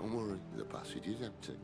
Don't worry, the passage is empty.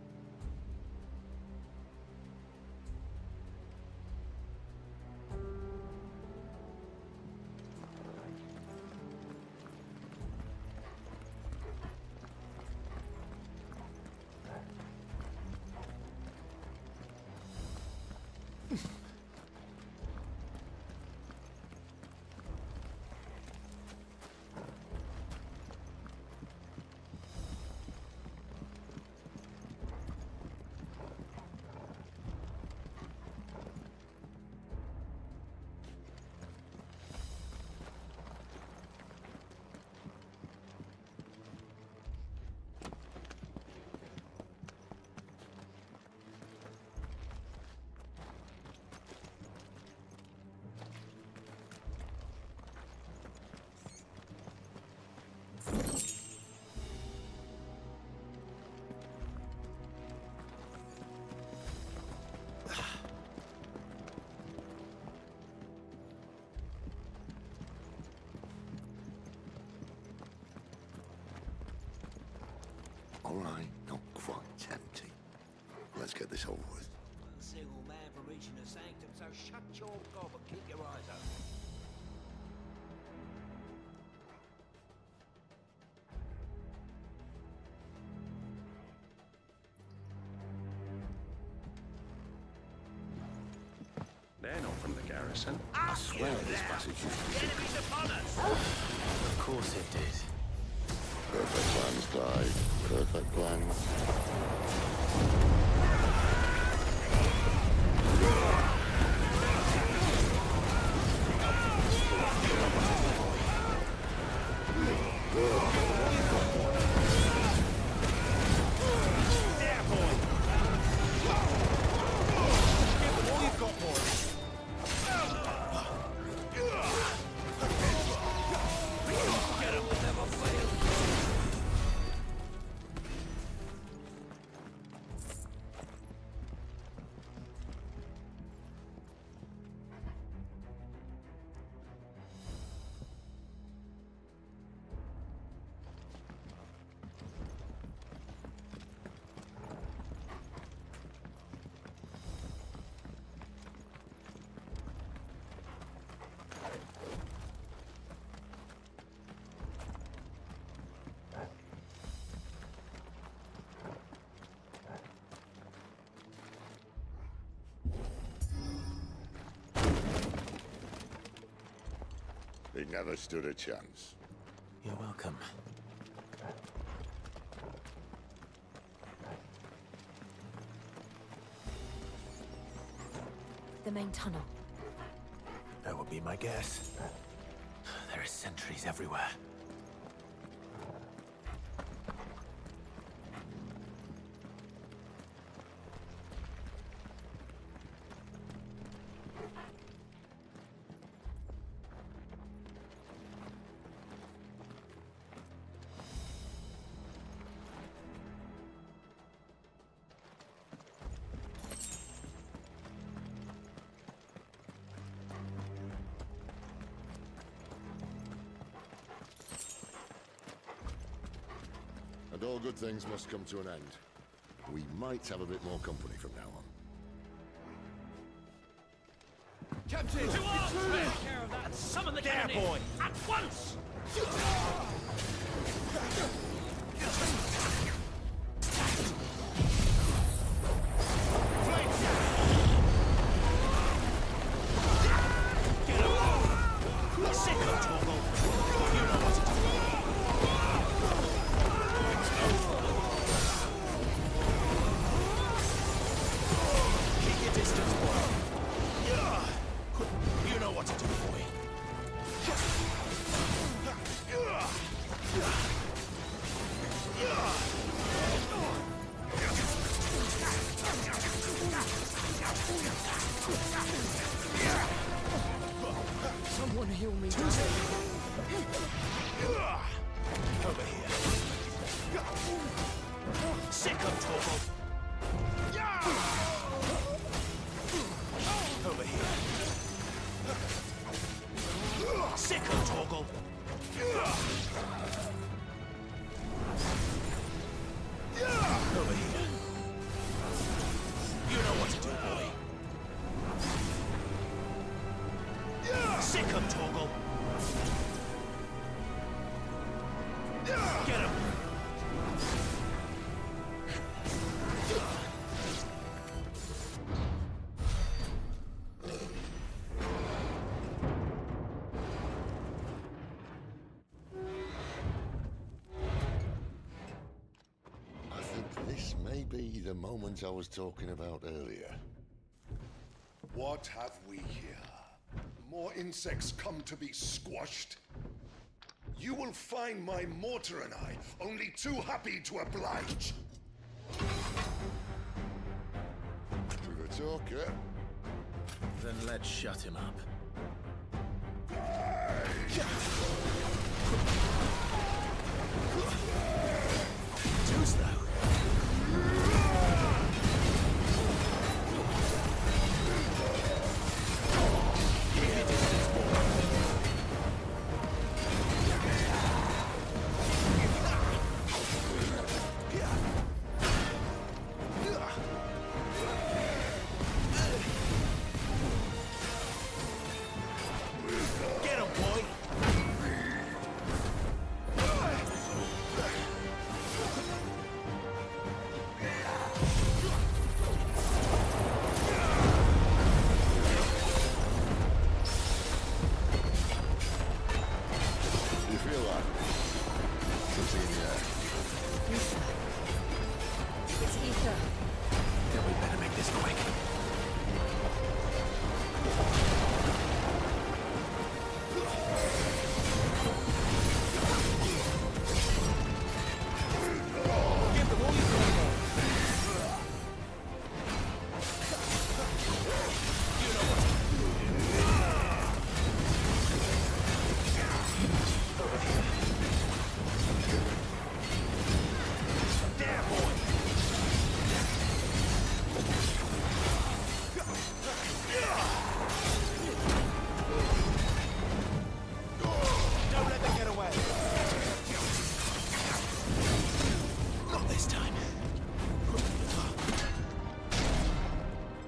All right, not quite empty. Let's get this over with. A single man for reaching the sanctum, so shut your gob and keep your eyes open. They're not from the garrison. I swear this passage used to be secret. Enemies upon us! Of course it did. Perfect plans, Clive. Perfect plans. There, boy! Give them all you've got, boy! Get him, we'll never fail! They never stood a chance. You're welcome. The main tunnel. That would be my guess. There are sentries everywhere. And all good things must come to an end. We might have a bit more company from now on. Captain! To arms! Take care of that and summon the cannon! There, boy! At once! Someone heal me. Over here. Sick of trouble. Over here. Sick of toggle. Maybe the moment I was talking about earlier. What have we here? More insects come to be squashed? You will find my mortar and I only too happy to oblige. To the talker. Then let's shut him up. Two's though. It's ether. Then we better make this quick. Give them all you've got. You know what? There, boy! Don't let them get away! Not this time.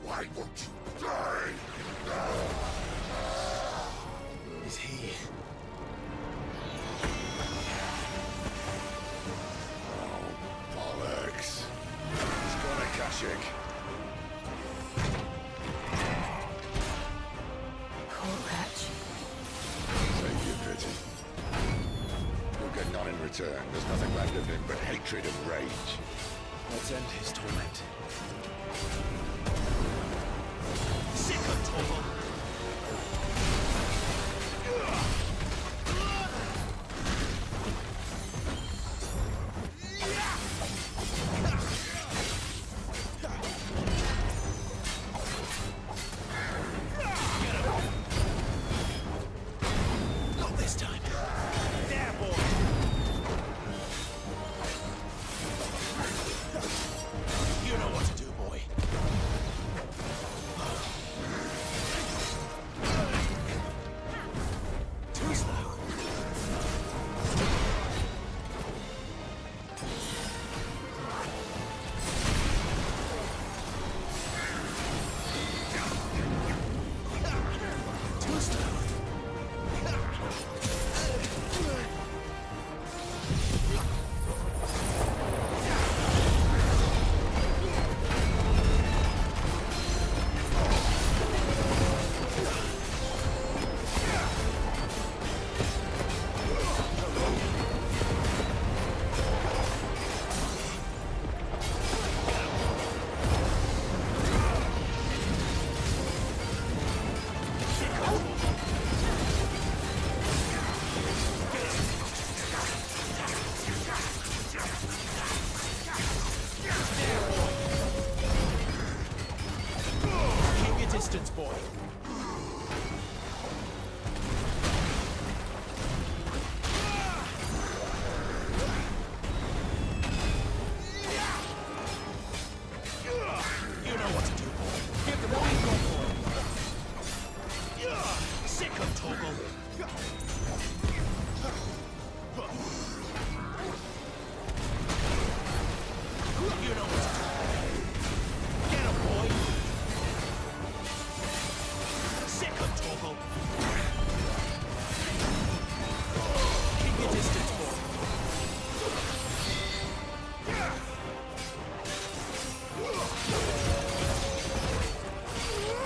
Why won't you die? Is he... Bollocks. He's got a Kashik. Poor wretch. Save your pity. You'll get none in return. There's nothing left of him but hatred and rage. Let's end his torment. Sick of trouble. Not this time. There, boy. You know what to do, boy. Too slow. Too slow. Keep your distance, boy. You know what to do, boy. Give them all you've got, boy. Sick of trouble. You know what to do. Get him, boy. Sick of trouble. Keep your distance, boy.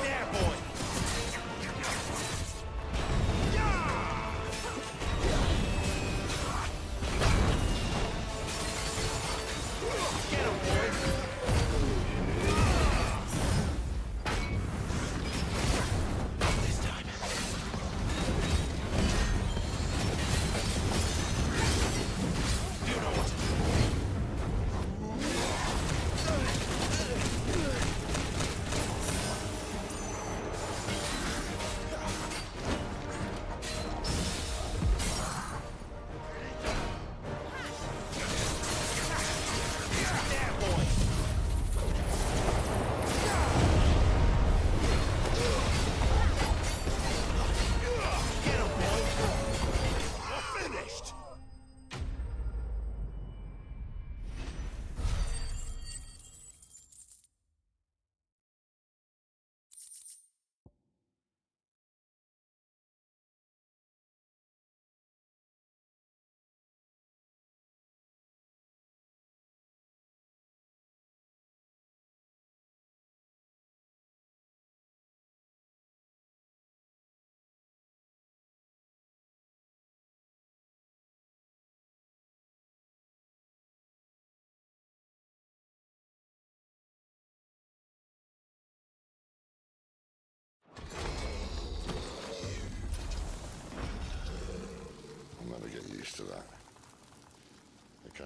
There, boy. Get him, boy.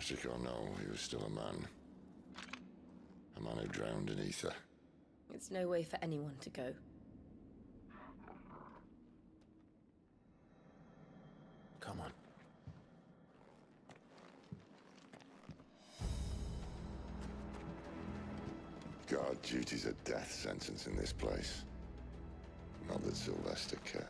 Akashic or no, he was still a man. A man who drowned in ether. It's no way for anyone to go. Come on. Guard duty's a death sentence in this place. Not that Sylvester cares.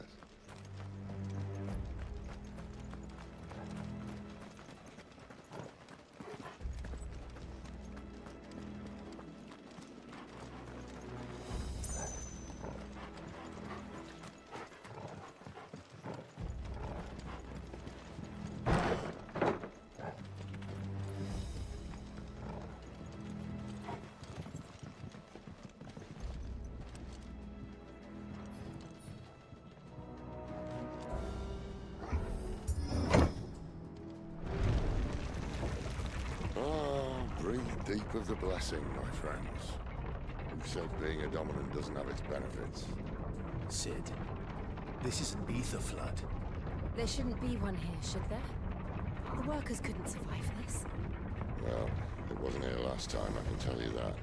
Breathe deep of the blessing, my friends. Who said being a dominant doesn't have its benefits? Sid, this is an ether flood. There shouldn't be one here, should there? The workers couldn't survive this. Well, it wasn't here last time, I can tell you that.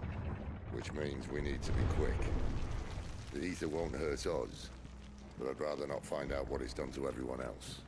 Which means we need to be quick. The ether won't hurt us, but I'd rather not find out what it's done to everyone else.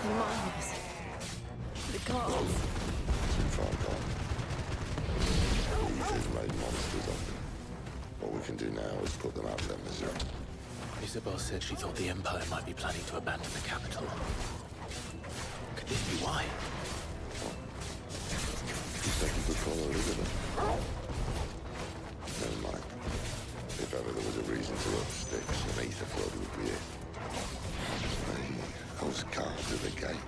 Mines. The guards. Too far gone. The ether's made monsters of them. What we can do now is put them out of their misery. Isabel said she thought the Empire might be planning to abandon the capital. Could this be why? You said you could call Elizabeth. Never mind. If ever there was a reason to up sticks, an ether flood would be it. Those guards at the gate.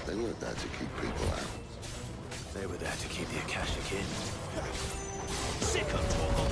They weren't there to keep people out. They were there to keep the Akashic in. Sick of talk.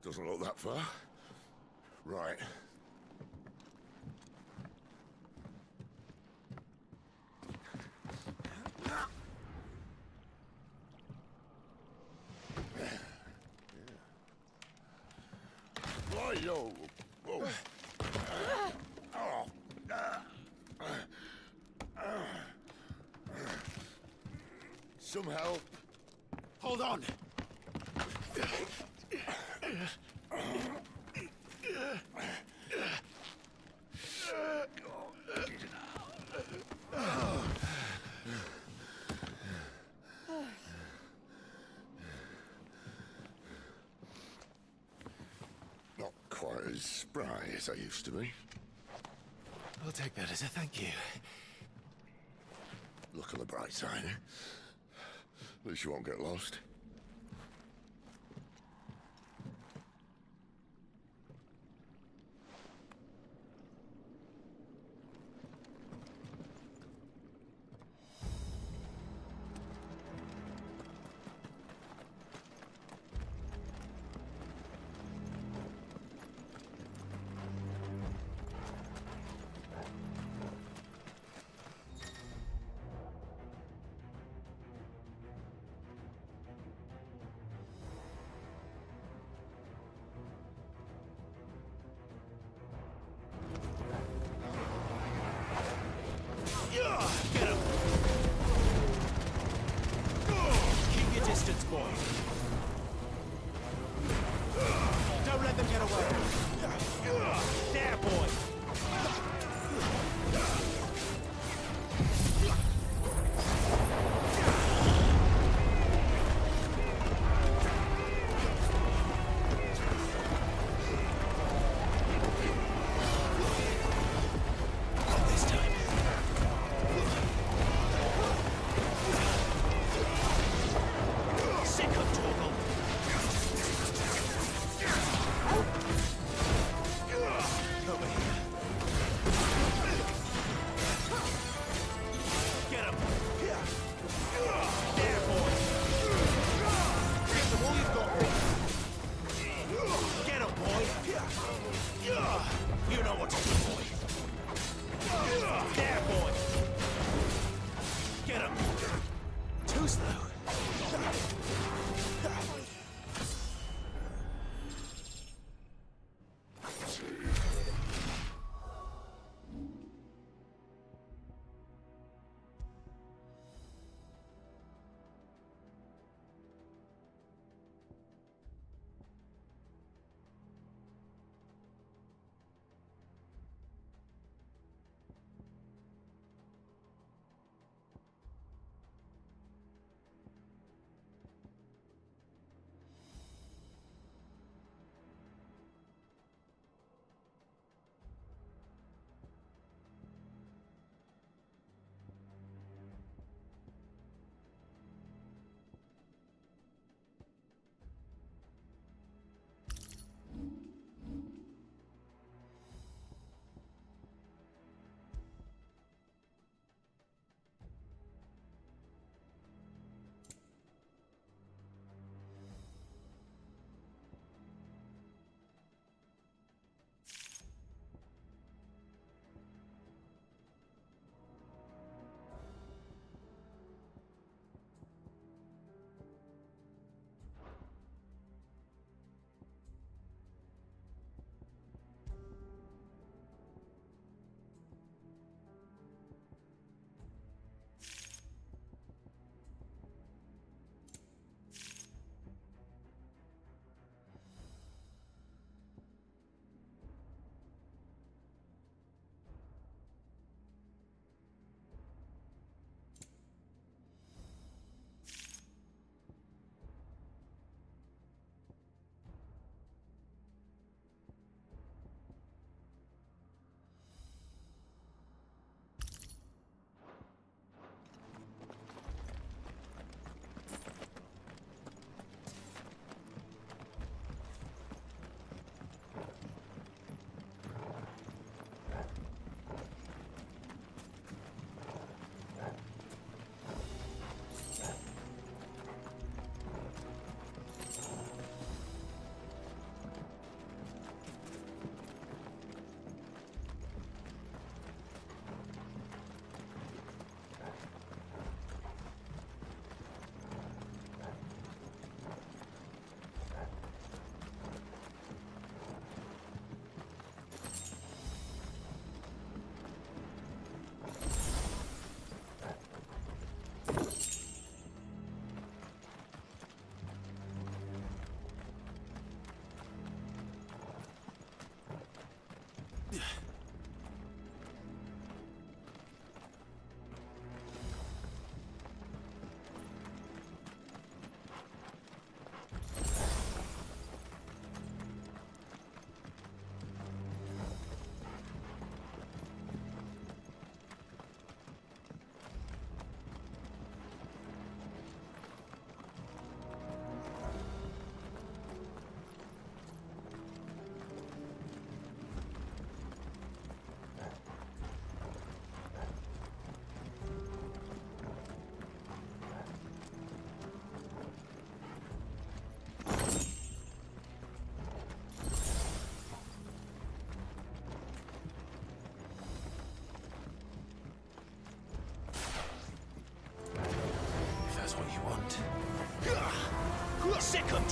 Doesn't look that far. Right. Right, yo. Whoa. Some help. Hold on! as spry as I used to be. I'll take that as a thank you. Look on the bright side, eh? At least you won't get lost.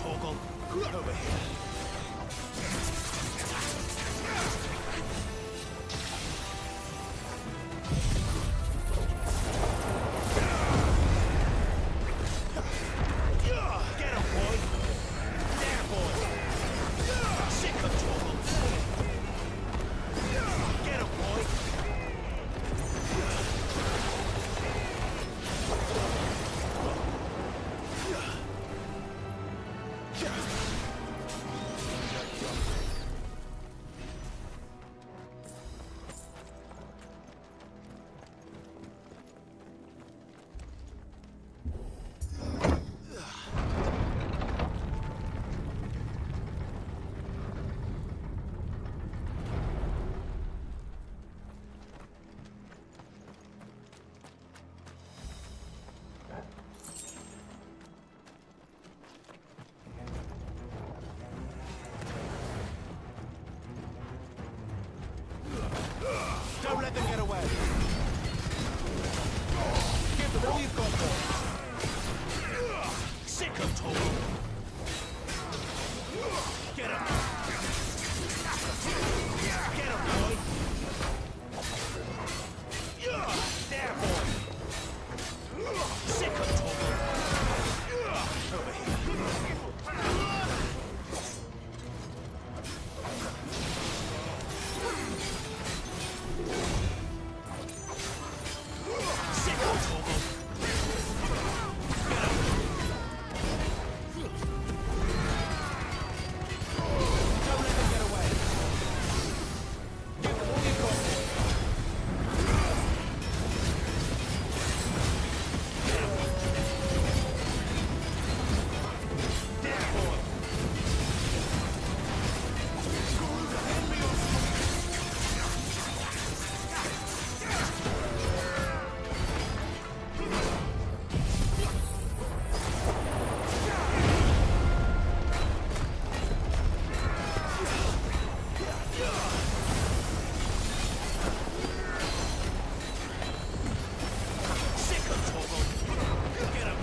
Torgal. Over here. Get him, boy! There, boy! Sick of Torgal! Get him, boy! Don't let them get away. Give them all you've got, boy. Sick of Torgal. Get him. Get him, boy. There, boy. Sick of Torgal. Over here. Sick of Torgal. Get him. Don't let them get away. Give them all you've got. Get him. There, boy. Sick of Torgal. Get him.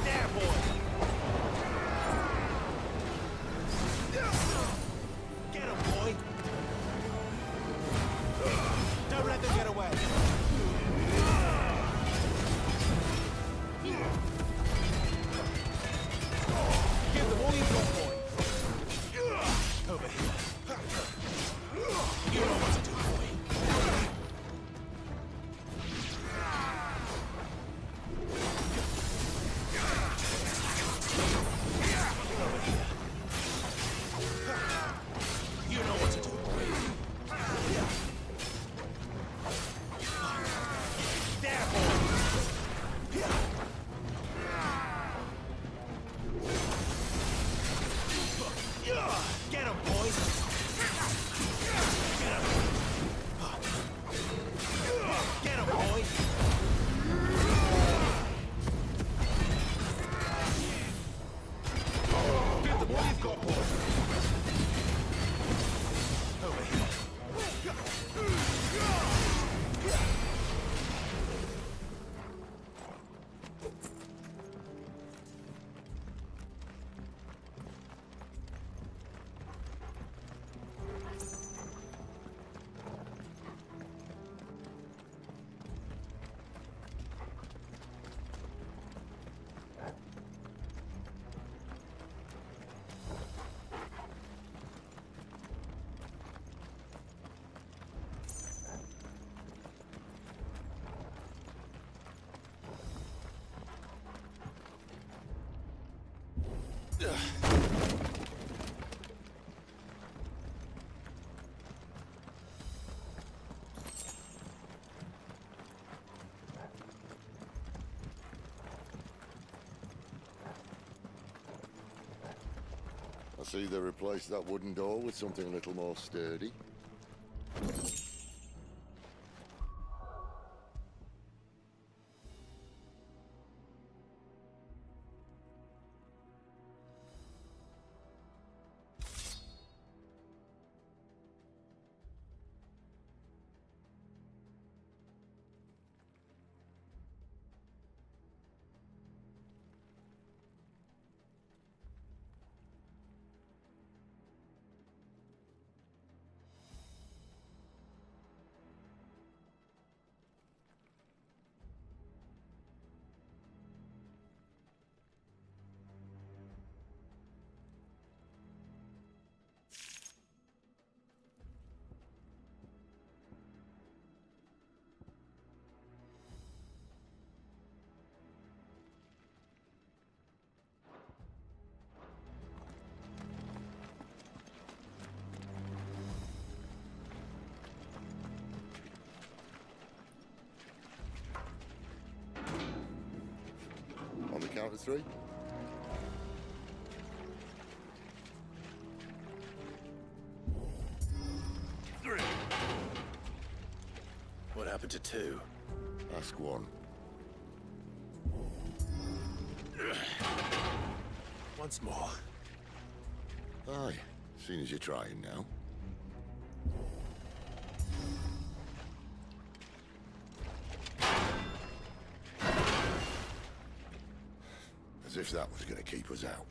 There, boy. Get him, boy. Don't let them get away. Give them all you've got, boy. Over here. You know what to do, boy. You know what to do, boy. There, boy. Get him, boy. Get him. Get him, boy. Give them all you've got, boy. Over here. I see they replaced that wooden door with something a little more sturdy. 3? What happened to 2? Ask 1. Once more. Aye, seeing as you're trying now. As if that was gonna keep us out.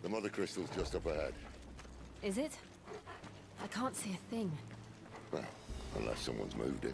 The Mothercrystal's just up ahead. Is it? I can't see a thing. Well, unless someone's moved it.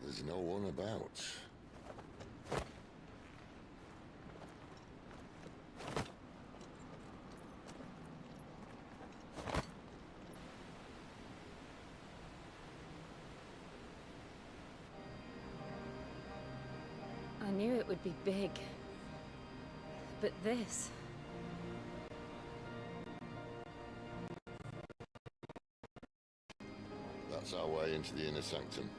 There's no one about. I knew it would be big. But this... That's our way into the inner sanctum.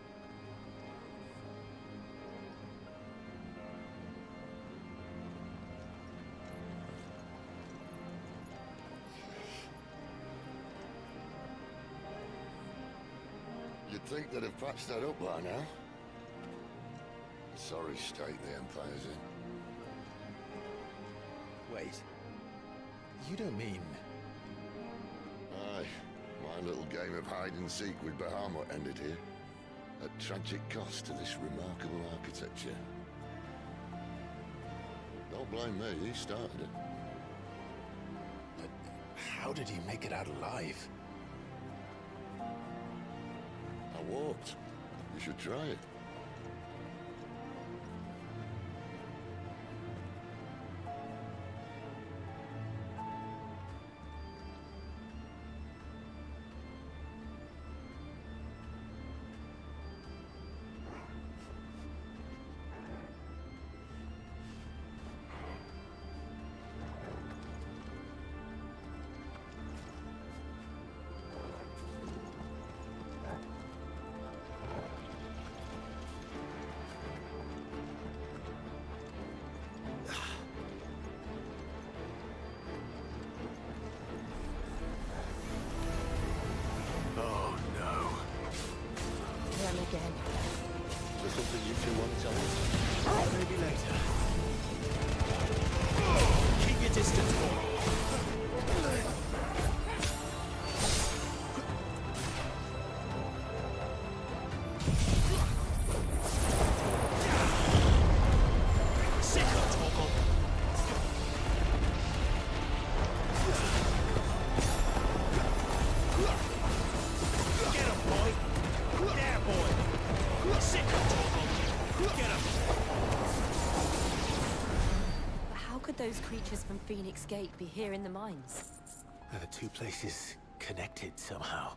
You'd think they'd have patched that up by now. Sorry state the Empire's in. Wait. You don't mean... Aye, my little game of hide-and-seek with Bahamut ended here. At tragic cost to this remarkable architecture. Don't blame me, he started it. But how did he make it out alive? I walked. You should try it. Again. Is there something you two want to tell us? Maybe later. Keep your distance, boy. Those creatures from Phoenix Gate be here in the mines? Are the two places connected somehow?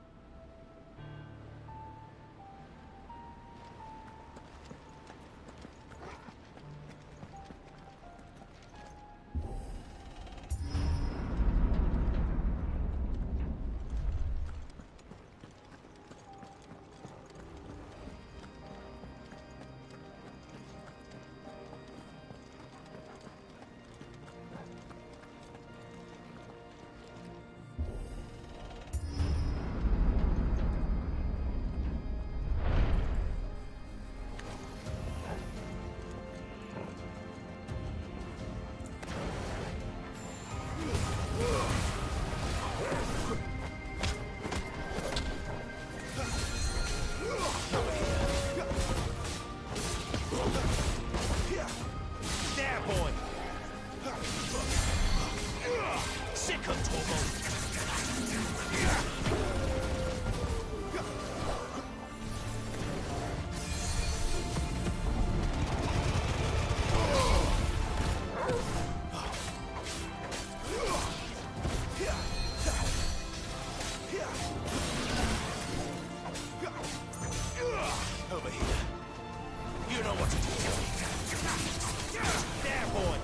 Over here. You know what to do. There, boy.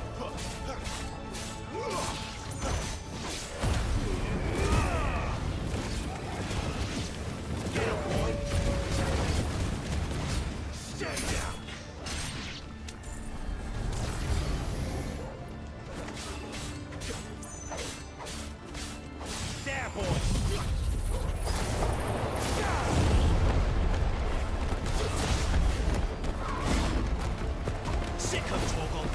Get him, boy. Stay down. There, boy. Sick of Torgal.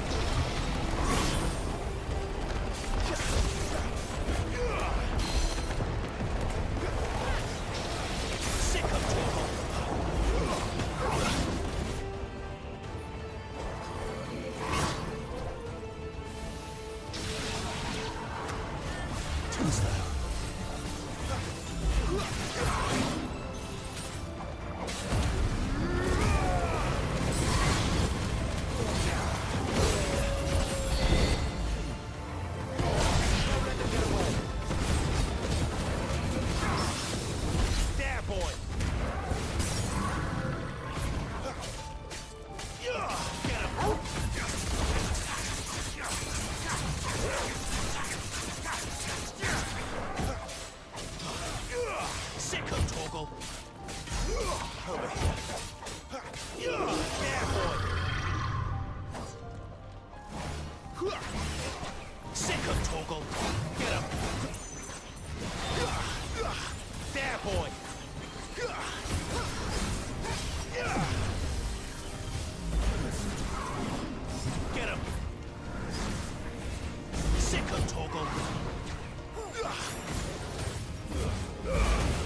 Sick of Torgal. Too slow. There, boy. Get him. Sick of Torgal. Over here. There, boy. Sick of Torgal. Get him. There, boy. Get him. Sick of Torgal.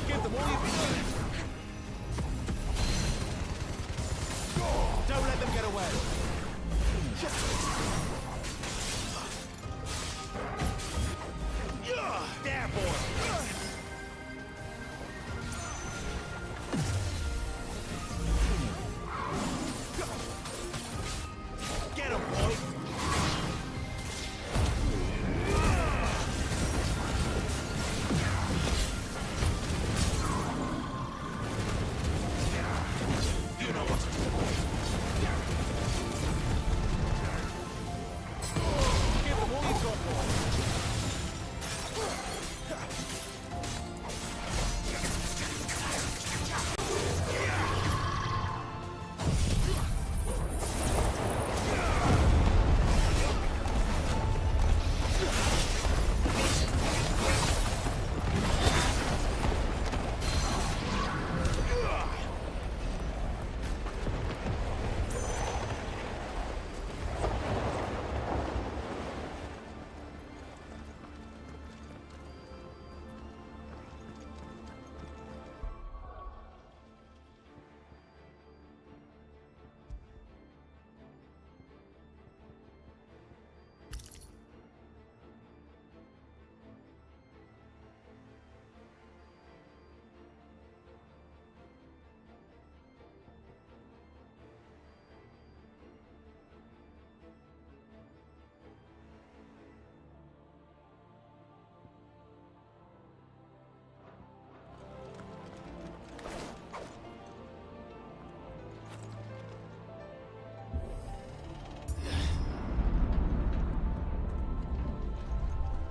Give them all you've been doing. Don't let them get away. There, boy. Get him, boy. You know what to do. Give them all you've got, boy.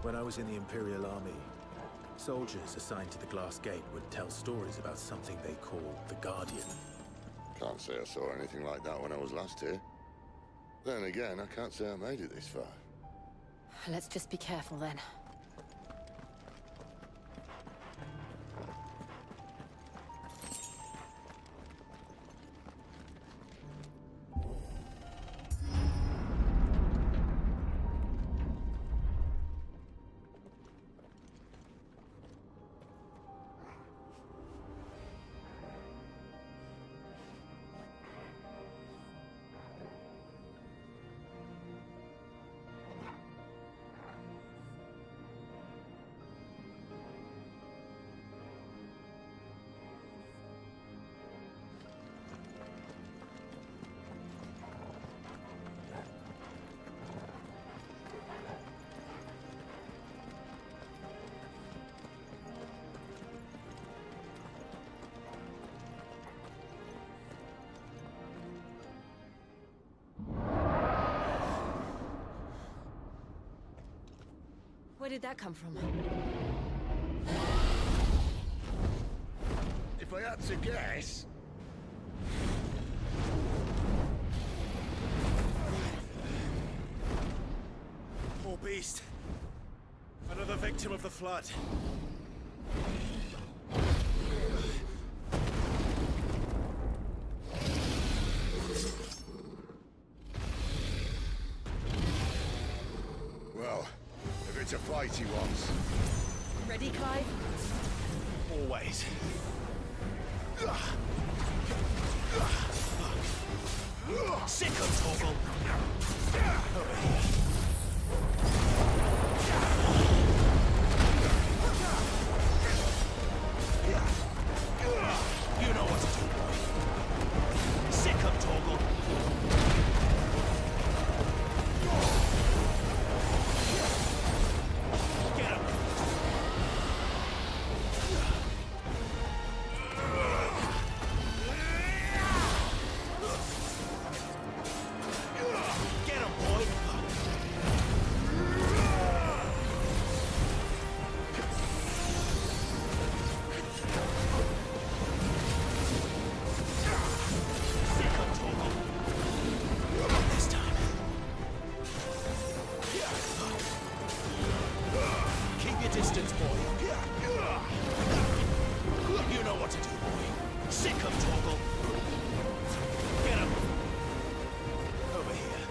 When I was in the Imperial Army, soldiers assigned to the Glass Gate would tell stories about something they called the Guardian. Can't say I saw anything like that when I was last here. Then again, I can't say I made it this far. Let's just be careful then. Where did that come from? If I had to guess... Poor beast. Another victim of the flood. Well, if it's a fight he wants... Ready, Clive? Always. Sick of Toggle! Over here. You know what to do, boy. Sick of Toggle! Get him! Get him, boy! Sick of Toggle! This time. Keep your distance, boy. You know what to do, boy. Sick of Toggle! Get him! Over here.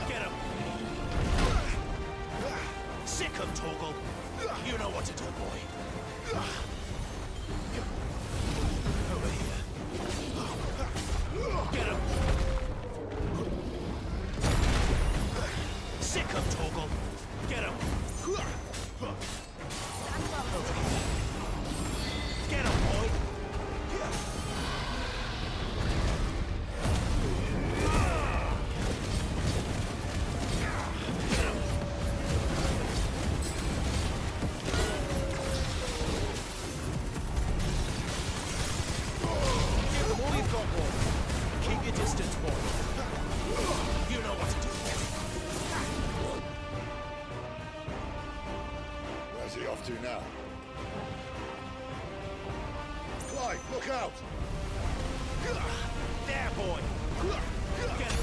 Get him! Sick of Toggle! You know what to do, boy. Over here. Get him! Sick of Toggle! Get him! Over here. Get him, boy! Get him! Give them all you've got, boy. Keep your distance, boy. You know what to do. Where's he off to now? Clive, look out! There, boy. Get him.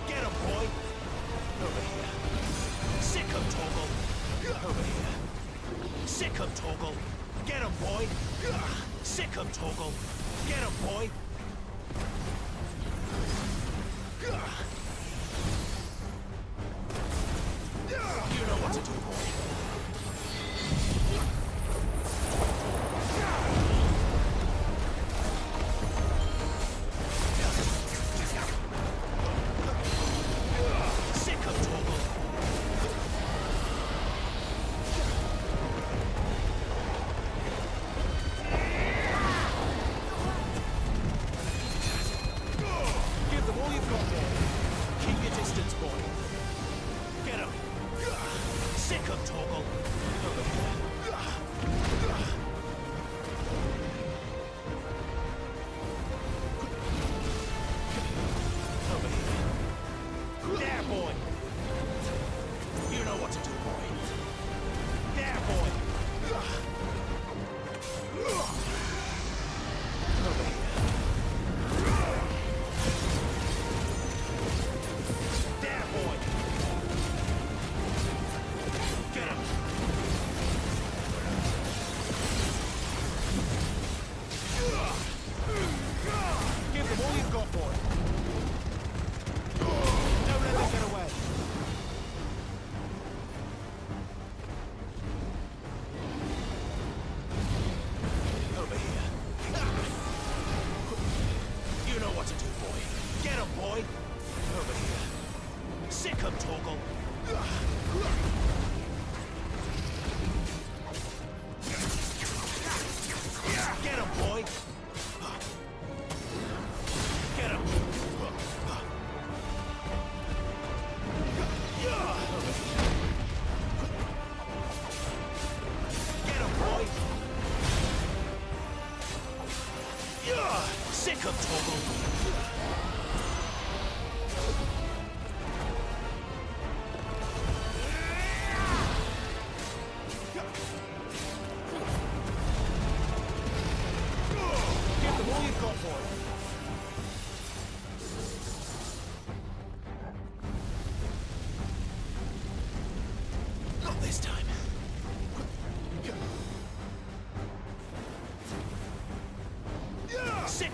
Get him, boy. Over here. Sick of Toggle. Over here. Sick of Toggle. Get him, boy. Sick of Toggle. Get him, boy. You know what to do, boy. Sick of Toggle. Give them all you've got, boy. Keep your distance, boy. Get him. Sick of Toggle. Over here. Over here. There, boy. You know what to do, boy. There, boy. Over here. There, boy. Get him. Give them all you've got, boy. Don't let them get away. Over here. You know what to do, boy. Get him, boy. Over here. Sick of Toggle. Get him, boy. Get him. Get him, boy. Sick of Toggle.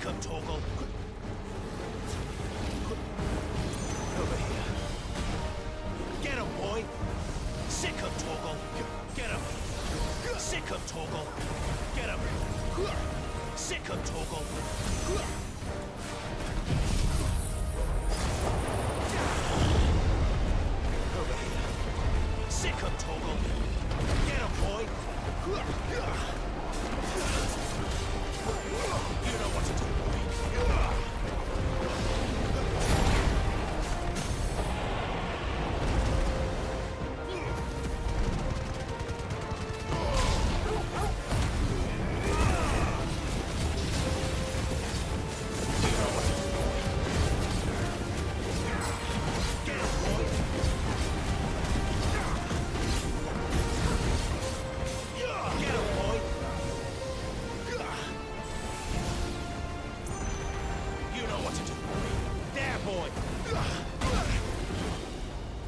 Sick 'em, Torgal. Over here. Get 'em, boy. Sick 'em, Torgal. Get 'em. Sick 'em, Torgal. Get 'em. Sick 'em, Torgal. Over here. Sick 'em, Torgal. Get 'em, boy.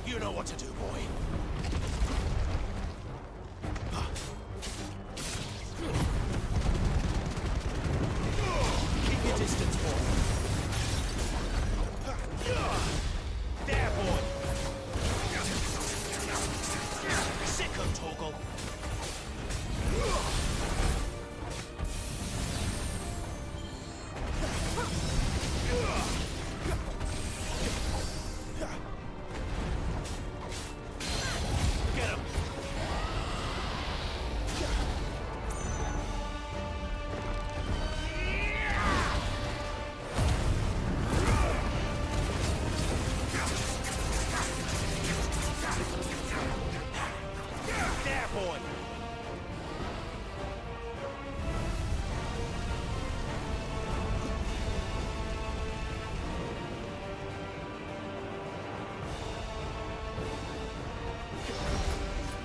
You know what to do, boy.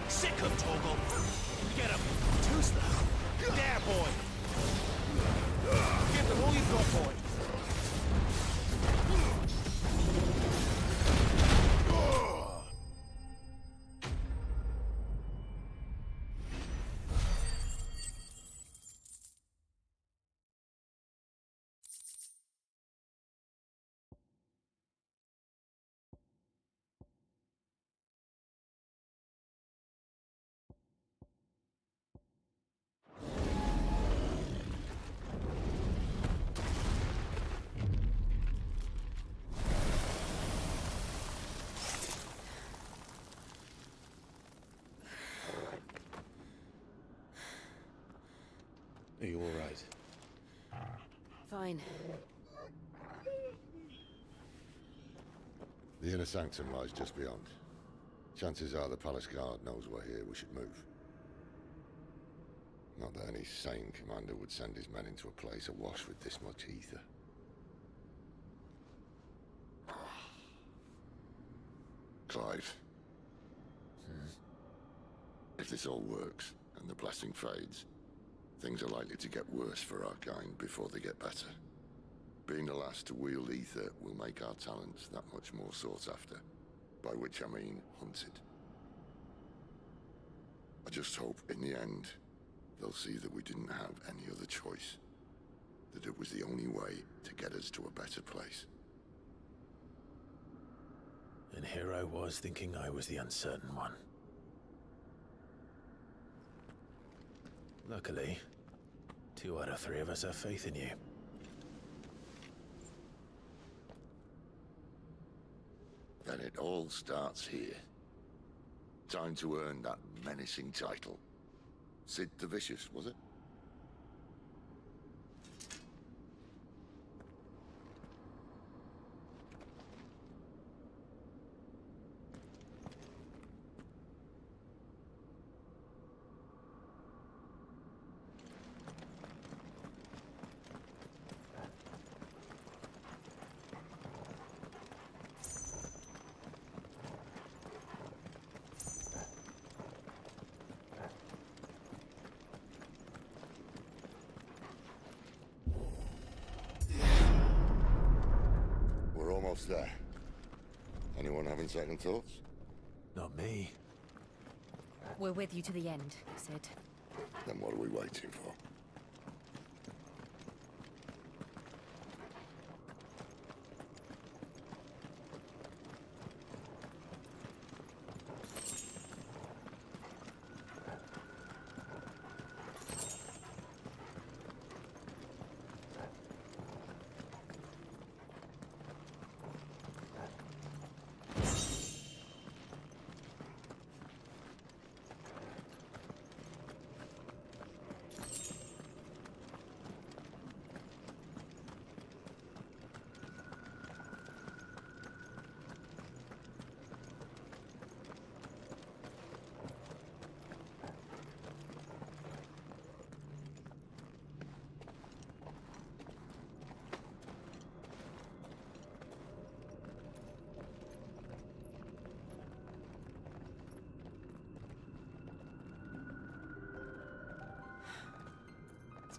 Sick 'em, Torgal. Get 'em. Too slow. There, boy. Give them all you've got, boy. Are you all right? Fine. The inner sanctum lies just beyond. Chances are the palace guard knows we're here. We should move. Not that any sane commander would send his men into a place awash with this much ether. Clive. If this all works, and the blessing fades, things are likely to get worse for our kind before they get better. Being the last to wield ether will make our talents that much more sought after. By which I mean hunted. I just hope, in the end, they'll see that we didn't have any other choice. That it was the only way to get us to a better place. And here I was thinking I was the uncertain one. Luckily, 2 out of 3 of us have faith in you. Then it all starts here. Time to earn that menacing title. Sid the Vicious, was it? Almost there. Anyone having second thoughts? Not me. We're with you to the end, Sid. Then what are we waiting for?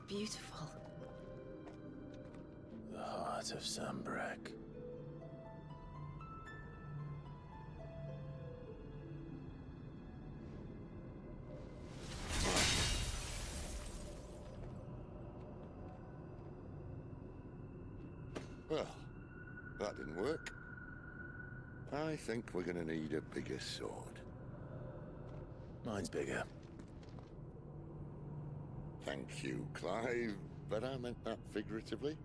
beautiful. The heart of Sambrek. Well, that didn't work. I think we're gonna need a bigger sword. Mine's bigger. Thank you, Clive, but I meant that figuratively.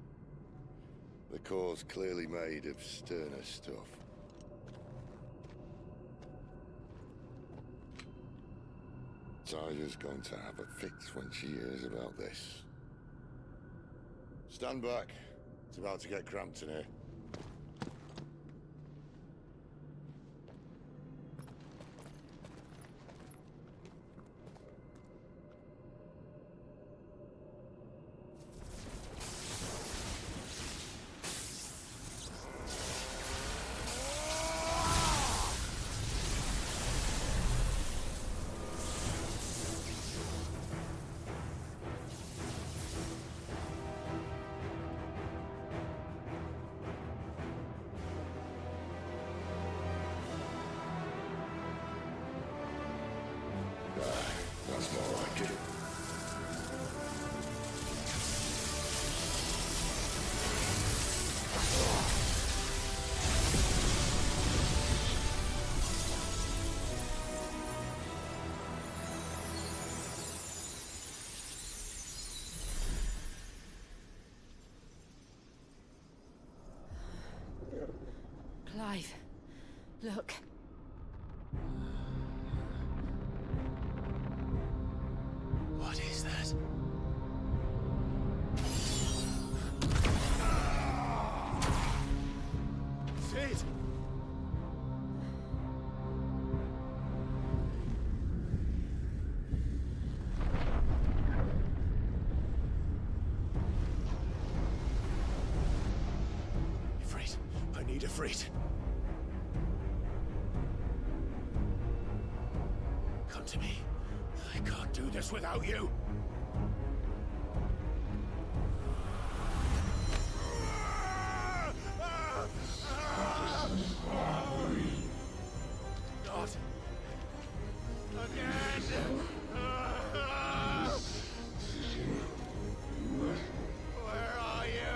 The core's clearly made of sterner stuff. Tyler's going to have a fix when she hears about this. Stand back. It's about to get cramped in here. That's more like it. Clive, look. What is that? Sid! Ifrit, I need Ifrit. Come to me. I can't do this without you. Not again. Where are you?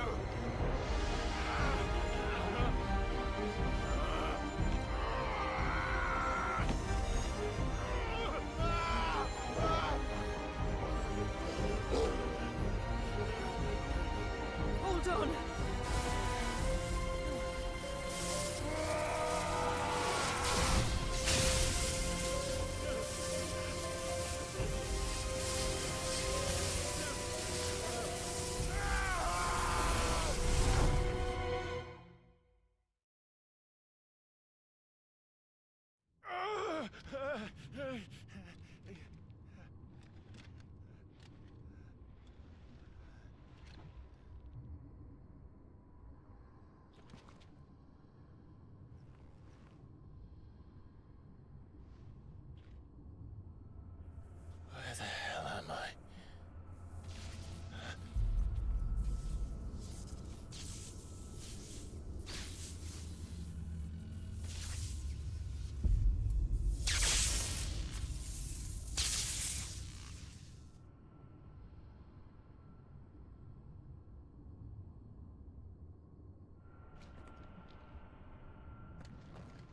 Hold on! Where the hell am I?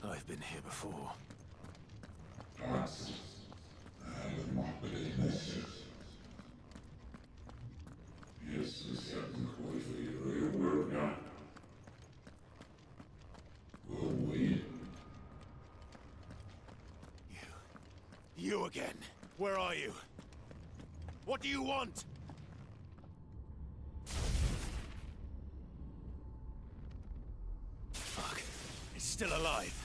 I've been here before. You again. Where are you? What do you want? Fuck. It's still alive.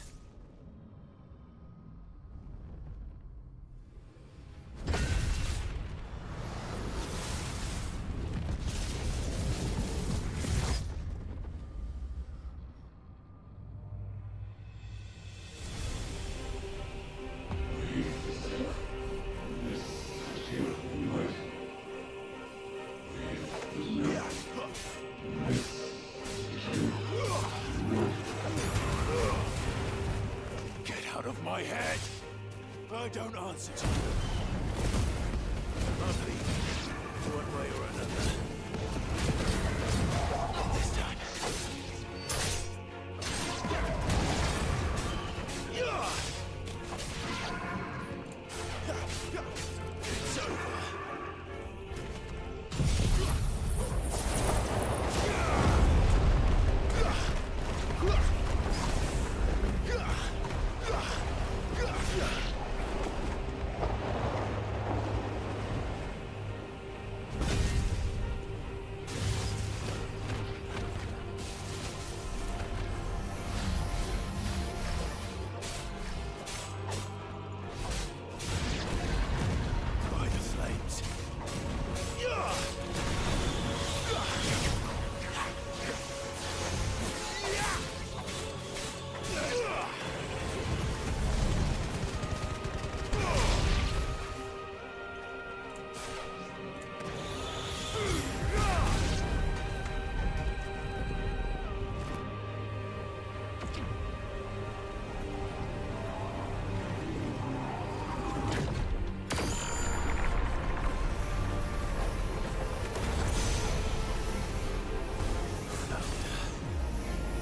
above my head. I don't answer to you. I'm leaving, one way or another. Not this time. It's over. By the flames.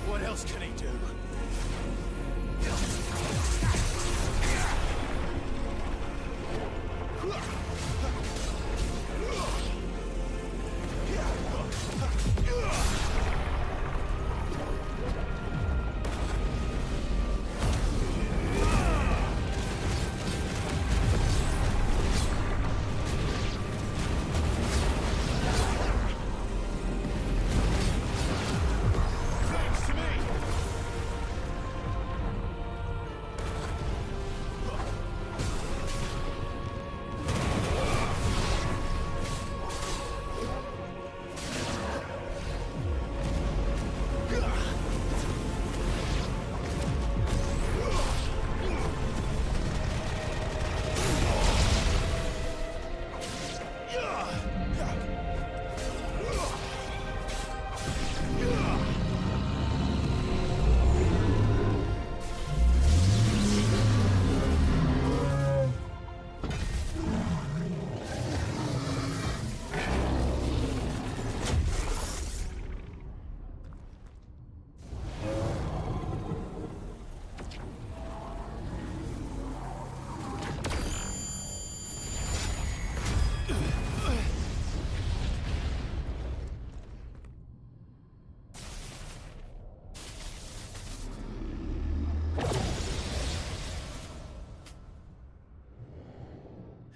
What else can he do? Thanks to me!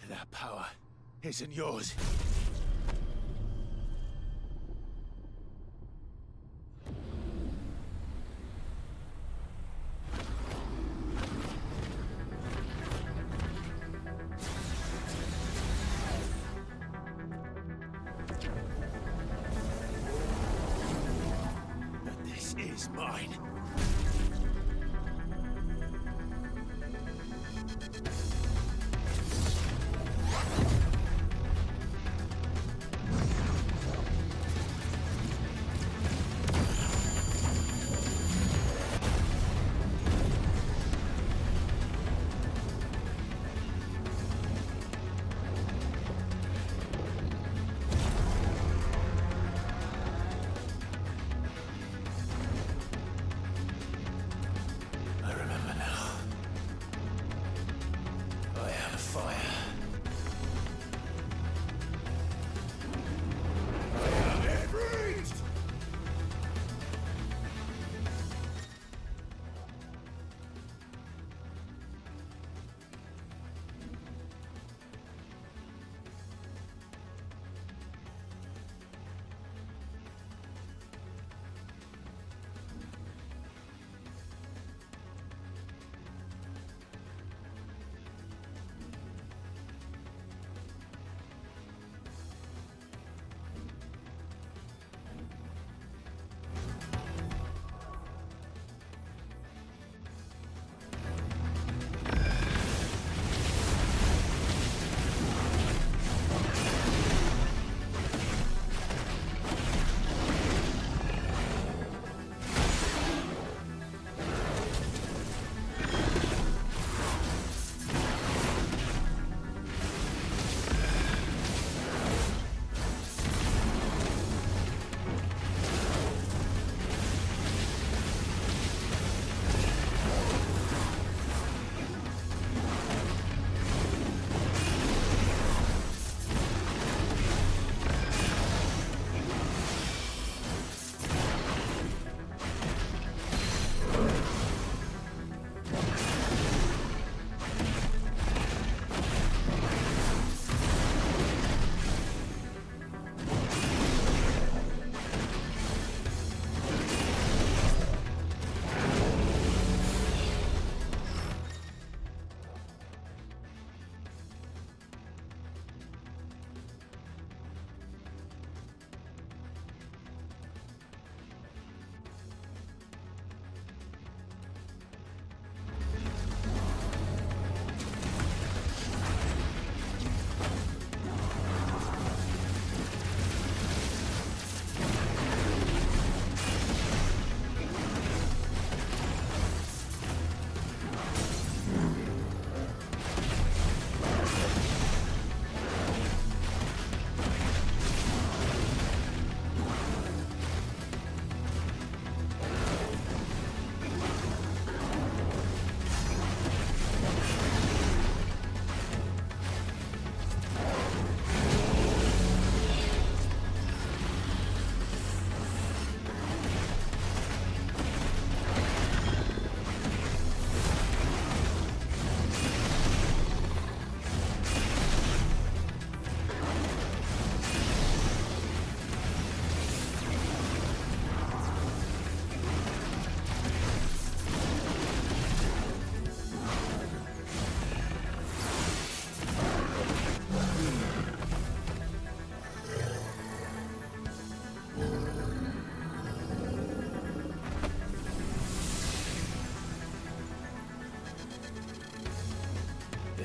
That power isn't yours. But this is mine. I remember now. I am fire. I am it breathed!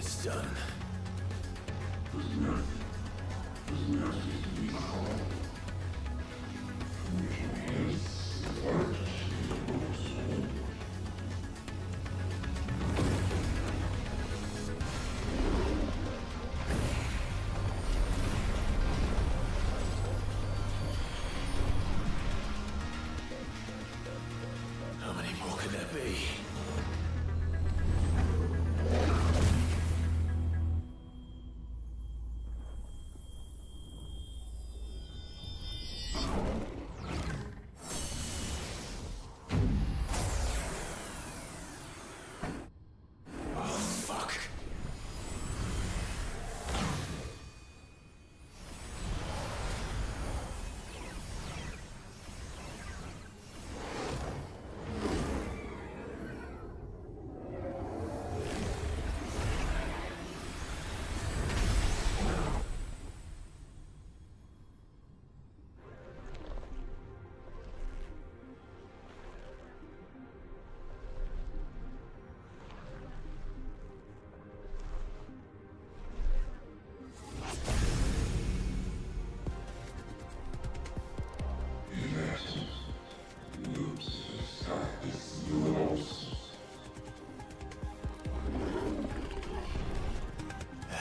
this done. How many more can there be?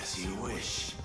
As you wish.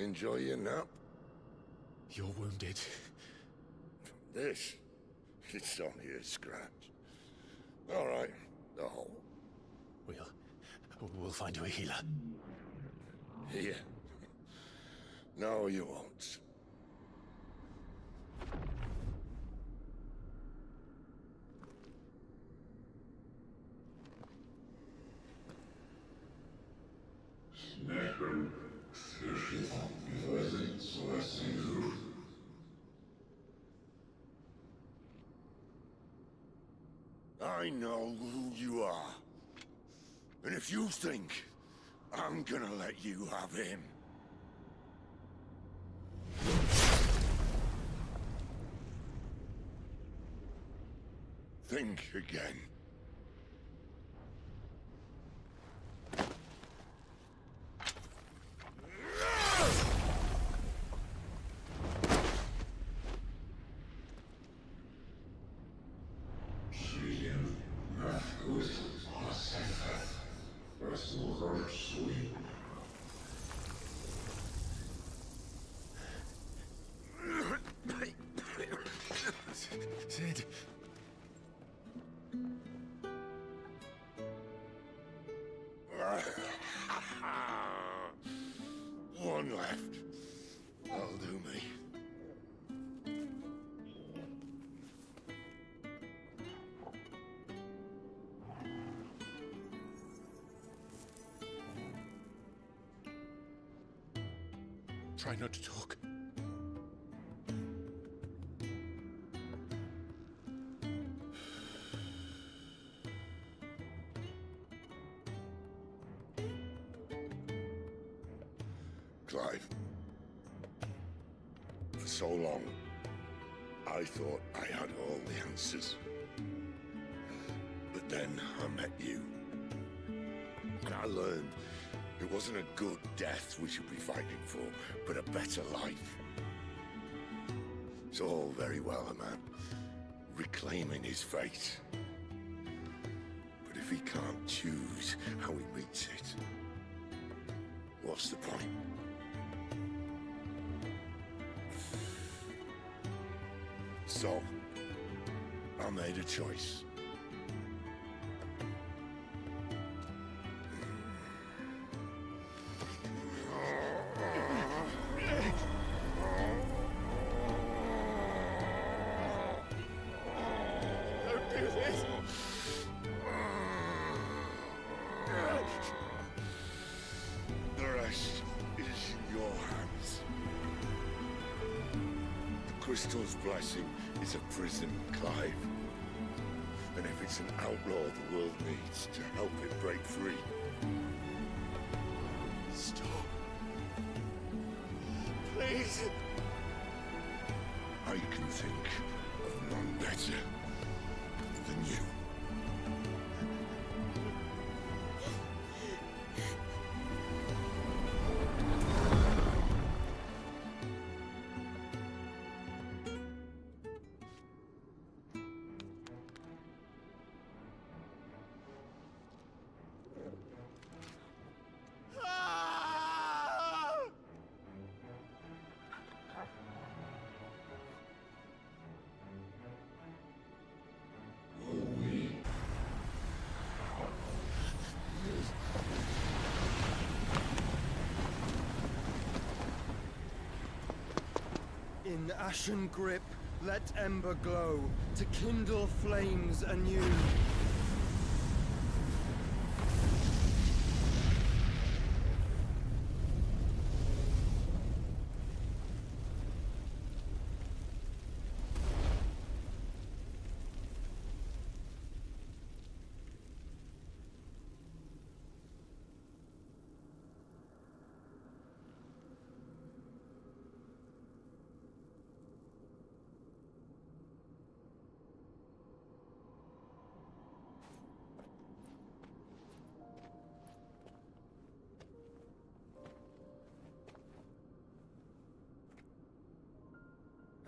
Enjoy your nap? You're wounded. This? It's only a scratch. All right, the hole. We'll find you a healer. Here. No, you won't. I know who you are. And if you think I'm gonna let you have him... think again. Sid. One left. That'll do me. Try not to talk. Clive. For so long, I thought I had all the answers. But then I met you. And I learned it wasn't a good death we should be fighting for, but a better life. It's all very well, a man reclaiming his fate. But if he can't choose how he meets it, what's the point? So, I made a choice. Don't do this! The rest is in your hands. The crystal's blessing is a prison, Clive. And if it's an outlaw the world needs to help it break free. Stop. Please. I can think of none better than you. In ashen grip, let ember glow, to kindle flames anew.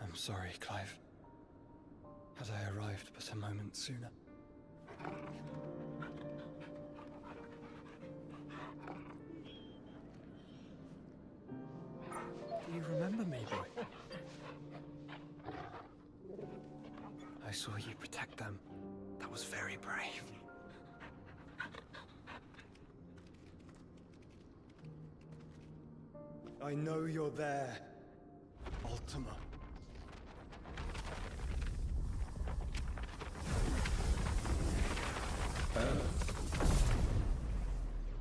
I'm sorry, Clive. Had I arrived but a moment sooner. You remember me, boy? I saw you protect them. That was very brave. I know you're there, Ultima.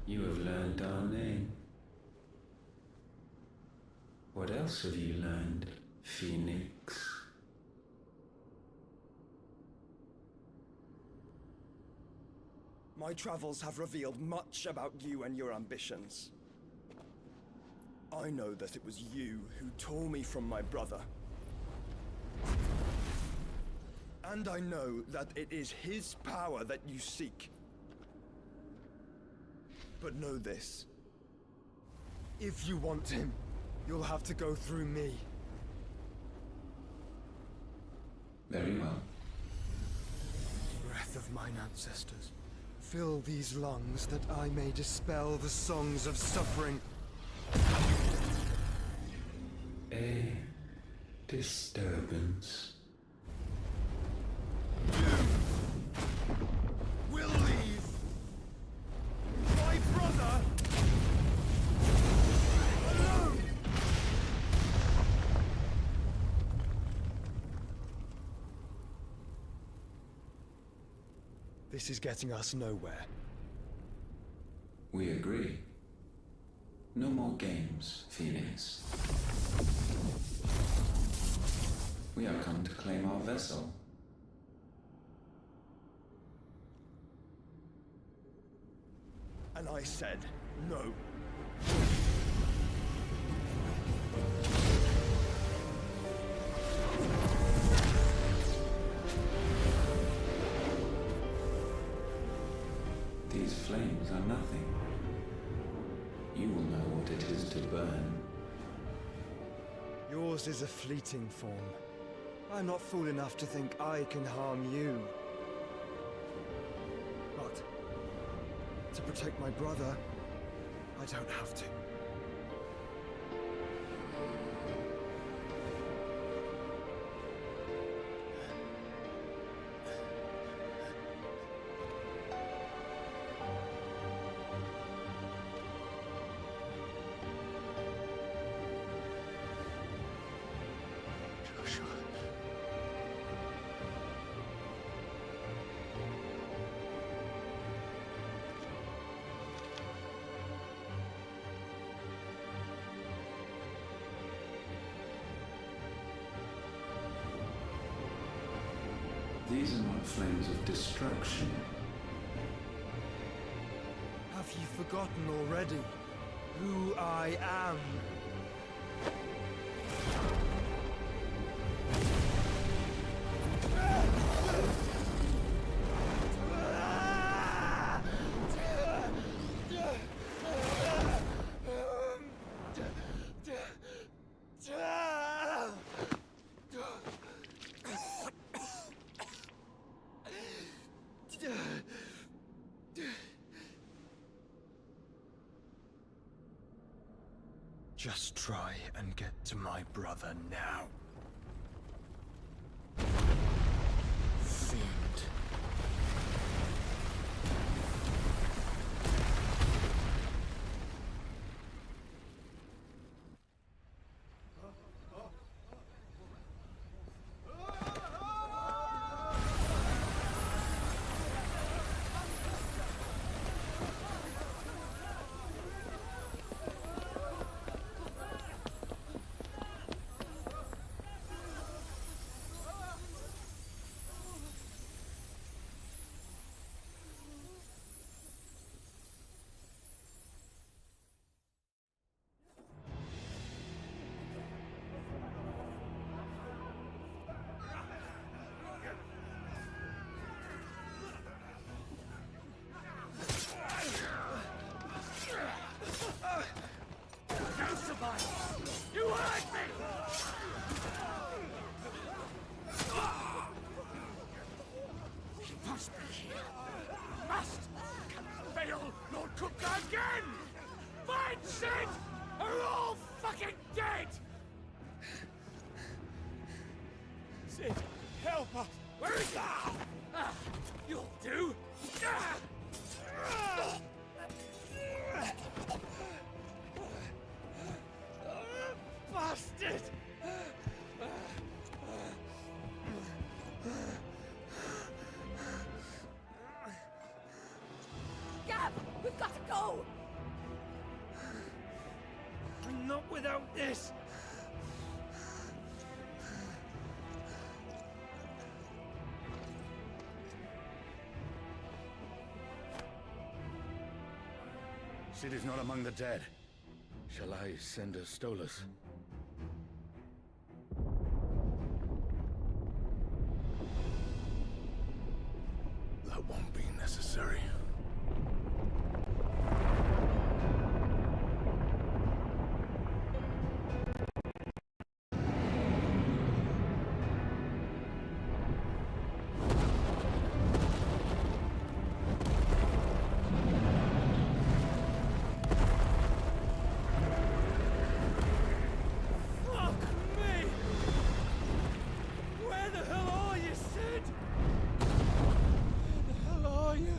You have learned our name. What else have you learned, Phoenix? My travels have revealed much about you and your ambitions. I know that it was you who tore me from my brother. And I know that it is his power that you seek. But know this. If you want him, you'll have to go through me. Very well. Breath of mine ancestors, fill these lungs that I may dispel the songs of suffering. A disturbance. Will leave my brother alone. This is getting us nowhere. We agree. No more games, Phoenix. We have come to claim our vessel. And I said no. These flames are nothing. You will know what it is to burn. Yours is a fleeting form. I'm not fool enough to think I can harm you. But to protect my brother, I don't have to. These are not flames of destruction. Have you forgotten already who I am? Just try and get to my brother now. Fiend. You hurt me! He must be here. Must! Can fail Lord Cook again! Find Sid! Are all fucking dead! Sid, help us! Where is that? You'll do. Bastard! Gab, we've got to go! Not without this! Sid is not among the dead. Shall I send a Stolas? That won't be necessary. Fuck me! Where the hell are you, Sid? Where the hell are you?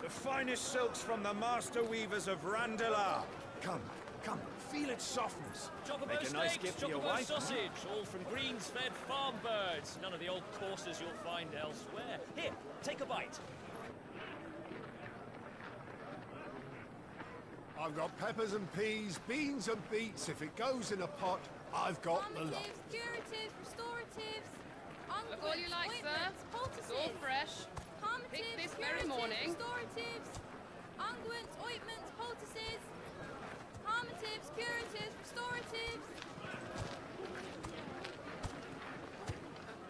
The finest silks from the master weavers of Randalar. Come, come, feel its softness. Chocobo Make a nice steaks, gift for your chocobo wife. sausage, all from greens-fed farm birds. None of the old courses you'll find elsewhere. Here, take a bite. I've got peppers and peas, beans and beets. If it goes in a pot, I've got the lot. Calmatives, curatives, restoratives, Look all you like, sir. It's all fresh. Picked this very morning. Restoratives, unguents, ointments, poultices, calmatives, curatives, restoratives.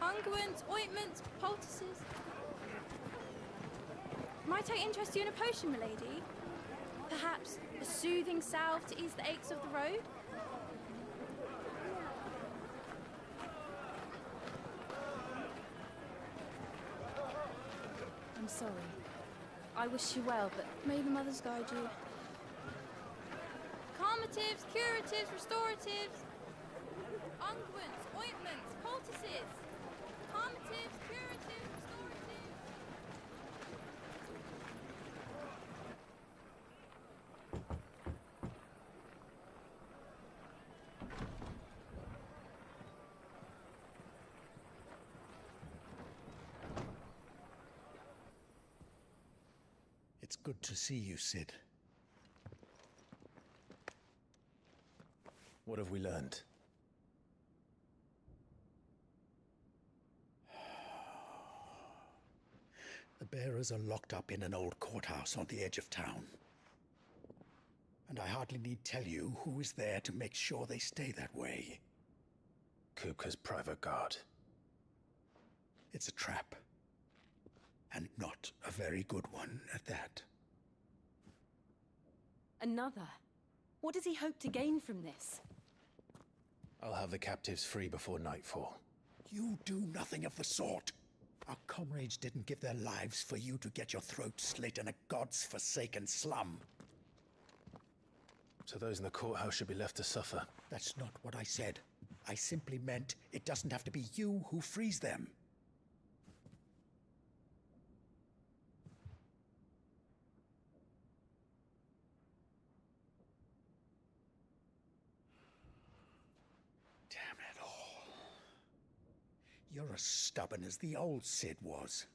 Unguents, ointments, poultices. Might I interest you in a potion, milady? Perhaps a soothing salve to ease the aches of the road? I'm sorry. I wish you well, but may the mothers guide you. Calmatives, curatives, restoratives, unguents, ointments, poultices. Calmatives, curatives, restoratives. It's good to see you, Sid. What have we learned? The bearers are locked up in an old courthouse on the edge of town. And I hardly need tell you who is there to make sure they stay that way. Kupka's private guard. It's a trap. And not a very good one at that. Another? What does he hope to gain from this? I'll have the captives free before nightfall. You do nothing of the sort. Our comrades didn't give their lives for you to get your throat slit in a god's forsaken slum. So those in the courthouse should be left to suffer. That's not what I said. I simply meant it doesn't have to be you who frees them. Damn it all. You're as stubborn as the old Sid was.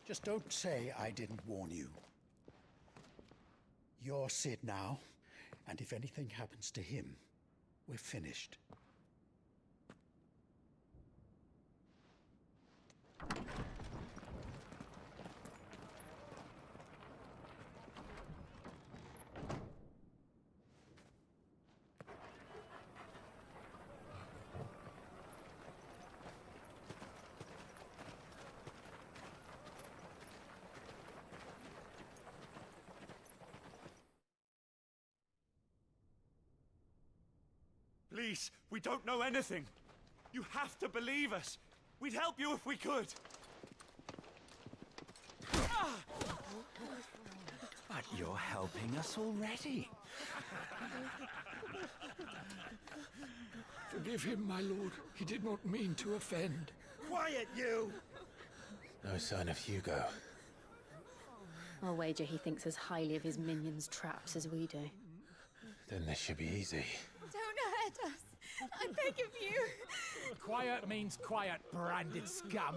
Just don't say I didn't warn you. You're Sid now, and if anything happens to him, we're finished. Please, we don't know anything. You have to believe us. We'd help you if we could. But you're helping us already. Forgive him, my lord. He did not mean to offend. Quiet, you! No sign of Hugo. I'll wager he thinks as highly of his minions' traps as we do. Then this should be easy. Don't hurt us. I beg of you. Quiet means quiet, branded scum.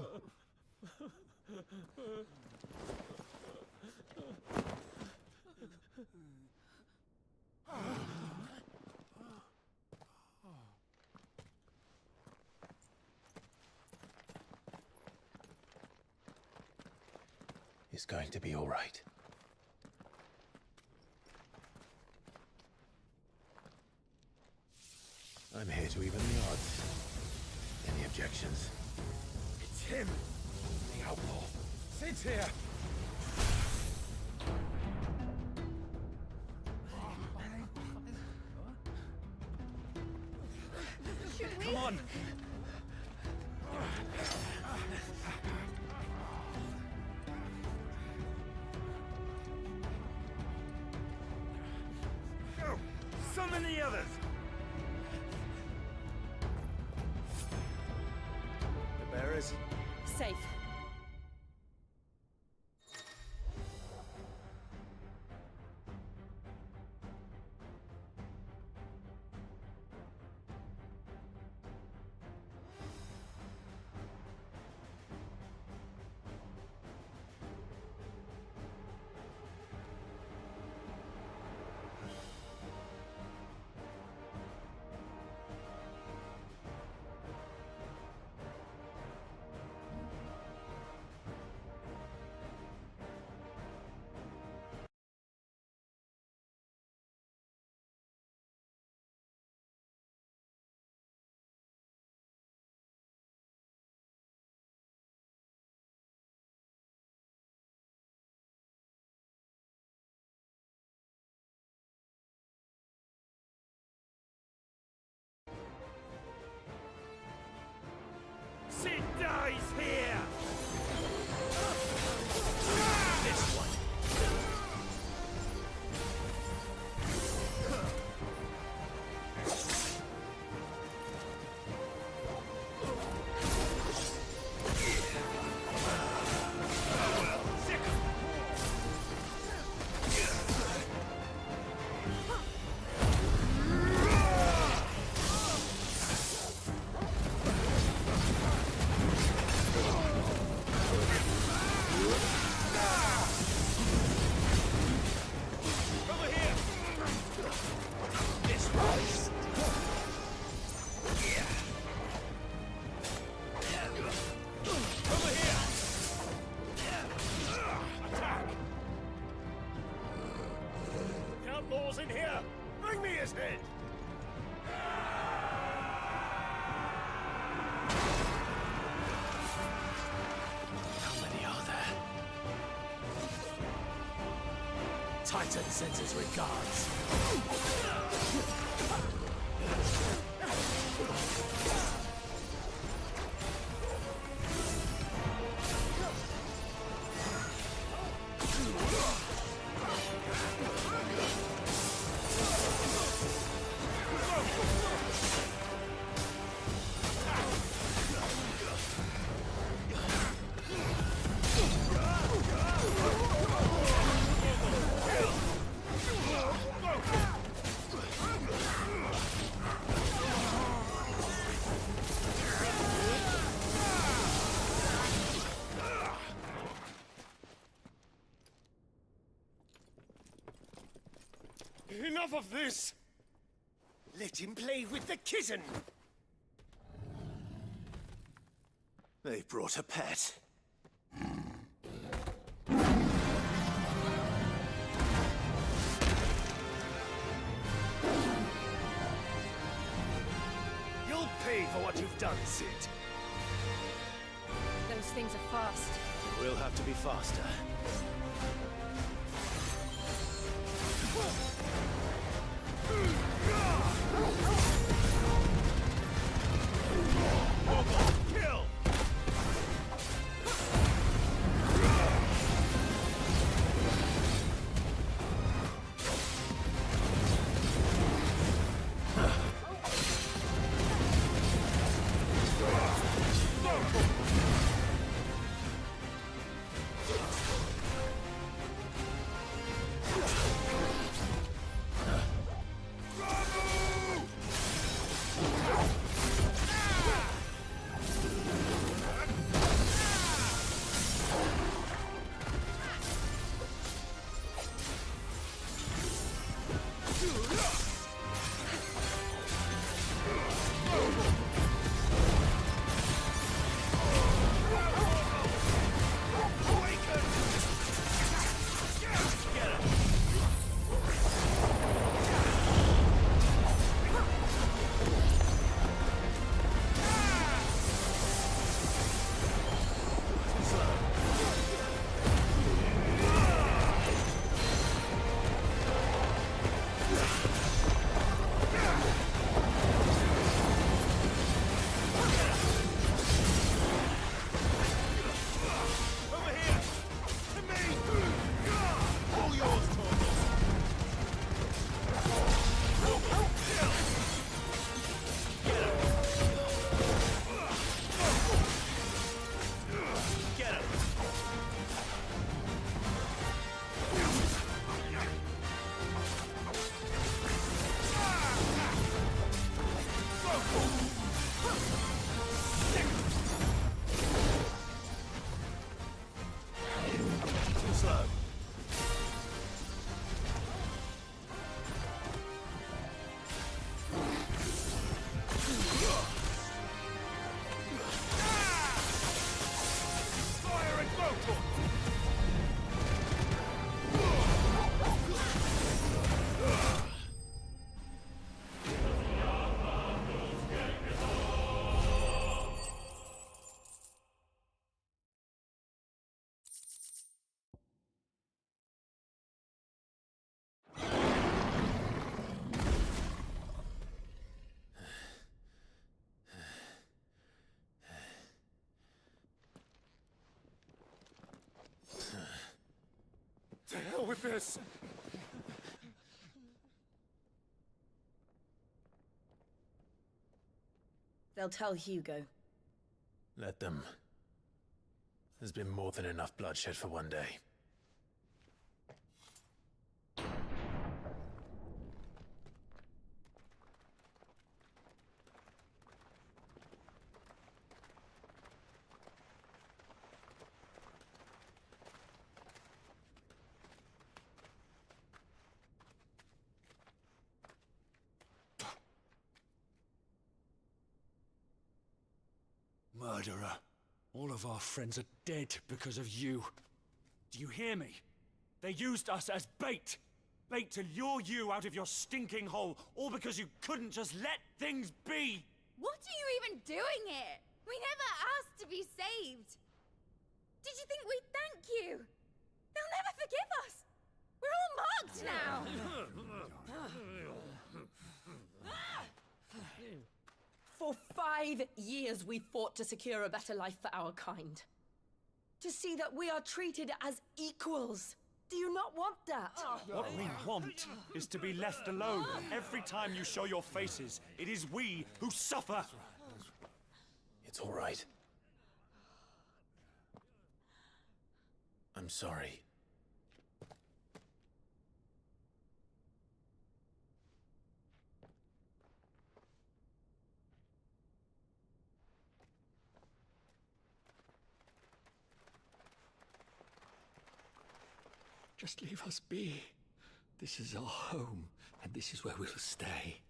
It's going to be all right. I'm here to even the odds. Any objections? It's him, the outlaw. Sit here. Come on! Go! Summon the others! The bearers? Safe. Sid dies here! This one! Outlaws in here! Bring me his head! How many are there? Titan sends his regards. Enough of this! Let him play with the kitten! They brought a pet. You'll pay for what you've done, Sid. Those things are fast. We'll have to be faster. this! They'll tell Hugo. Let them. There's been more than enough bloodshed for one day. Murderer. All of our friends are dead because of you. Do you hear me? They used us as bait. Bait to lure you out of your stinking hole, all because you couldn't just let things be. What are you even doing here? We never asked to be saved. Did you think we'd thank you? They'll never forgive us. We're all marked now. For 5 years we fought to secure a better life for our kind. To see that we are treated as equals. Do you not want that? What we want is to be left alone. Every time you show your faces, it is we who suffer. It's all right. I'm sorry. Just leave us be. This is our home, and this is where we'll stay.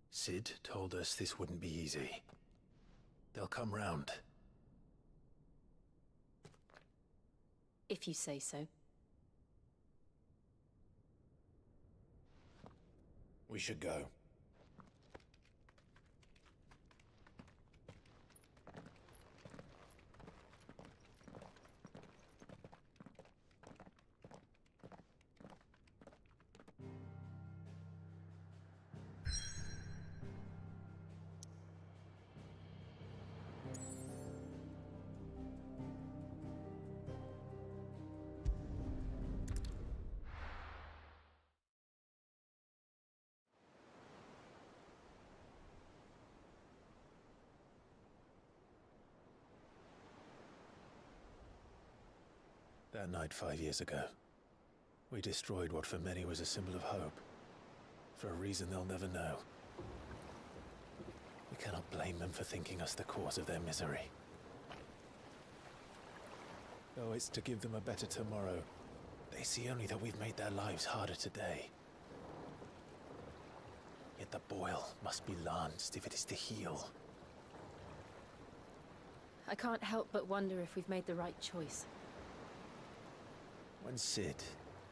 Sid told us this wouldn't be easy. They'll come round. If you say so. We should go. That night 5 years ago, we destroyed what for many was a symbol of hope. For a reason they'll never know. We cannot blame them for thinking us the cause of their misery. Though it's to give them a better tomorrow, they see only that we've made their lives harder today. Yet the boil must be lanced if it is to heal. I can't help but wonder if we've made the right choice. When Sid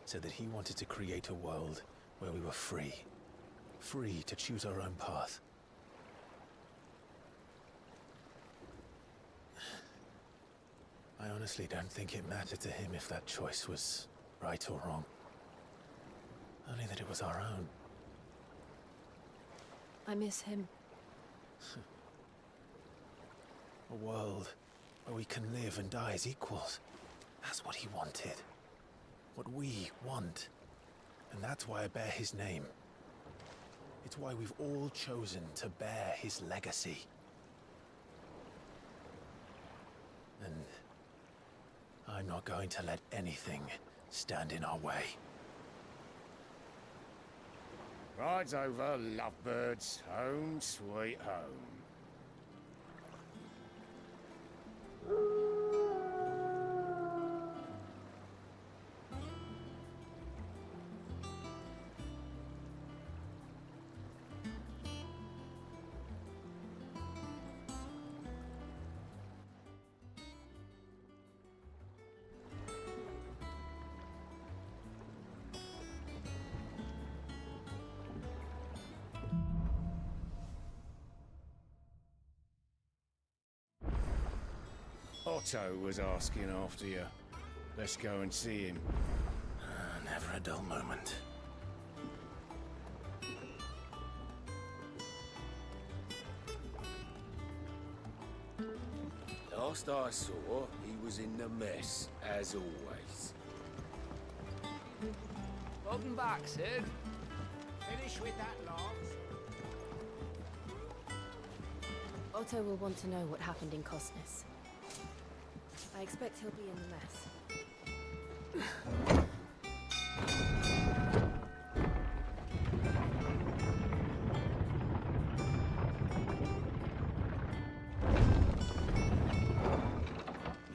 said that he wanted to create a world where we were free. Free to choose our own path. I honestly don't think it mattered to him if that choice was right or wrong. Only that it was our own. I miss him. A world where we can live and die as equals. That's what he wanted. What we want. And that's why I bear his name. It's why we've all chosen to bear his legacy. And I'm not going to let anything stand in our way. Rides over, lovebirds. Home, sweet home. Otto was asking after you. Let's go and see him. Never a dull moment. Last I saw, he was in the mess, as always. Welcome back, Sid. Finish with that, Lars. Otto will want to know what happened in Cosness. I expect he'll be in the mess.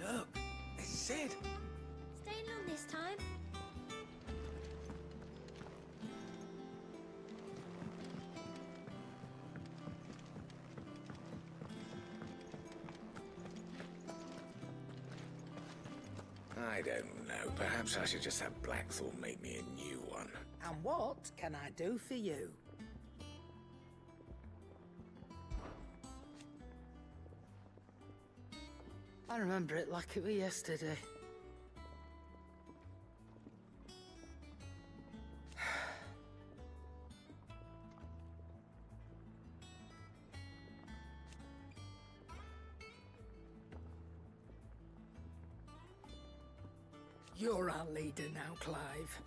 Look, it's Sid. Staying long this time? I don't know. Perhaps I should just have Blackthorn make me a new one. And what can I do for you? I remember it like it was yesterday. You're our leader now, Clive.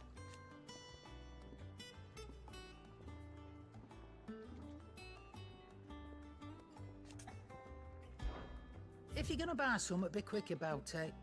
If you're gonna buy something, be quick about it.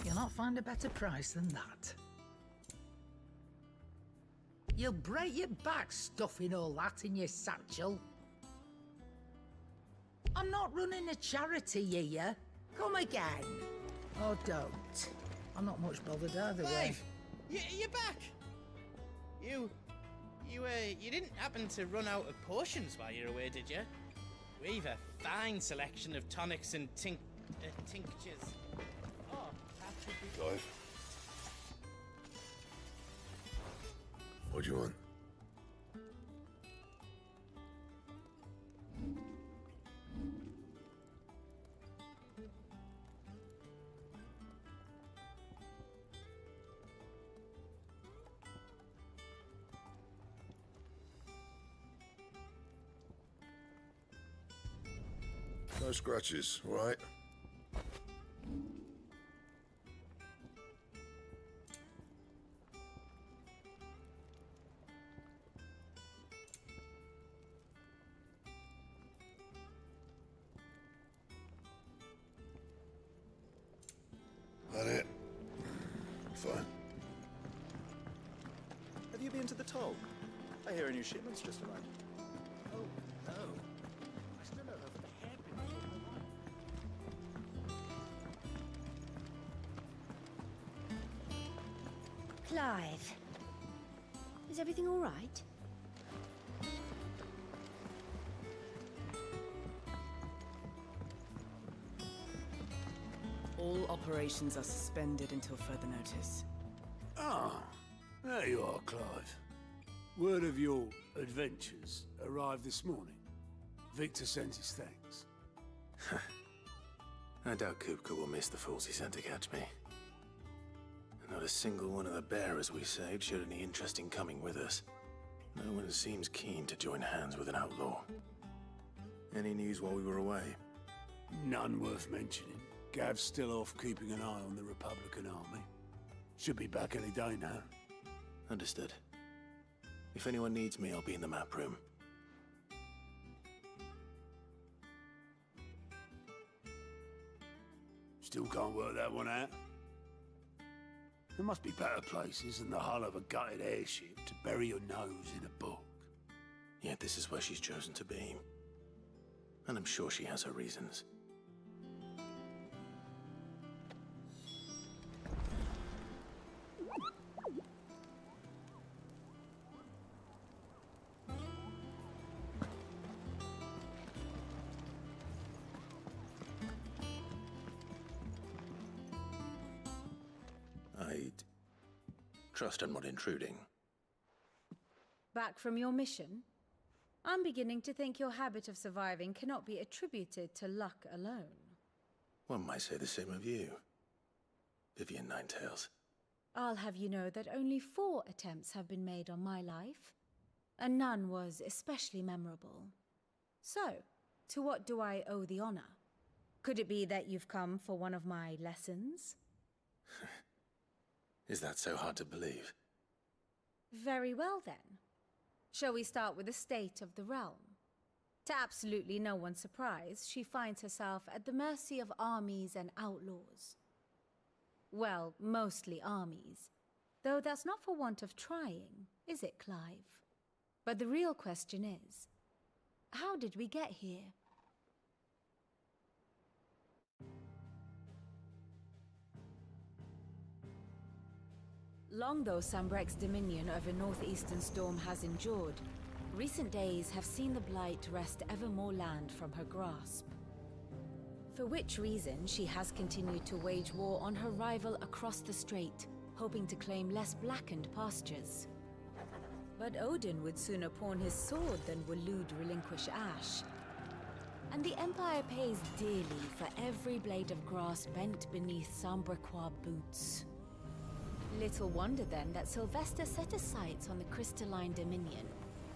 You'll not find a better price than that. You'll break your back stuffing all that in your satchel. I'm not running a charity here. Come again. Or don't. I'm not much bothered either way. Clive! You're back! You didn't happen to run out of potions while you're away, did you? We've a fine selection of tonics and tinctures. Clive? What do you want? No scratches, all right? That it? Fine. Have you been to the toll? I hear a new shipment's just arrived. Oh, no. I still don't know if the hairpin is Clive. Is everything all right? All operations are suspended until further notice. Ah, there you are, Clive. Word of your adventures arrived this morning. Victor sends his thanks. I doubt Kupka will miss the fools he sent to catch me. Not a single one of the bearers we saved showed any interest in coming with us. No one seems keen to join hands with an outlaw. Any news while we were away? None worth mentioning. Gav's still off keeping an eye on the Republican army. Should be back any day now. Understood. If anyone needs me, I'll be in the map room. Still can't work that one out. There must be better places than the hull of a gutted airship to bury your nose in a book. Yet this is where she's chosen to be. And I'm sure she has her reasons. trust I'm not intruding. Back from your mission? I'm beginning to think your habit of surviving cannot be attributed to luck alone. One might say the same of you, Vivian Ninetails. I'll have you know that only 4 attempts have been made on my life, and none was especially memorable. So, to what do I owe the honor? Could it be that you've come for one of my lessons? Is that so hard to believe? Very well then. Shall we start with the state of the realm? To absolutely no one's surprise, she finds herself at the mercy of armies and outlaws. Well, mostly armies. Though that's not for want of trying, is it, Clive? But the real question is, how did we get here? Long though Sambrek's dominion over northeastern Storm has endured, recent days have seen the Blight wrest ever more land from her grasp. For which reason, she has continued to wage war on her rival across the strait, hoping to claim less blackened pastures. But Odin would sooner pawn his sword than Waloed relinquish Ash. And the Empire pays dearly for every blade of grass bent beneath Sambrequois boots. Little wonder then that Sylvester set his sights on the crystalline dominion,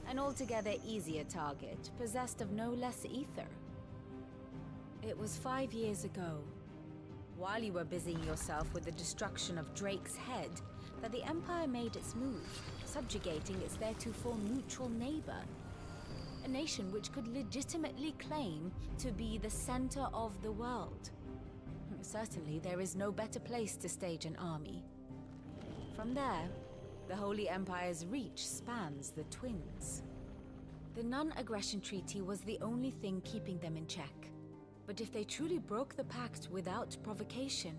an altogether easier target, possessed of no less ether. It was 5 years ago, while you were busying yourself with the destruction of Drake's head, that the Empire made its move, subjugating its theretofore neutral neighbor. A nation which could legitimately claim to be the center of the world. Certainly, there is no better place to stage an army. From there, the Holy Empire's reach spans the Twins. The non-aggression treaty was the only thing keeping them in check. But if they truly broke the pact without provocation,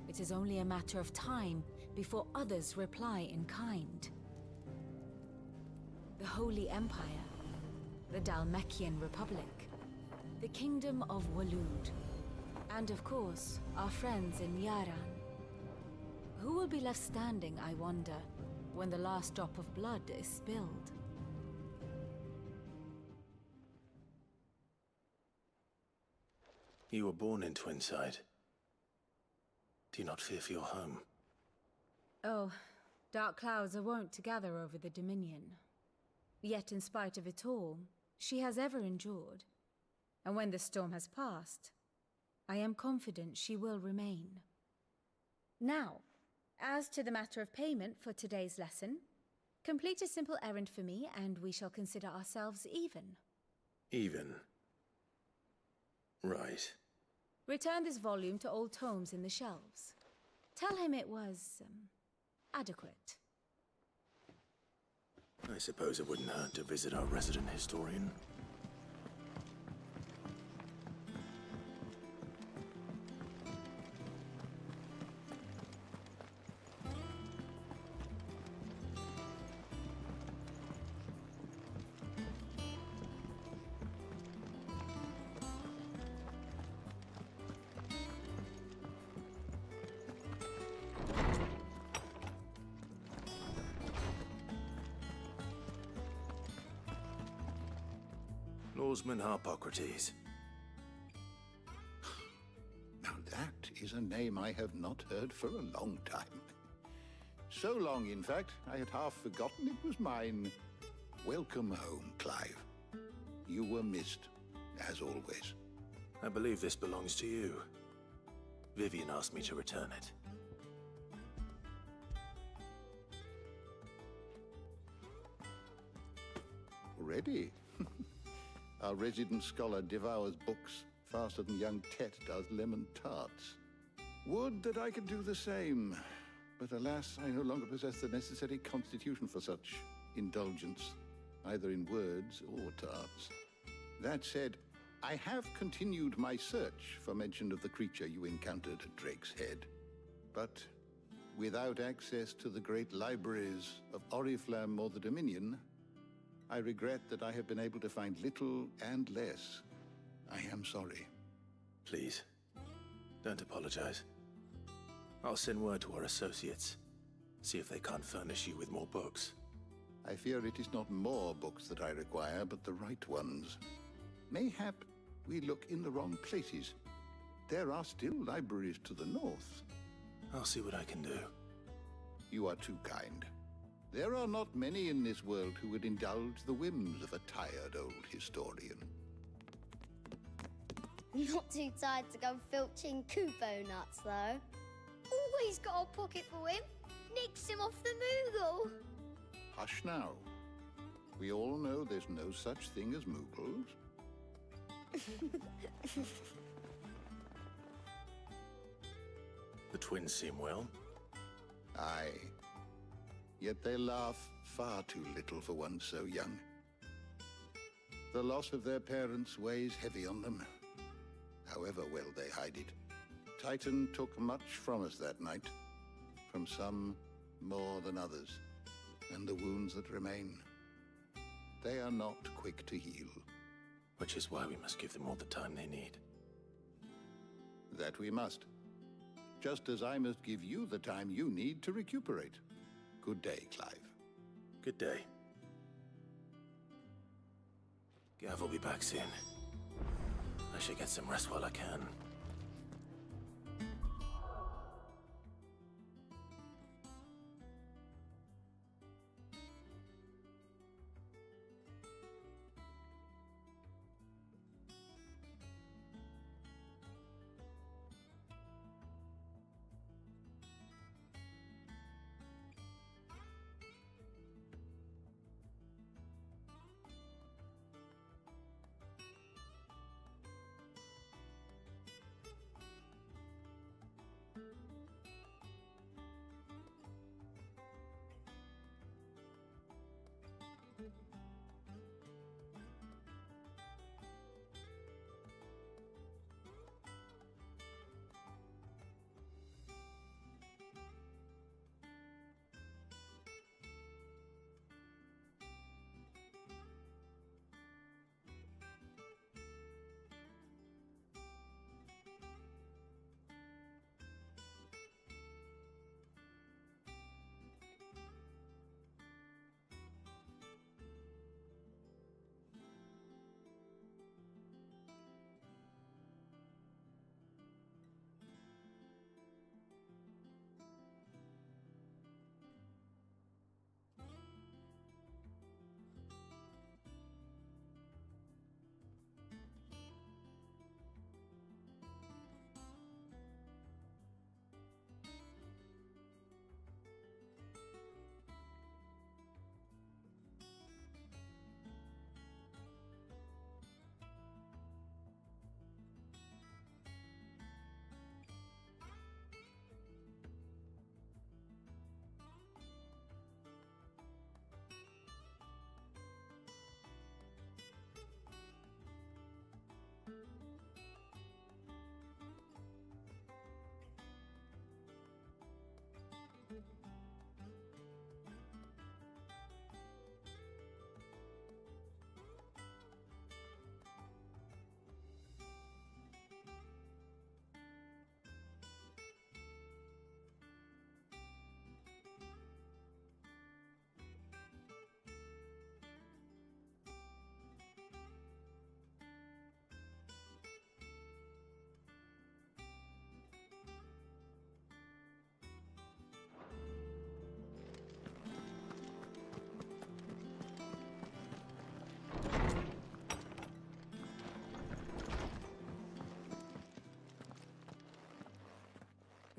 it is only a matter of time before others reply in kind. The Holy Empire, the Dalmekian Republic, the Kingdom of Waloed, and of course, our friends in Yaran. Who will be left standing, I wonder, when the last drop of blood is spilled? You were born in Twinside. Do you not fear for your home? Oh, dark clouds are wont to gather over the Dominion. Yet in spite of it all, she has ever endured. And when the storm has passed, I am confident she will remain. Now, as to the matter of payment for today's lesson, complete a simple errand for me and we shall consider ourselves even. Even? Right. Return this volume to old tomes in the shelves. Tell him it was, adequate. I suppose it wouldn't hurt to visit our resident historian. Lawsman Harpocrates. Now that is a name I have not heard for a long time. So long, in fact, I had half forgotten it was mine. Welcome home, Clive. You were missed, as always. I believe this belongs to you. Vivian asked me to return it. Already? Our resident scholar devours books faster than young Tet does lemon tarts. Would that I could do the same. But alas, I no longer possess the necessary constitution for such indulgence, either in words or tarts. That said, I have continued my search for mention of the creature you encountered at Drake's Head. But without access to the great libraries of Oriflamme or the Dominion, I regret that I have been able to find little and less. I am sorry. Please, don't apologize. I'll send word to our associates. See if they can't furnish you with more books. I fear it is not more books that I require, but the right ones. Mayhap we look in the wrong places. There are still libraries to the north. I'll see what I can do. You are too kind. There are not many in this world who would indulge the whims of a tired old historian. Not too tired to go filching Kupo nuts, though. Always got a pocket for him. Nicks him off the Moogle. Hush now. We all know there's no such thing as Moogles. The twins seem well. Aye. Yet they laugh far too little for one so young. The loss of their parents weighs heavy on them, however well they hide it. Titan took much from us that night, from some more than others, and the wounds that remain, they are not quick to heal. Which is why we must give them all the time they need. That we must. Just as I must give you the time you need to recuperate. Good day, Clive. Good day. Gav will be back soon. I should get some rest while I can.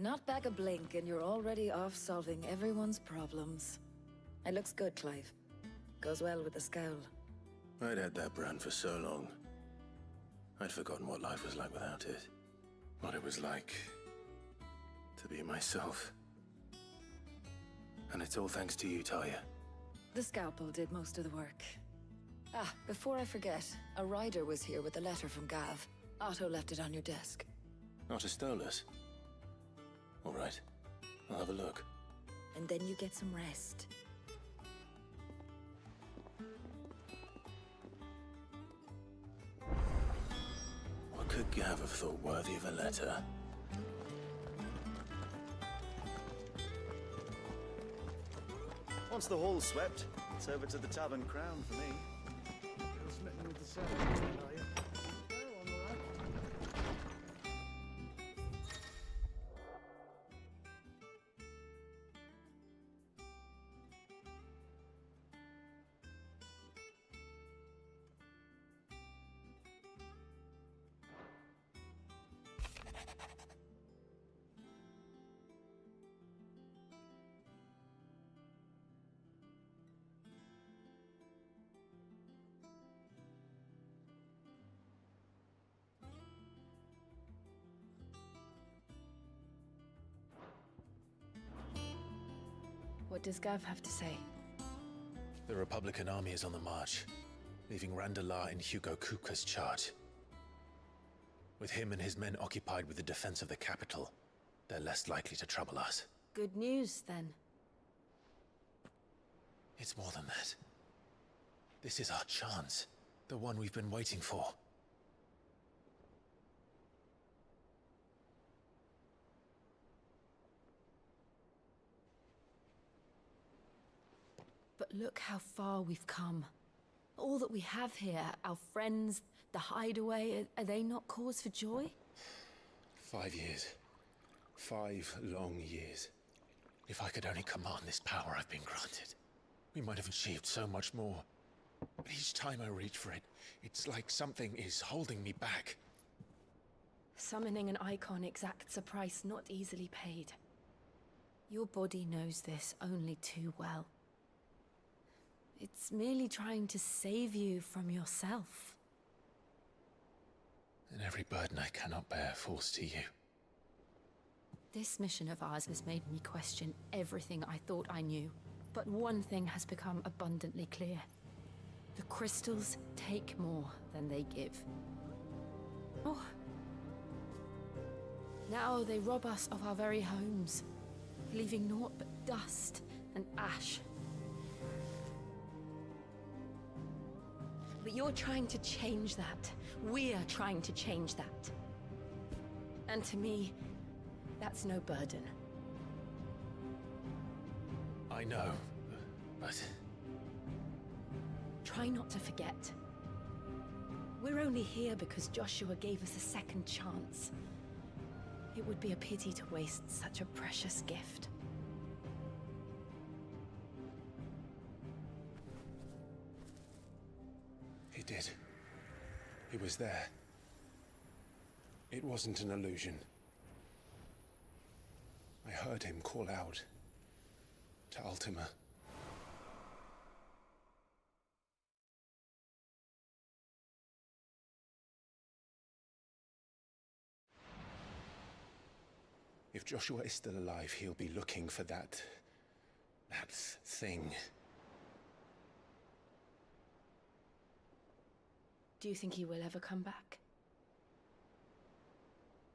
Not back a blink and you're already off solving everyone's problems. It looks good, Clive. Goes well with the scowl. I'd had that brand for so long. I'd forgotten what life was like without it. What it was like to be myself. And it's all thanks to you, Talia. The scalpel did most of the work. Ah, before I forget, a rider was here with a letter from Gav. Otto left it on your desk. Not a stolus. All right, I'll have a look. And then you get some rest. What could Gav have thought worthy of a letter? Once the hall's swept, it's over to the Tavern Crown for me. Still smitten with the sound, are you? Oh, I'm all right. What does Gav have to say? The Republican army is on the march, leaving Randalar in Hugo Kupka's charge. With him and his men occupied with the defense of the capital, they're less likely to trouble us. Good news, then. It's more than that. This is our chance. The one we've been waiting for. But look how far we've come. All that we have here, our friends, the hideaway, are they not cause for joy? 5 years. 5 long years. If I could only command this power I've been granted, we might have achieved so much more. But each time I reach for it, it's like something is holding me back. Summoning an icon exacts a price not easily paid. Your body knows this only too well. It's merely trying to save you from yourself. And every burden I cannot bear falls to you. This mission of ours has made me question everything I thought I knew. But one thing has become abundantly clear. The crystals take more than they give. Oh. Now they rob us of our very homes, leaving naught but dust and ash. But you're trying to change that. We're trying to change that. And to me, that's no burden. I know, but... Try not to forget. We're only here because Joshua gave us a second chance. It would be a pity to waste such a precious gift. He did. He was there. It wasn't an illusion. I heard him call out to Ultima. If Joshua is still alive, he'll be looking for that thing. Do you think he will ever come back?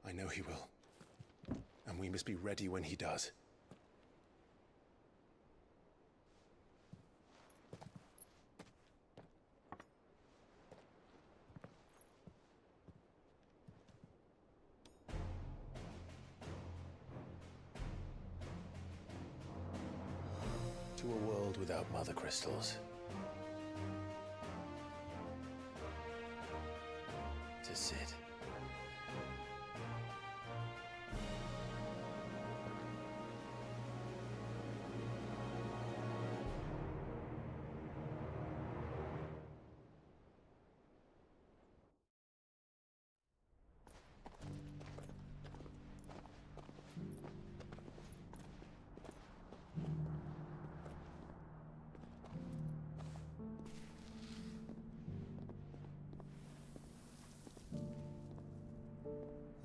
I know he will. And we must be ready when he does. To a world without Mothercrystals. To Sid.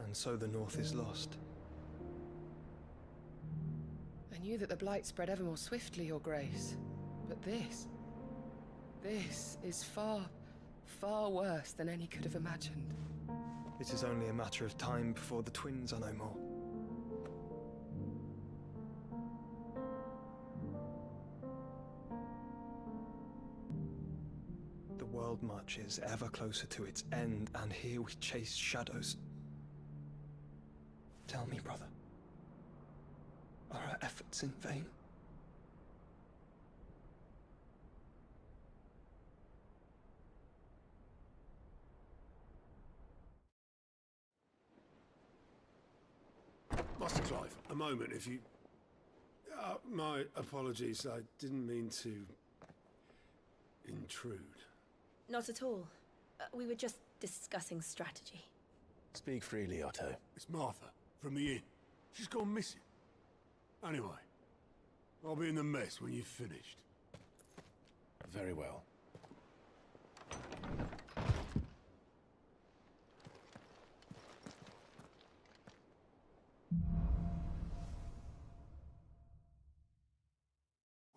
And so the North is lost. I knew that the Blight spread ever more swiftly, Your Grace. But this is far, far worse than any could have imagined. It is only a matter of time before the twins are no more. The world marches ever closer to its end, and here we chase shadows. Tell me, brother, are our efforts in vain? Master Clive, a moment, if you... my apologies, I didn't mean to... intrude. Not at all. We were just discussing strategy. Speak freely, Otto. It's Martha, from the inn. She's gone missing. Anyway, I'll be in the mess when you've finished. Very well.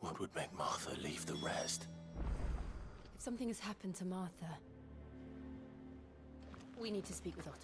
What would make Martha leave the rest? If something has happened to Martha, we need to speak with Otto.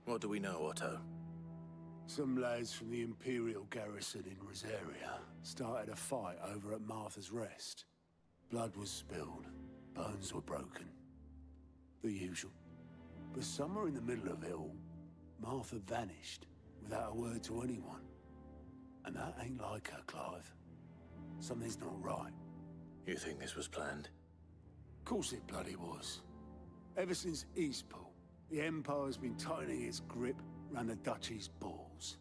What do we know, Otto? Some lads from the Imperial garrison in Rosaria started a fight over at Martha's Rest. Blood was spilled, bones were broken. The usual. But somewhere in the middle of it all, Martha vanished without a word to anyone. And that ain't like her, Clive. Something's not right. You think this was planned? Of course it bloody was. Ever since Eastpool, the Empire's been tightening its grip round the Duchy's balls.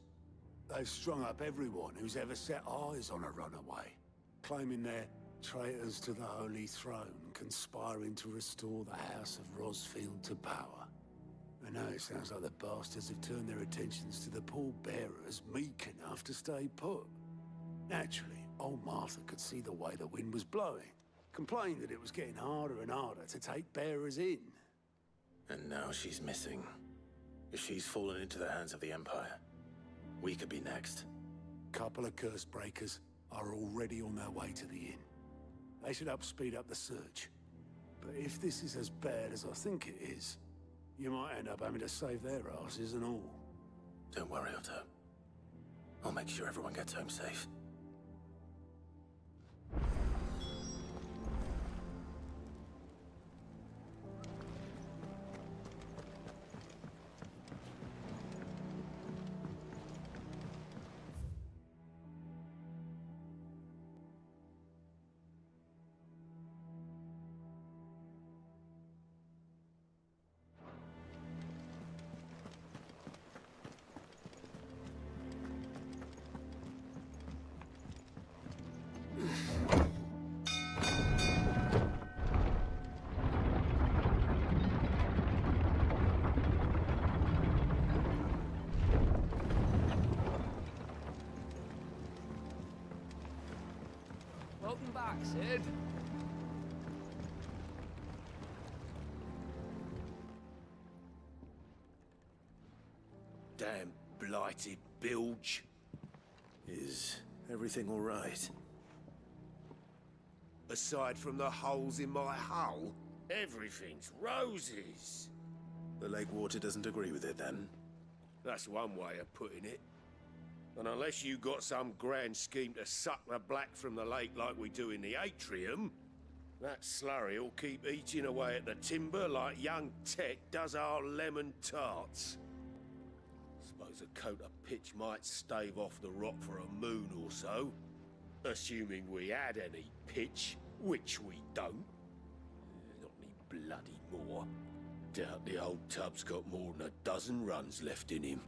They've strung up everyone who's ever set eyes on a runaway, claiming they're traitors to the Holy Throne, conspiring to restore the House of Rosfield to power. And now it sounds like the bastards have turned their attentions to the pallbearers meek enough to stay put. Naturally, old Martha could see the way the wind was blowing, complained that it was getting harder and harder to take bearers in. And now she's missing. If she's fallen into the hands of the Empire, we could be next. Couple of curse breakers are already on their way to the inn. They should speed up the search. But if this is as bad as I think it is, you might end up having to save their asses and all. Don't worry, Otto. I'll make sure everyone gets home safe. Welcome back, Sid. Damn blighted bilge. Is everything all right? Aside from the holes in my hull, everything's roses. The lake water doesn't agree with it, then? That's one way of putting it. And unless you got some grand scheme to suck the black from the lake like we do in the atrium, that slurry'll keep eating away at the timber like young Tech does our lemon tarts. Suppose a coat of pitch might stave off the rot for a moon or so, assuming we had any pitch, which we don't. Not any bloody more. Doubt the old tub's got more than a dozen runs left in him.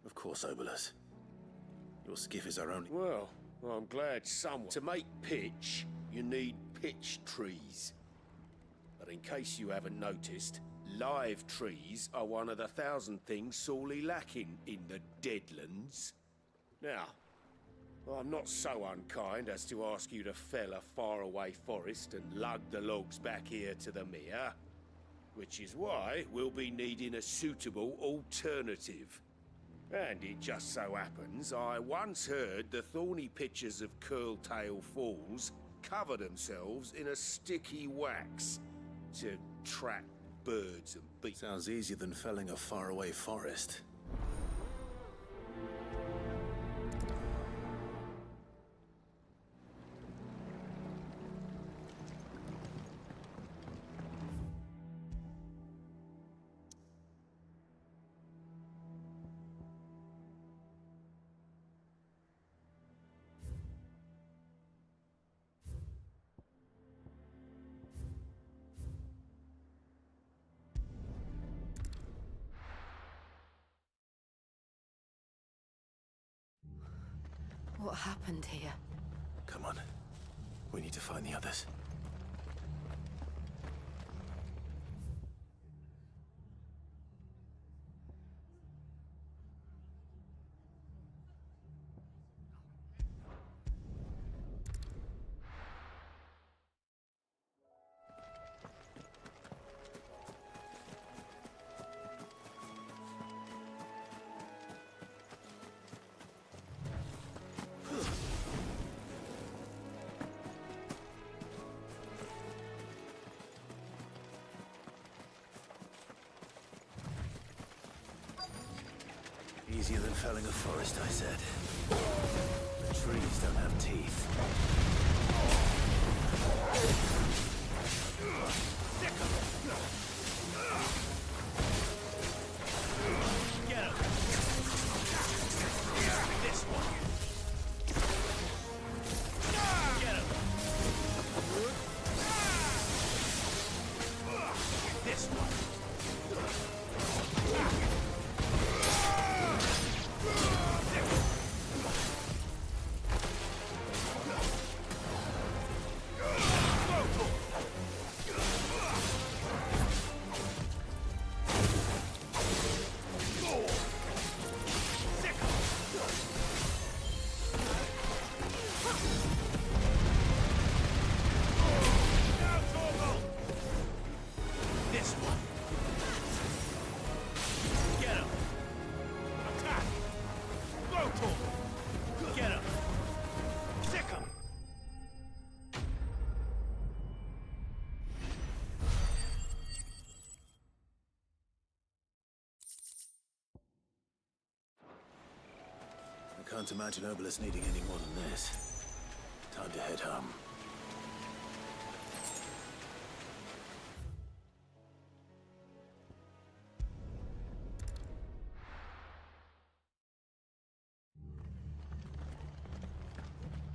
Of course, Obolus. Your skiff is our only... Well, I'm glad someone... To make pitch, you need pitch trees. But in case you haven't noticed, live trees are one of the 1,000 things sorely lacking in the Deadlands. Now, I'm not so unkind as to ask you to fell a faraway forest and lug the logs back here to the mere. Which is why we'll be needing a suitable alternative. And it just so happens I once heard the thorny pitchers of Curltail Falls cover themselves in a sticky wax to trap birds and bees. Sounds easier than felling a faraway forest. What happened here? Come on. We need to find the others. Easier than felling a forest, I said. The trees don't have teeth. Get him! This one! Get him! This one! I can't imagine Obelisk needing any more than this. Time to head home.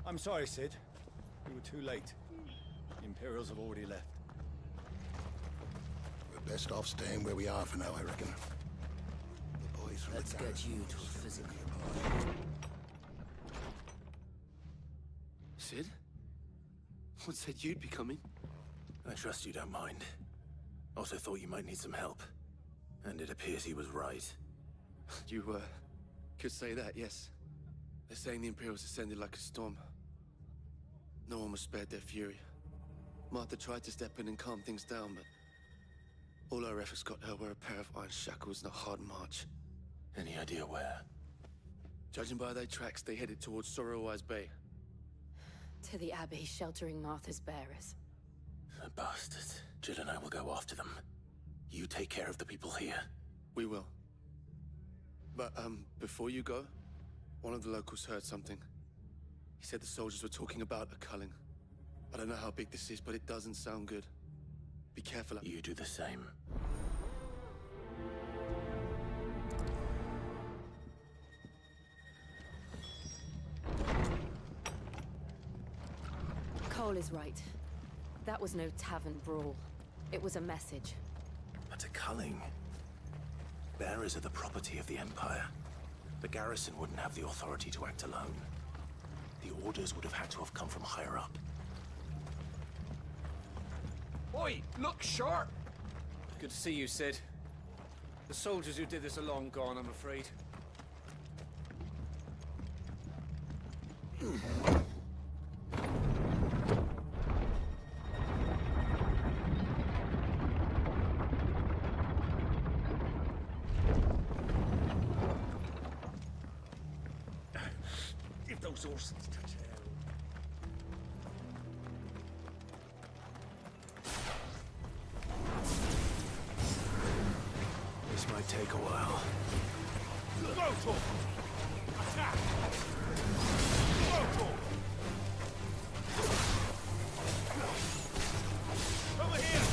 I'm sorry, Sid. We were too late. The Imperials have already left. We're best off staying where we are for now, I reckon. The boys from Let's the get you to a physical apart. Sid? What said you'd be coming? I trust you don't mind. Also thought you might need some help. And it appears he was right. You, could say that, yes. They're saying the Imperials descended like a storm. No one was spared their fury. Martha tried to step in and calm things down, but all our efforts got her were a pair of iron shackles and a hard march. Any idea where? Judging by their tracks, they headed towards Sorrowwise Bay. To the Abbey sheltering Martha's bearers. The bastards. Jill and I will go after them. You take care of the people here. We will. But, before you go, one of the locals heard something. He said the soldiers were talking about a culling. I don't know how big this is, but it doesn't sound good. Be careful. You do the same. Cole is right. That was no tavern brawl. It was a message. But a culling. Bearers are the property of the Empire. The garrison wouldn't have the authority to act alone. The orders would have had to have come from higher up. Oi, look sharp! Good to see you, Sid. The soldiers who did this are long gone, I'm afraid. sources to tell. This might take a while. Proton! Attack! Proton! Over here!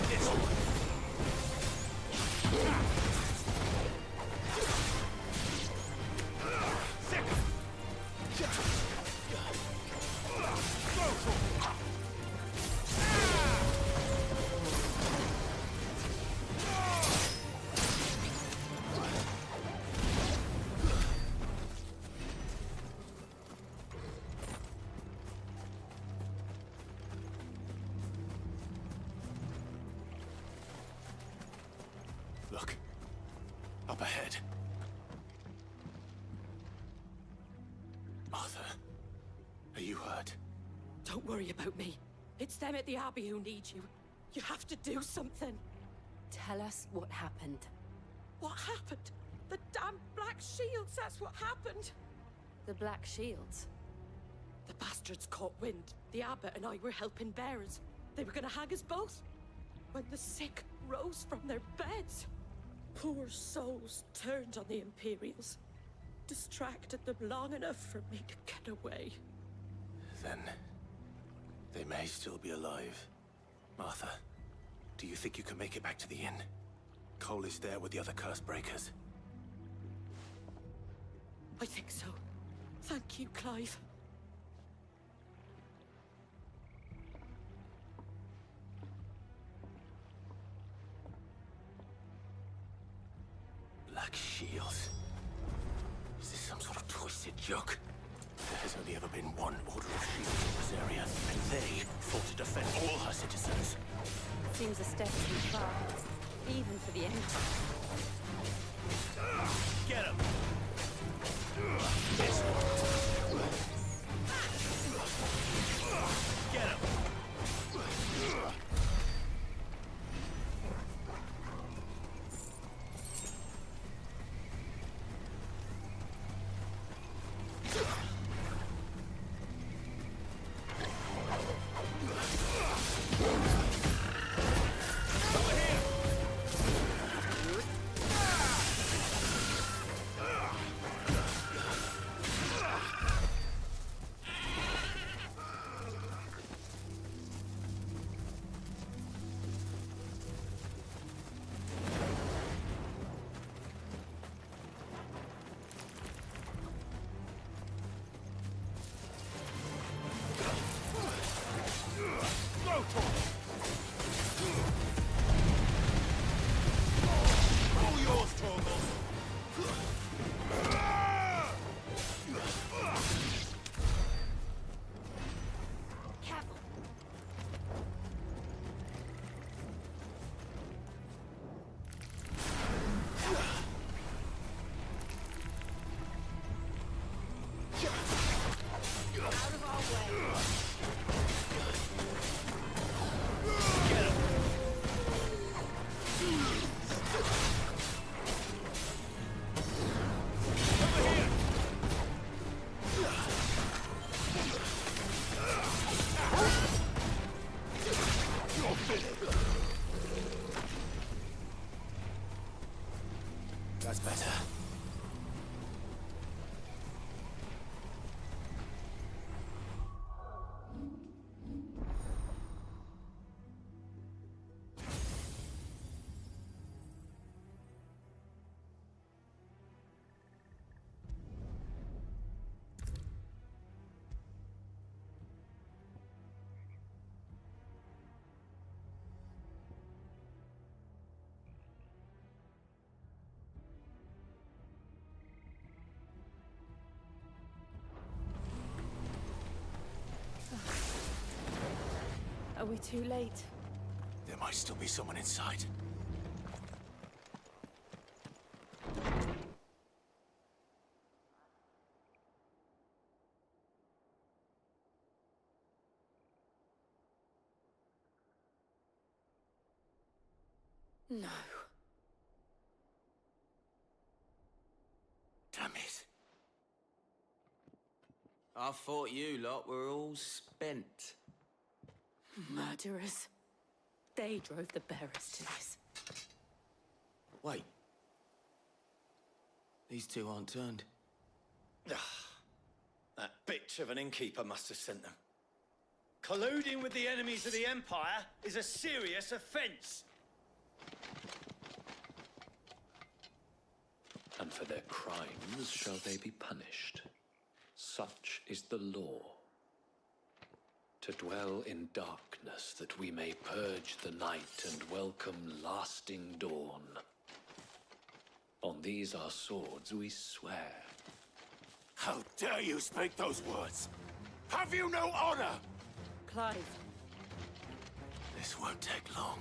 This way! Look. Up ahead. Martha, are you hurt? Don't worry about me. It's them at the Abbey who need you. You have to do something. Tell us what happened. What happened? The damn Black Shields, that's what happened. The Black Shields? The bastards caught wind. The abbot and I were helping bearers. They were gonna hang us both. When the sick rose from their beds, poor souls turned on the Imperials. Distracted them long enough for me to get away. Then they may still be alive. Martha, do you think you can make it back to the inn? Cole is there with the other curse breakers. I think so. Thank you, Clive. Black Shields? Is this some sort of twisted joke? There has only ever been one Order of Shields in this area, and they fought to defend all her citizens. Seems a step too far, even for the Empire. Get him! Get him! All yours, Torgal! Careful. Out of our way. That's better. Are we too late? There might still be someone inside. No. Damn it. I thought you lot were all spent. Murderers. They drove the bearers to this. Wait. These two aren't turned. That bitch of an innkeeper must have sent them. Colluding with the enemies of the Empire is a serious offense. And for their crimes shall they be punished. Such is the law. To dwell in darkness that we may purge the night and welcome lasting dawn. On these our swords we swear. How dare you speak those words? Have you no honor? Clive. This won't take long.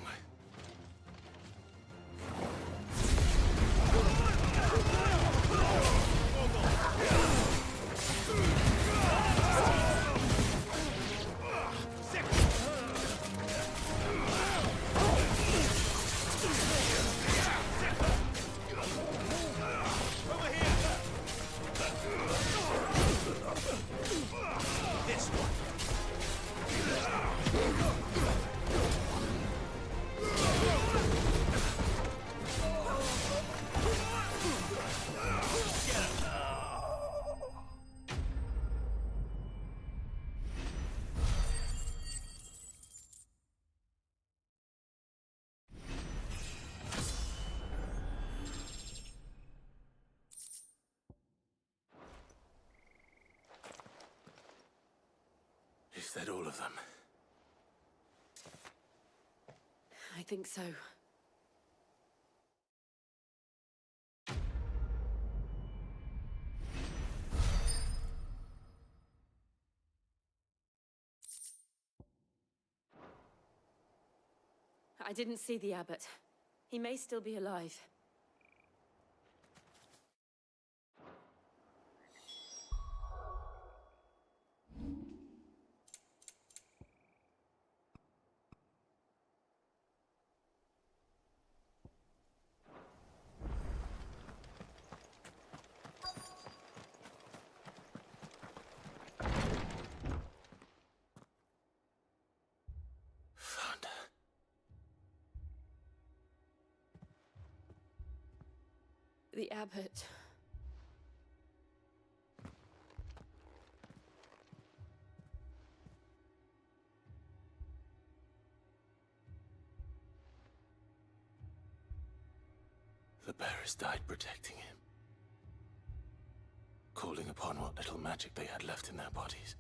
Is that all of them? I think so. I didn't see the abbot. He may still be alive. The abbot. The bearers died protecting him. Calling upon what little magic they had left in their bodies.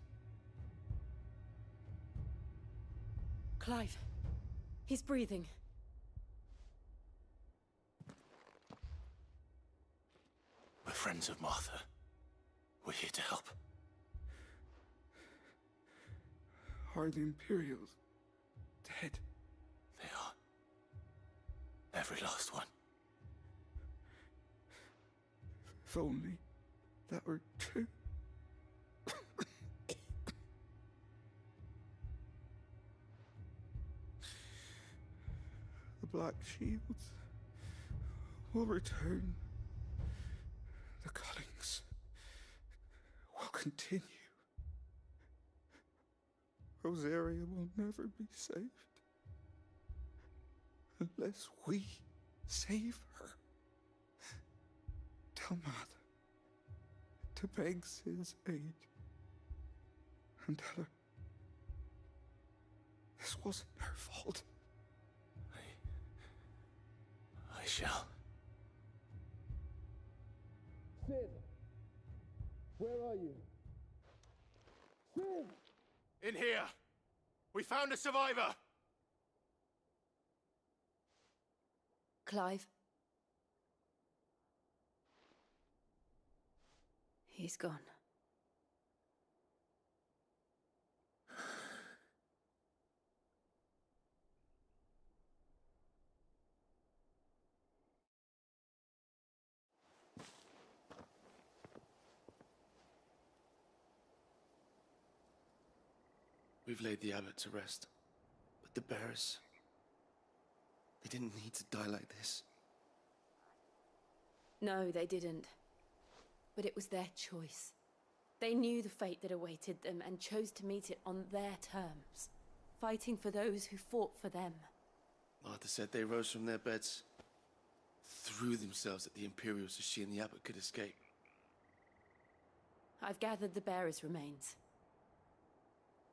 Clive. He's breathing. We're friends of Martha. We're here to help. Are the Imperials dead? They are. Every last one. If only that were true. The Black Shields will return. The cullings will continue. Rosaria will never be saved unless we save her. Tell Mother to beg Sid's aid and tell her this wasn't her fault. I shall. Sid! Where are you? Sid! In here! We found a survivor! Clive. He's gone. We've laid the abbot to rest. But the bearers... they didn't need to die like this. No, they didn't. But it was their choice. They knew the fate that awaited them and chose to meet it on their terms, fighting for those who fought for them. Martha said they rose from their beds, threw themselves at the Imperials so she and the Abbot could escape. I've gathered the bearers' remains.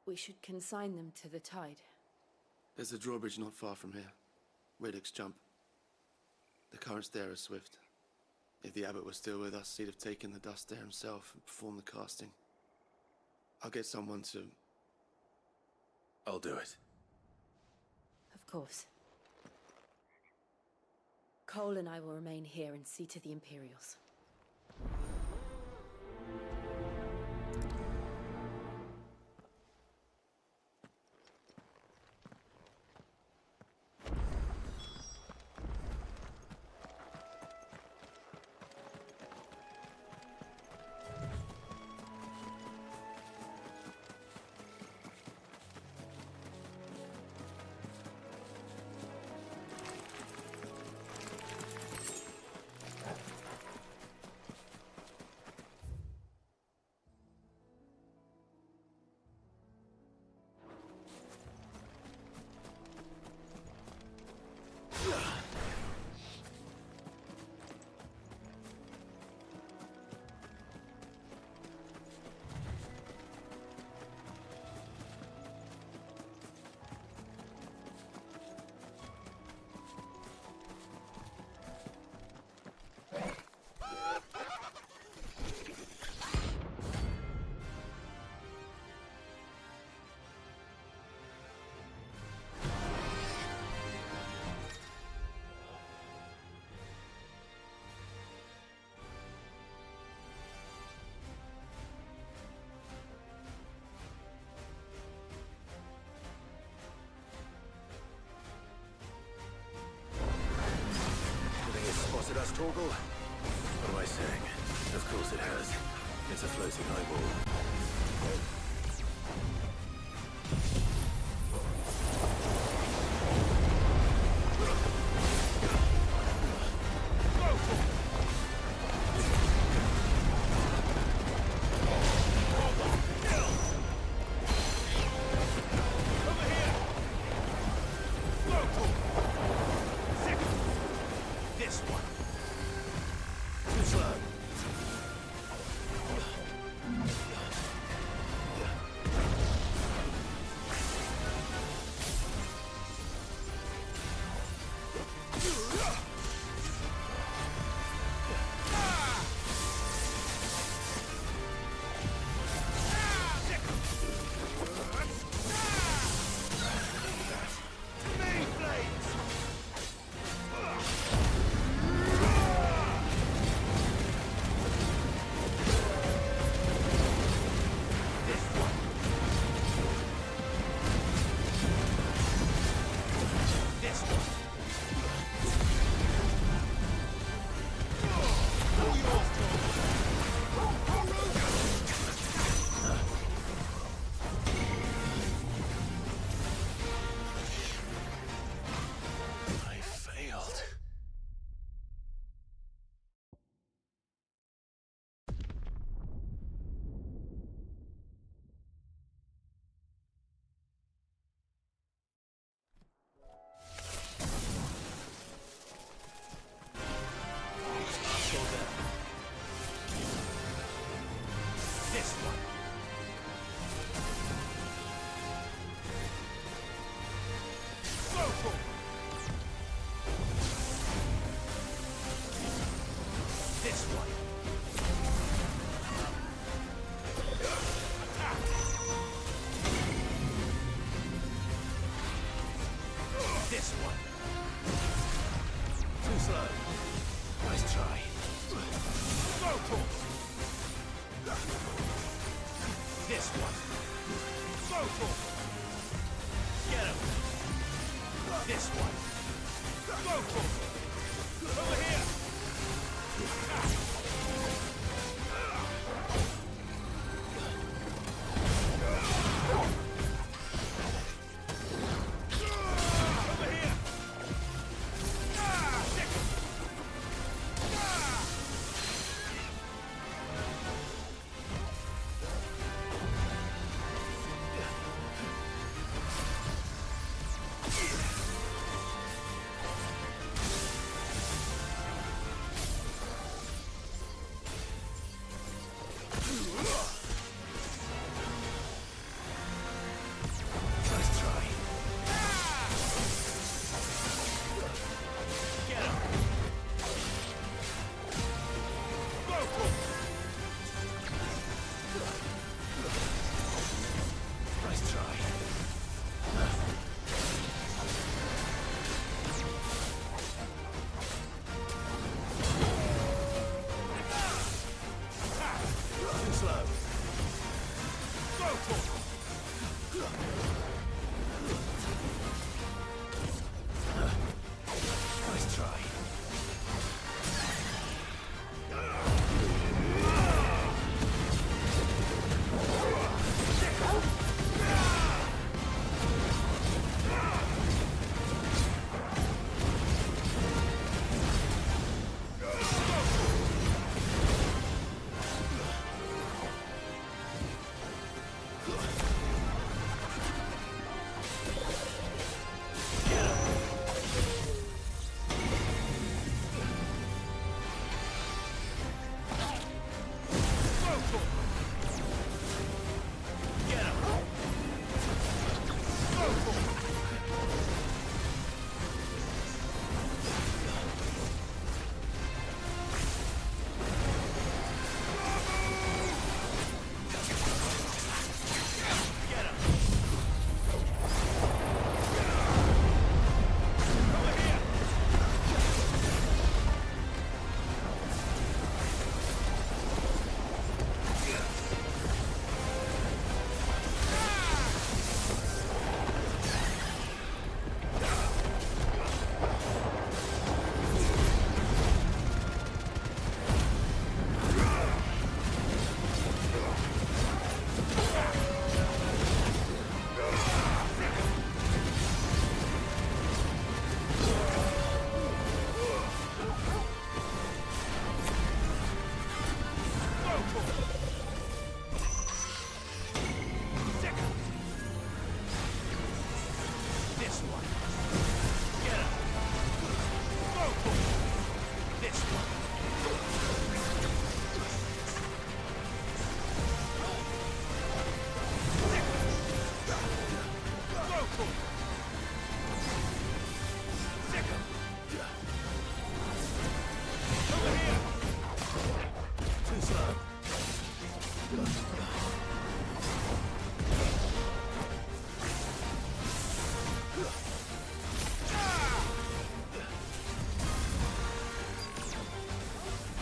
We should consign them to the tide. There's a drawbridge not far from here. Radix jump. The currents there are swift. If the Abbot was still with us, he'd have taken the dust there himself and performed the casting. I'll get someone to... I'll do it. Of course. Cole and I will remain here and see to the Imperials. Spotted us, Torgal? What am I saying? Of course it has. It's a floating eyeball. Go for it! Over here! Nice try. Get him! Go for it! Nice try. Too slow. Go for it!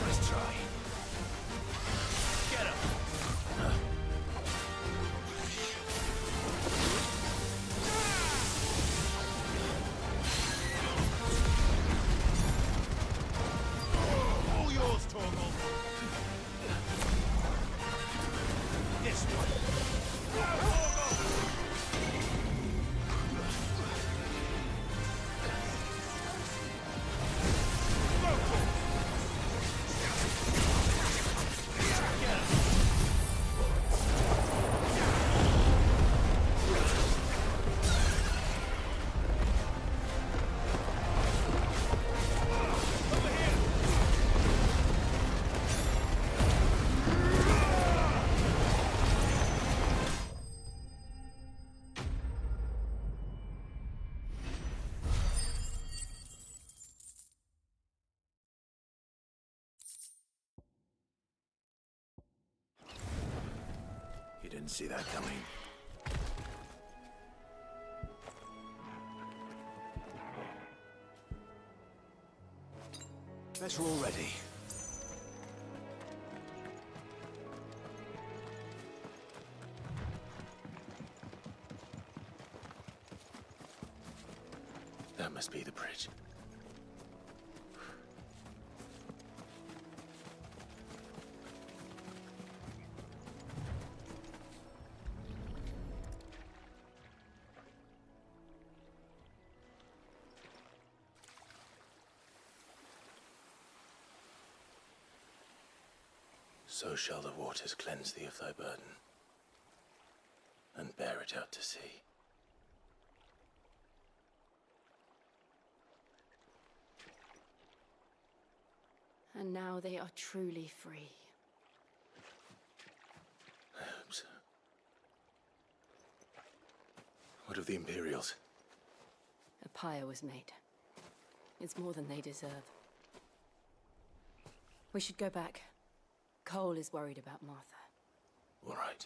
Nice try. Didn't see that coming. Better already. That must be the bridge. So shall the waters cleanse thee of thy burden, and bear it out to sea. And now they are truly free. What of the Imperials? A pyre was made. It's more than they deserve. We should go back. Cole is worried about Martha. All right.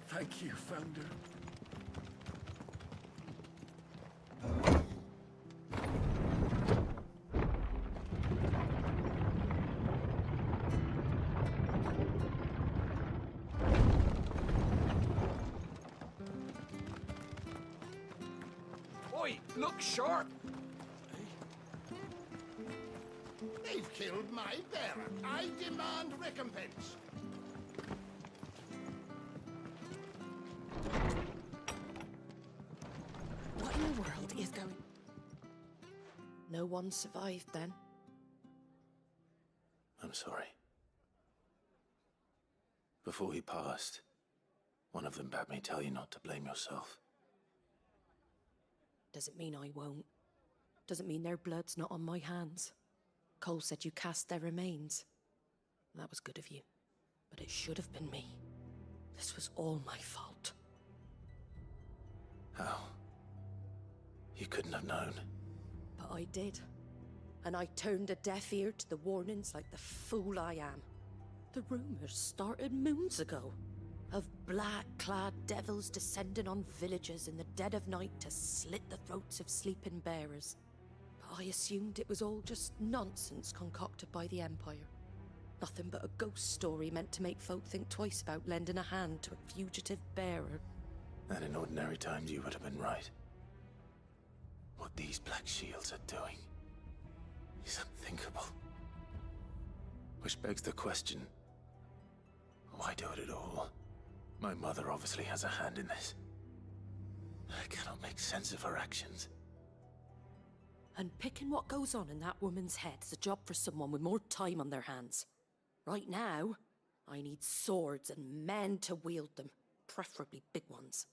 Thank you, Founder. Oi, look sharp! They've killed my bearer. I demand recompense. What in the world is going... No one survived then? I'm sorry. Before he passed, one of them bade me tell you not to blame yourself. Doesn't mean I won't. Doesn't mean their blood's not on my hands. Cole said you cast their remains. That was good of you. But it should have been me. This was all my fault. How? You couldn't have known. But I did. And I turned a deaf ear to the warnings like the fool I am. The rumors started moons ago. Of black-clad devils descending on villages in the dead of night to slit the throats of sleeping bearers. But I assumed it was all just nonsense concocted by the Empire. Nothing but a ghost story meant to make folk think twice about lending a hand to a fugitive bearer. And in ordinary times you would have been right. What these Black Shields are doing is unthinkable. Which begs the question, why do it at all? My mother obviously has a hand in this. I cannot make sense of her actions. And picking what goes on in that woman's head is a job for someone with more time on their hands. Right now, I need swords and men to wield them, preferably big ones.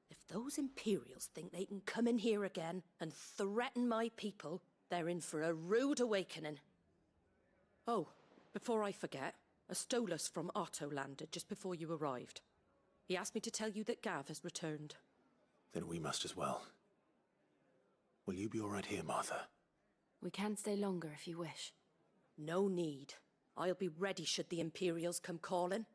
If those Imperials think they can come in here again and threaten my people, they're in for a rude awakening. Oh, before I forget, a Stolas from Otto landed just before you arrived. He asked me to tell you that Gav has returned. Then we must as well. Will you be all right here, Martha? We can stay longer if you wish. No need. I'll be ready should the Imperials come calling.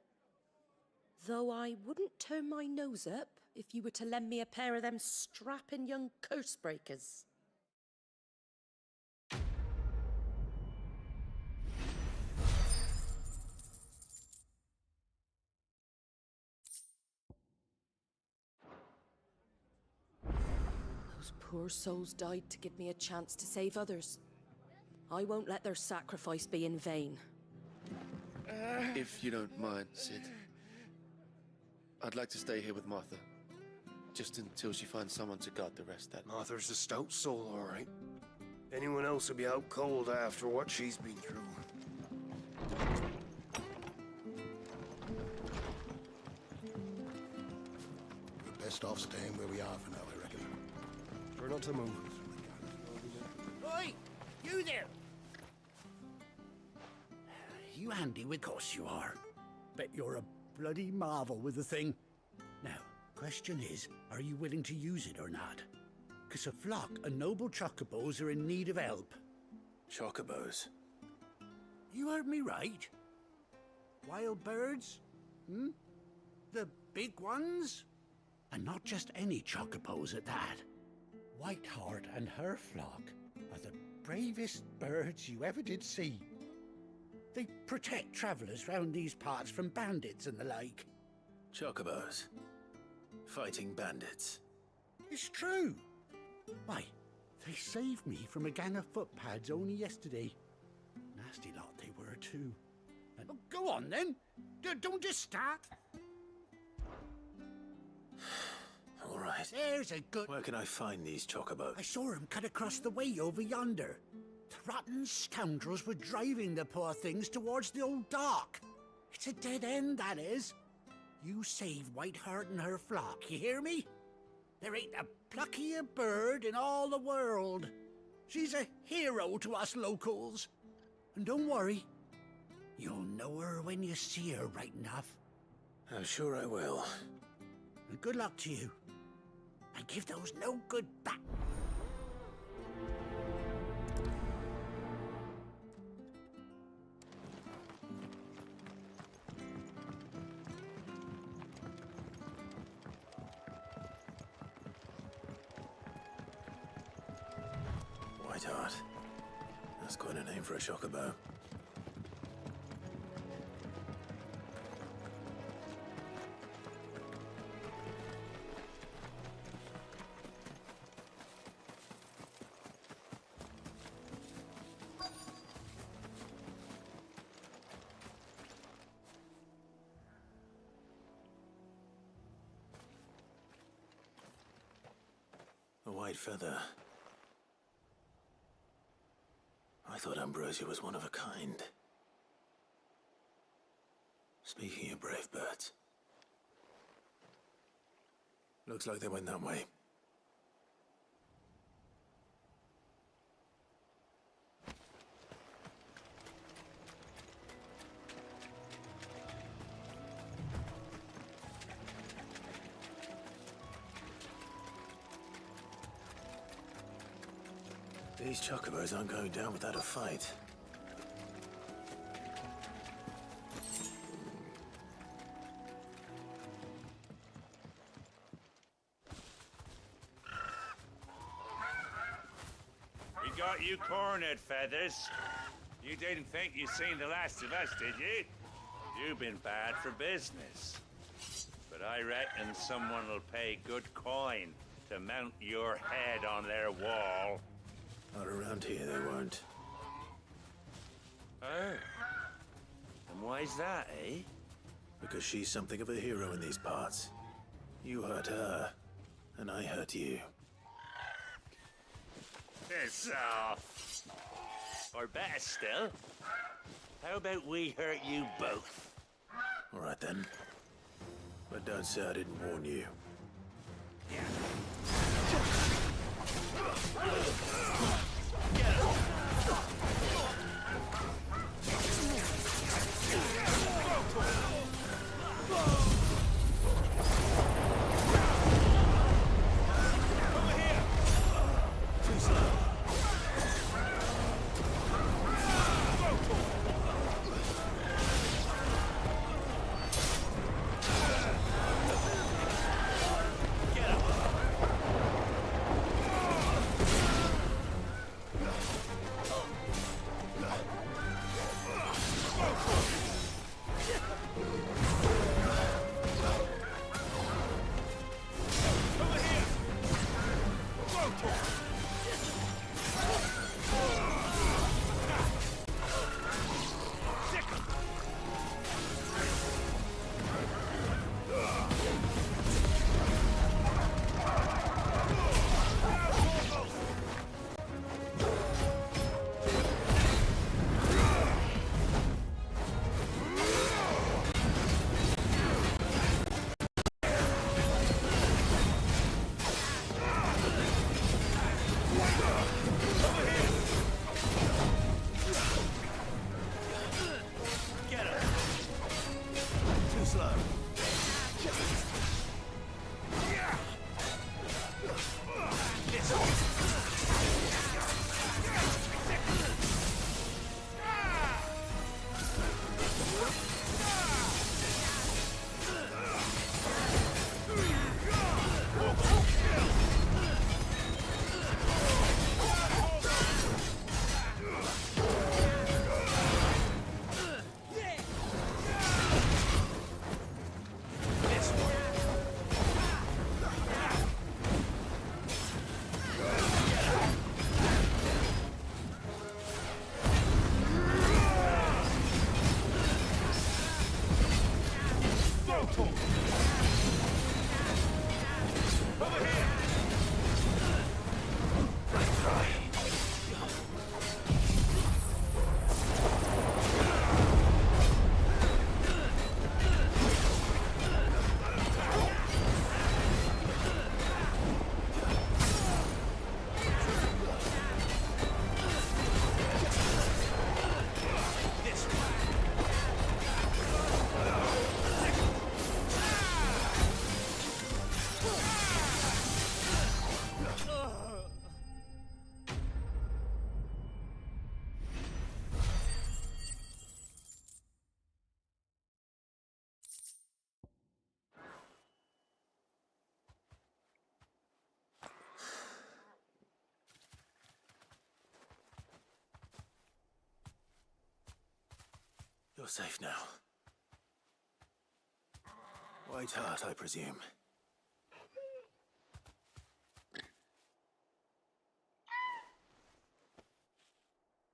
Though I wouldn't turn my nose up if you were to lend me a pair of them strapping young curse breakers. Those poor souls died to give me a chance to save others. I won't let their sacrifice be in vain. If you don't mind, Sid, I'd like to stay here with Martha. Just until she finds someone to guard the rest that Martha's a stout soul, all right. Anyone else will be out cold after what she's been through. We're best off staying where we are for now, I reckon. Try not to move. Oi! You there! You handy with course you are. Bet you're a bloody marvel with the thing. Now, question is, are you willing to use it or not? 'Cause a flock of noble chocobos are in need of help. Chocobos? You heard me right. Wild birds? Hmm? The big ones? And not just any chocobos at that. Whiteheart and her flock are the bravest birds you ever did see. They protect travellers round these parts from bandits and the like. Chocobos. Fighting bandits. It's true. Why, they saved me from a gang of footpads only yesterday. Nasty lot they were too. And, go on then. Don't just start. All right. There's a good... Where can I find these chocobos? I saw him cut across the way over yonder. The rotten scoundrels were driving the poor things towards the old dock. It's a dead end, that is. You save Whiteheart and her flock, you hear me? There ain't a pluckier bird in all the world. She's a hero to us locals. And don't worry, you'll know her when you see her right enough. I'm sure I will. And good luck to you. And give those no good back. Whiteheart. That's quite a name for a chocobo. A white feather. I thought Ambrosia was one of a kind. Speaking of brave birds. Looks like they went that way. These chocobos aren't going down without a fight. We got you cornered, Feathers. You didn't think you'd seen the last of us, did you? You've been bad for business. But I reckon someone will pay good coin to mount your head on their wall. Not around here, they won't. Oh. And why's that, eh? Because she's something of a hero in these parts. You hurt her, and I hurt you. Piss off. Or better still, how about we hurt you both? All right then. But don't say I didn't warn you. You're safe now. White Hart, I presume.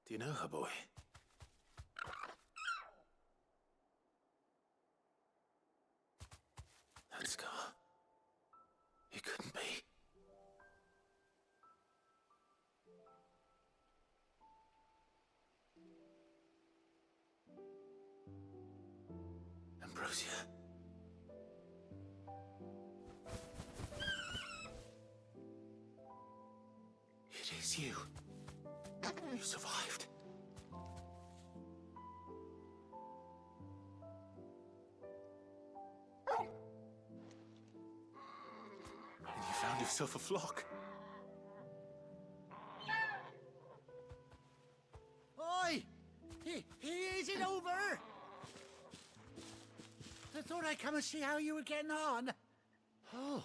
Do you know her, boy? That scar. It couldn't be. Ambrosia. It is you. You survived. And you found yourself a flock. Oi! Is it over? I thought I'd come and see how you were getting on. Oh,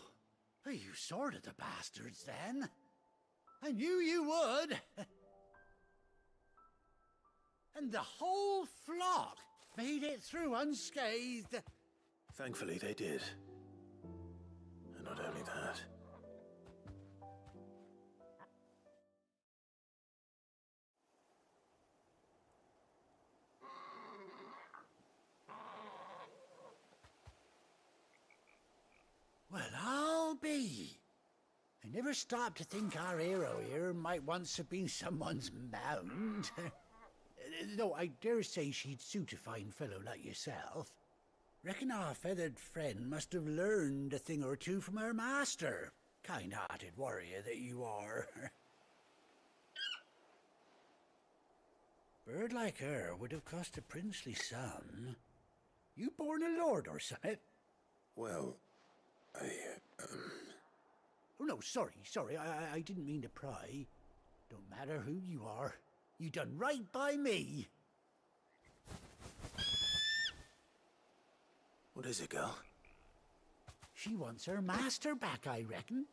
you sorted the bastards then. I knew you would. And the whole flock made it through unscathed. Thankfully, they did. And not only that. Well, I'll be. I never stopped to think our hero here might once have been someone's mount. Though I dare say she'd suit a fine fellow like yourself. Reckon our feathered friend must have learned a thing or two from her master. Kind-hearted warrior that you are. Bird like her would have cost a princely sum. You born a lord or something? Well, Oh, no, sorry. I didn't mean to pry. Don't matter who you are. You done right by me. What is it, girl? She wants her master back, I reckon.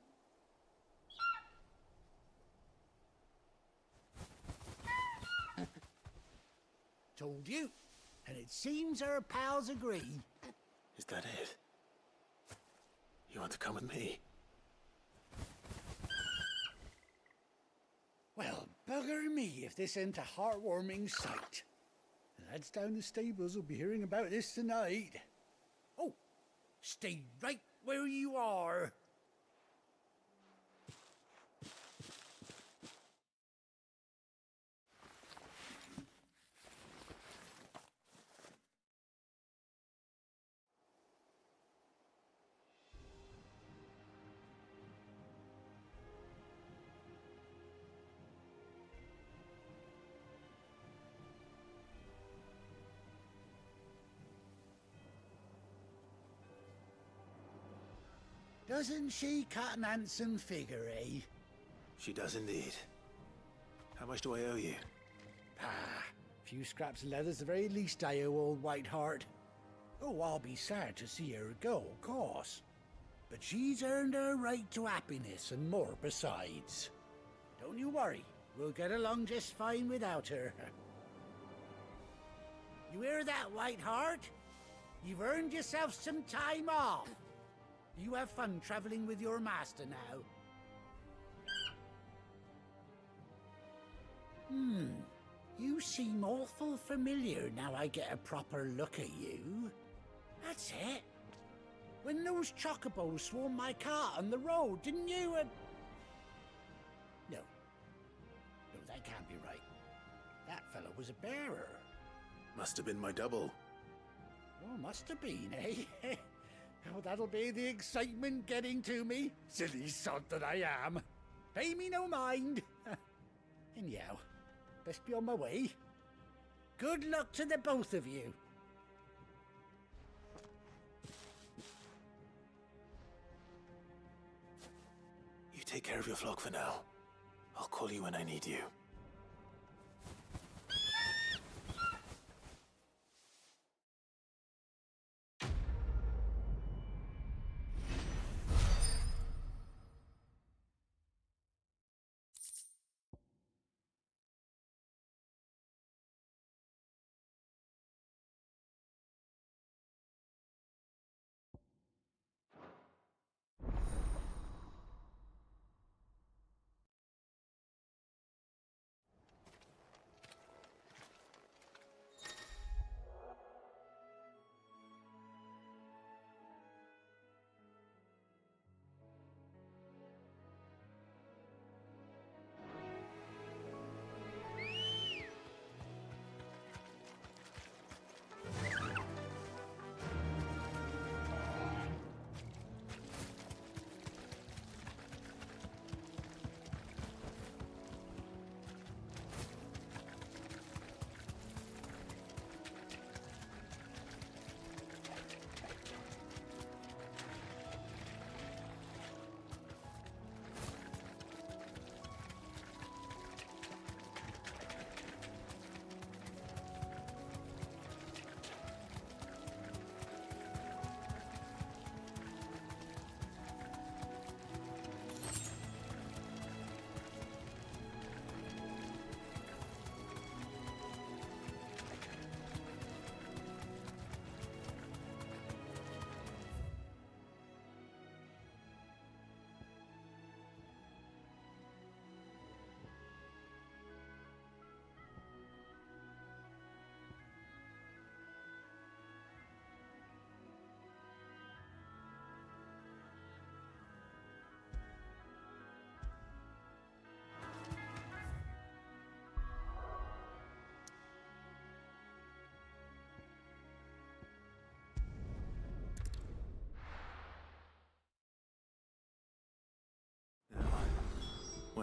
Told you. And it seems her pals agree. Is that it? You want to come with me? Well, bugger me if this ain't a heartwarming sight. The lads down the stables will be hearing about this tonight. Oh, stay right where you are. Doesn't she cut an handsome figure, eh? She does indeed. How much do I owe you? A few scraps of leather's the very least I owe old White Hart. Oh, I'll be sad to see her go, of course. But she's earned her right to happiness and more besides. Don't you worry, we'll get along just fine without her. You hear that, White Hart? You've earned yourself some time off. You have fun traveling with your master now. You seem awful familiar now I get a proper look at you. That's it. When those chocobos swarmed my cart on the road, didn't you? No, that can't be right. That fellow was a bearer. Must have been my double. Oh, must have been, eh? Oh, that'll be the excitement getting to me. Silly sod that I am. Pay me no mind. Anyhow, best be on my way. Good luck to the both of you. You take care of your flock for now. I'll call you when I need you.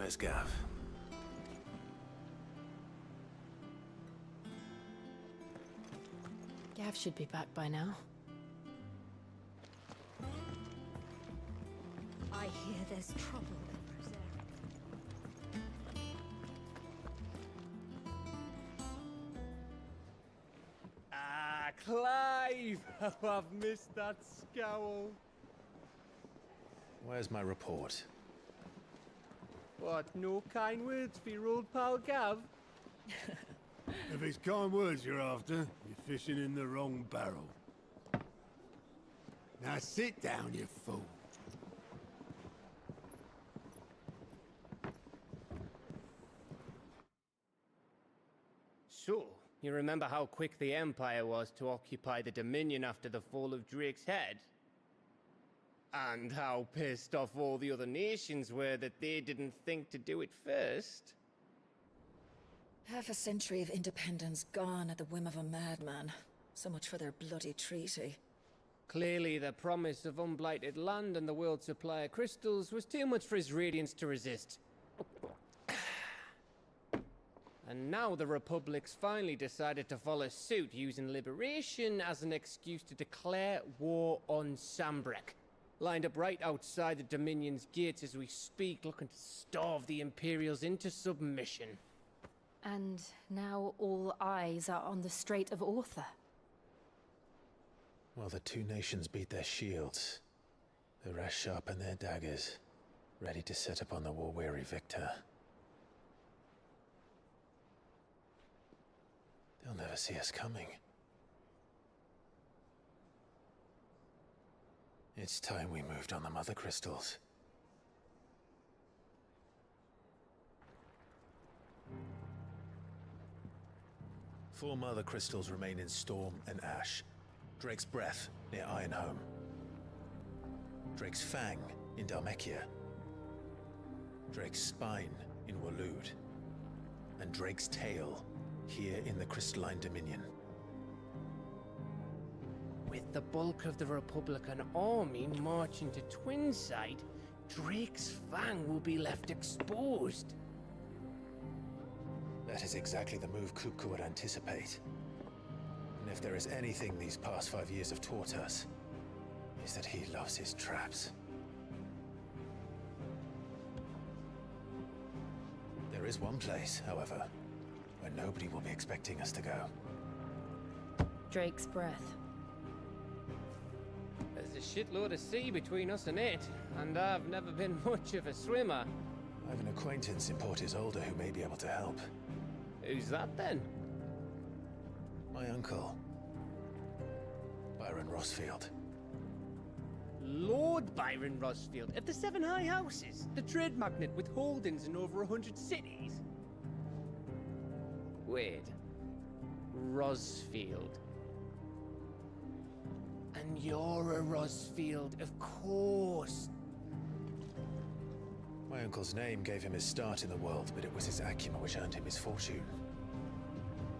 Where's Gav? Gav should be back by now. I hear there's trouble in Rosera. Ah, Clive! How I've missed that scowl. Where's my report? What, no kind words for your old pal Gav? If it's kind words you're after, you're fishing in the wrong barrel. Now sit down, you fool. So, you remember how quick the Empire was to occupy the Dominion after the fall of Drake's head? And how pissed off all the other nations were that they didn't think to do it first? Half a century of independence gone at the whim of a madman. So much for their bloody treaty. Clearly, the promise of unblighted land and the world's supply of crystals was too much for his radiance to resist. And now the Republic's finally decided to follow suit, using liberation as an excuse to declare war on Sambrek. Lined up right outside the Dominion's gates as we speak, looking to starve the Imperials into submission. And now all eyes are on the Strait of Author. While the two nations beat their shields, the rest sharpen their daggers, ready to set upon the war-weary victor. They'll never see us coming. It's time we moved on the Mothercrystals. Four Mothercrystals remain in Storm and Ash. Drake's Breath near Ironhome. Drake's Fang in Dhalmekia. Drake's Spine in Waloed. And Drake's Tail here in the Crystalline Dominion. With the bulk of the Republican army marching to Twinside, Drake's Fang will be left exposed. That is exactly the move Kupka would anticipate. And if there is anything these past 5 years have taught us, is that he loves his traps. There is one place, however, where nobody will be expecting us to go. Drake's Breath. There's a shitload of sea between us and it, and I've never been much of a swimmer. I have an acquaintance in Port Isolde who may be able to help. Who's that then? My uncle, Byron Rosfield. Lord Byron Rosfield of the Seven High Houses, the trade magnate with holdings in over 100 cities. Wait, Rosfield. And you're a Rosfield, of course. My uncle's name gave him his start in the world, but it was his acumen which earned him his fortune.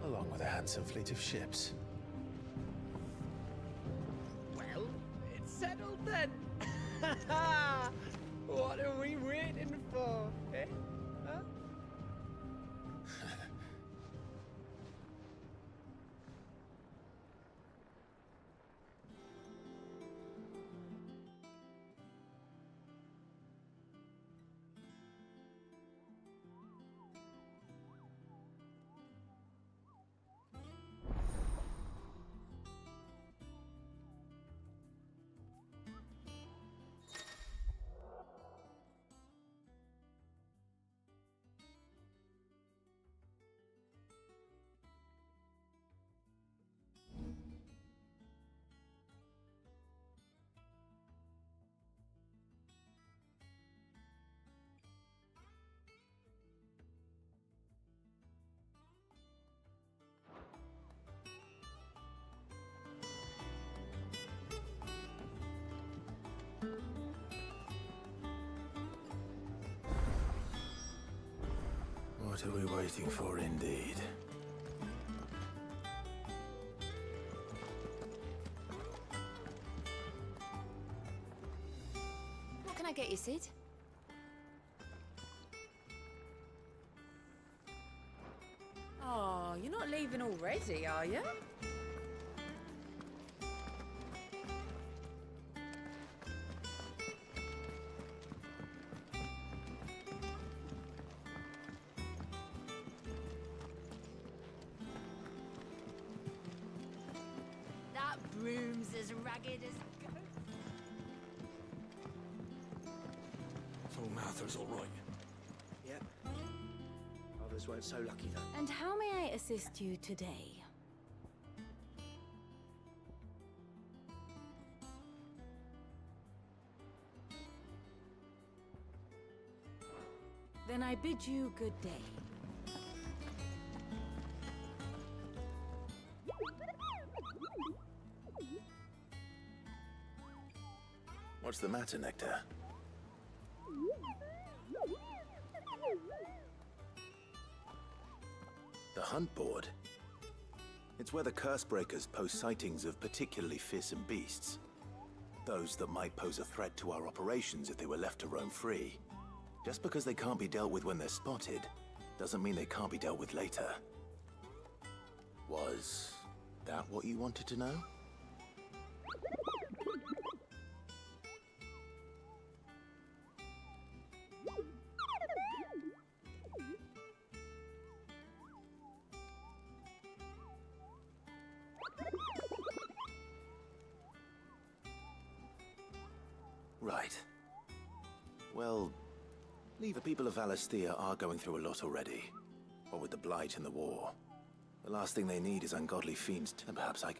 Along with a handsome fleet of ships. Well, it's settled then. What are we waiting for, eh? Huh? What are we waiting for, indeed? What can I get you, Sid? leaving already, are you? That broom's as ragged as a goat. So Martha's all right. Yep. Others weren't so lucky, though. And how may I assist you today? Then I bid you good day. What's the matter, Nectar? The hunt board? It's where the Cursebreakers post sightings of particularly fearsome beasts. Those that might pose a threat to our operations if they were left to roam free. Just because they can't be dealt with when they're spotted, doesn't mean they can't be dealt with later. Was that what you wanted to know? Right. Well, the people of Valisthea are going through a lot already. What with the Blight and the war. The last thing they need is ungodly fiends, and perhaps I...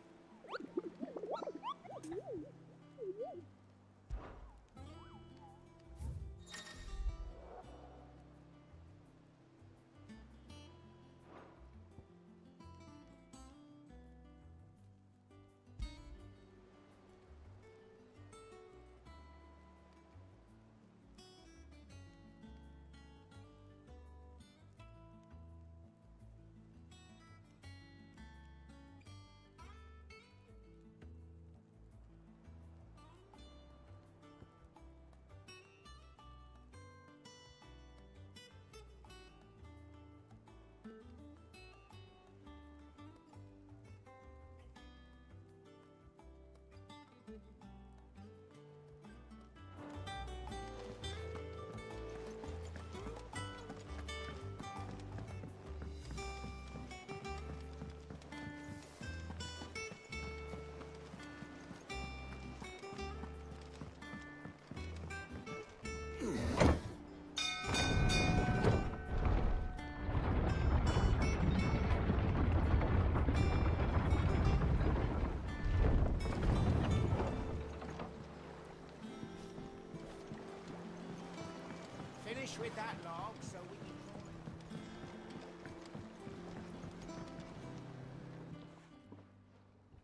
Finish with that log so we can...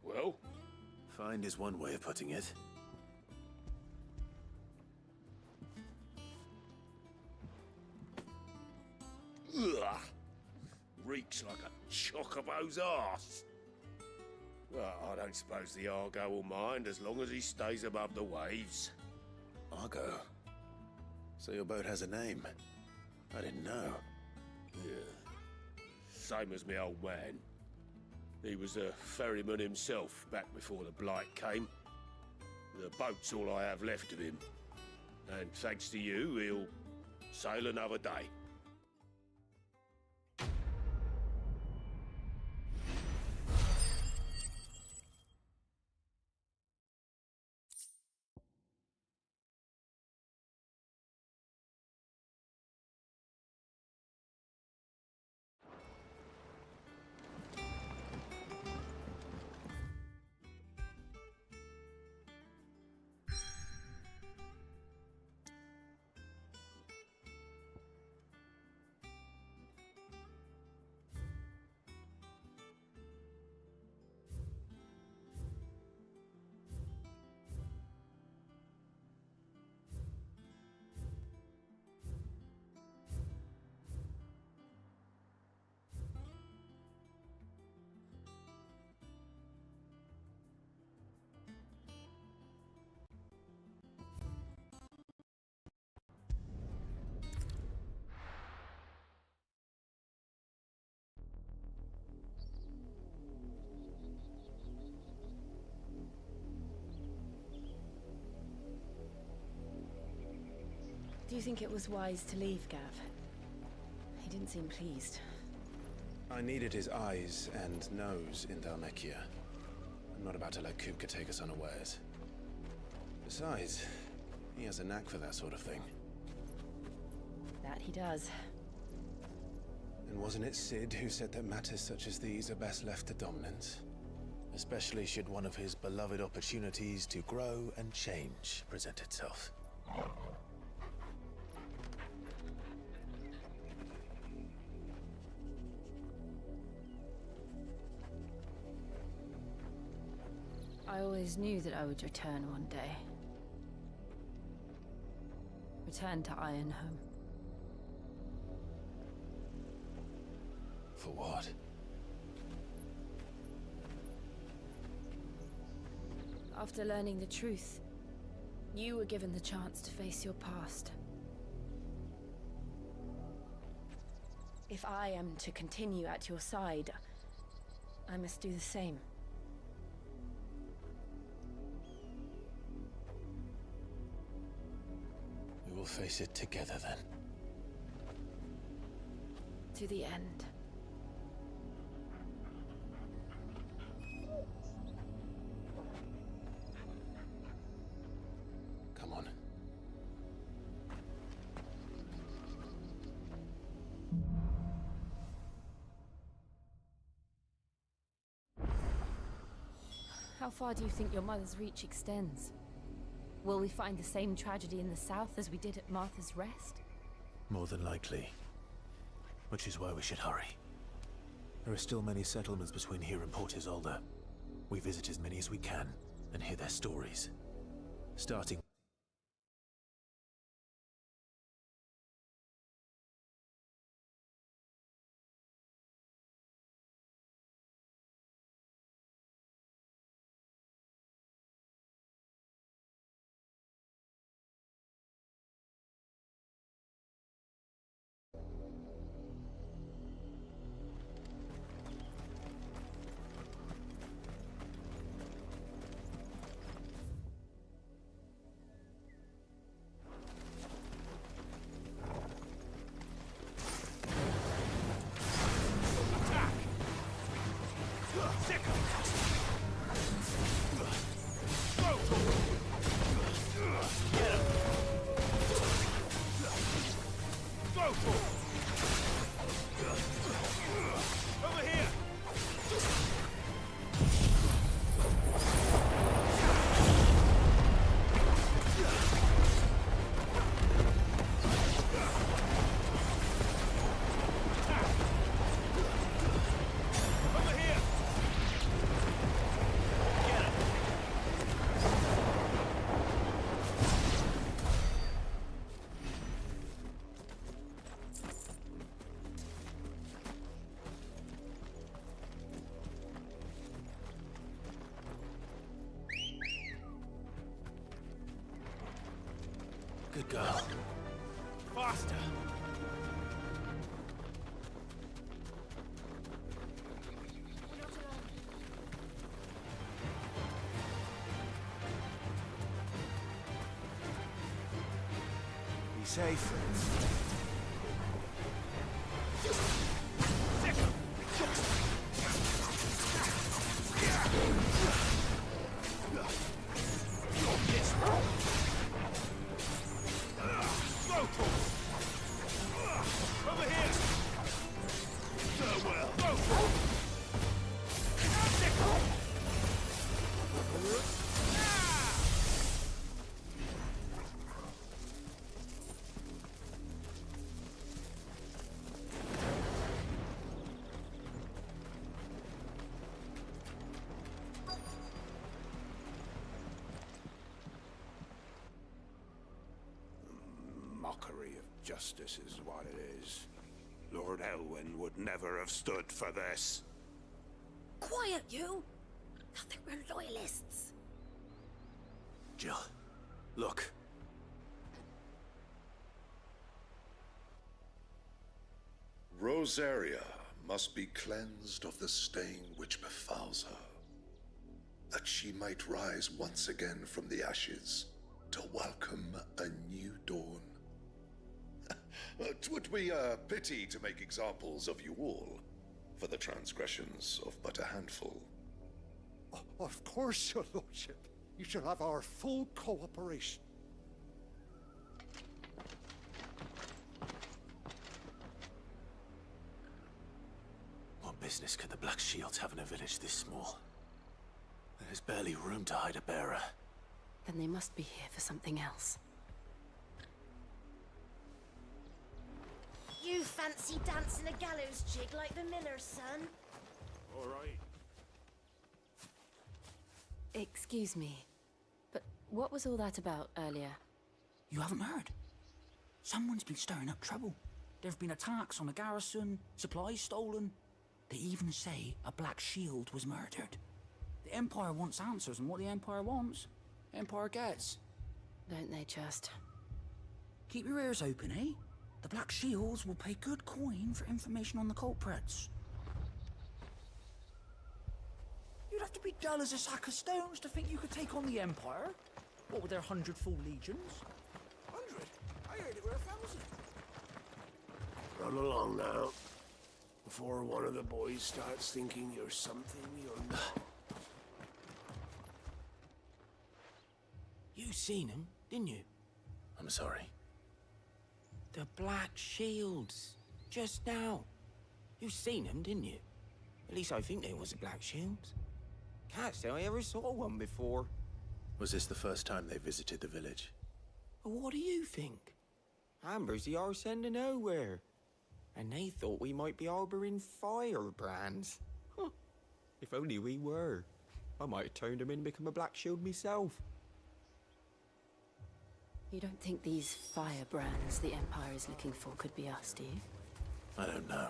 Well? Find is one way of putting it. Ugh. Reeks like a chocobo's arse. Well, I don't suppose the Argo will mind as long as he stays above the waves. Argo? So your boat has a name? I didn't know. Yeah. Same as my old man. He was a ferryman himself back before the Blight came. The boat's all I have left of him. And thanks to you, he'll sail another day. you think it was wise to leave Gav? He didn't seem pleased. I needed his eyes and nose in Dhalmekia. I'm not about to let Kupka take us unawares. Besides, he has a knack for that sort of thing. That he does. And wasn't it Sid who said that matters such as these are best left to dominance? Especially should one of his beloved opportunities to grow and change present itself. I always knew that I would return one day. Return to Ironhome. For what? After learning the truth, you were given the chance to face your past. If I am to continue at your side, I must do the same. We will face it together then. To the end. Come on. How far do you think your mother's reach extends? Will we find the same tragedy in the south as we did at Martha's Rest? More than likely. Which is why we should hurry. There are still many settlements between here and Port Isolde. We visit as many as we can and hear their stories. Starting Good girl. Faster! Be safe. Mockery of justice is what it is. Lord Elwyn would never have stood for this. Quiet, you! Thought they were loyalists. Jill, look. Rosaria must be cleansed of the stain which befouls her, that she might rise once again from the ashes to welcome a new dawn. 'Twould be a pity to make examples of you all, for the transgressions of but a handful. Of course, your lordship. You shall have our full cooperation. What business could the Black Shields have in a village this small? There's barely room to hide a bearer. Then they must be here for something else. You fancy dancing a gallows jig like the miller's son? All right. Excuse me, but what was all that about earlier? You haven't heard? Someone's been stirring up trouble. There have been attacks on the garrison, supplies stolen. They even say a Black Shield was murdered. The Empire wants answers, and what the Empire wants, Empire gets. Don't they just? Keep your ears open, eh? The Black Shields will pay good coin for information on the culprits. You'd have to be dull as a sack of stones to think you could take on the Empire. What with their 100 full legions? 100? I heard it were 1,000. Run along now, before one of the boys starts thinking you're something you're not. You seen him, didn't you? I'm sorry. The Black Shields. Just now. You seen them, didn't you? At least I think they was the Black Shields. Can't say I ever saw one before. Was this the first time they visited the village? Well, what do you think? Amber's the arse end of nowhere. And they thought we might be harboring firebrands. Huh. If only we were. I might have turned them in and become a Black Shield myself. You don't think these firebrands the Empire is looking for could be us, do you? I don't know.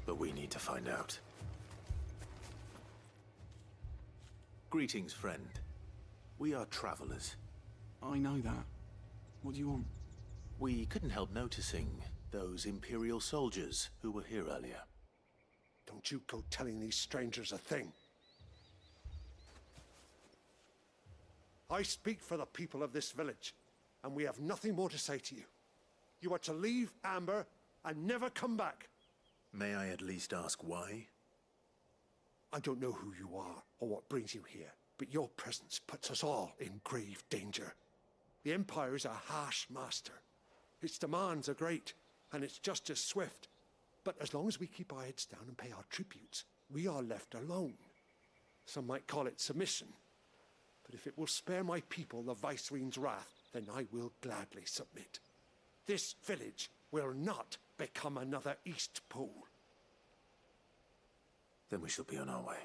But we need to find out. Greetings, friend. We are travelers. I know that. What do you want? We couldn't help noticing those Imperial soldiers who were here earlier. Don't you go telling these strangers a thing. I speak for the people of this village, and we have nothing more to say to you. You are to leave Amber and never come back. May I at least ask why? I don't know who you are or what brings you here, but your presence puts us all in grave danger. The Empire is a harsh master. Its demands are great, and its justice swift. But as long as we keep our heads down and pay our tributes, we are left alone. Some might call it submission. But if it will spare my people the Viceroy's wrath, then I will gladly submit. This village will not become another East Pool. Then we shall be on our way.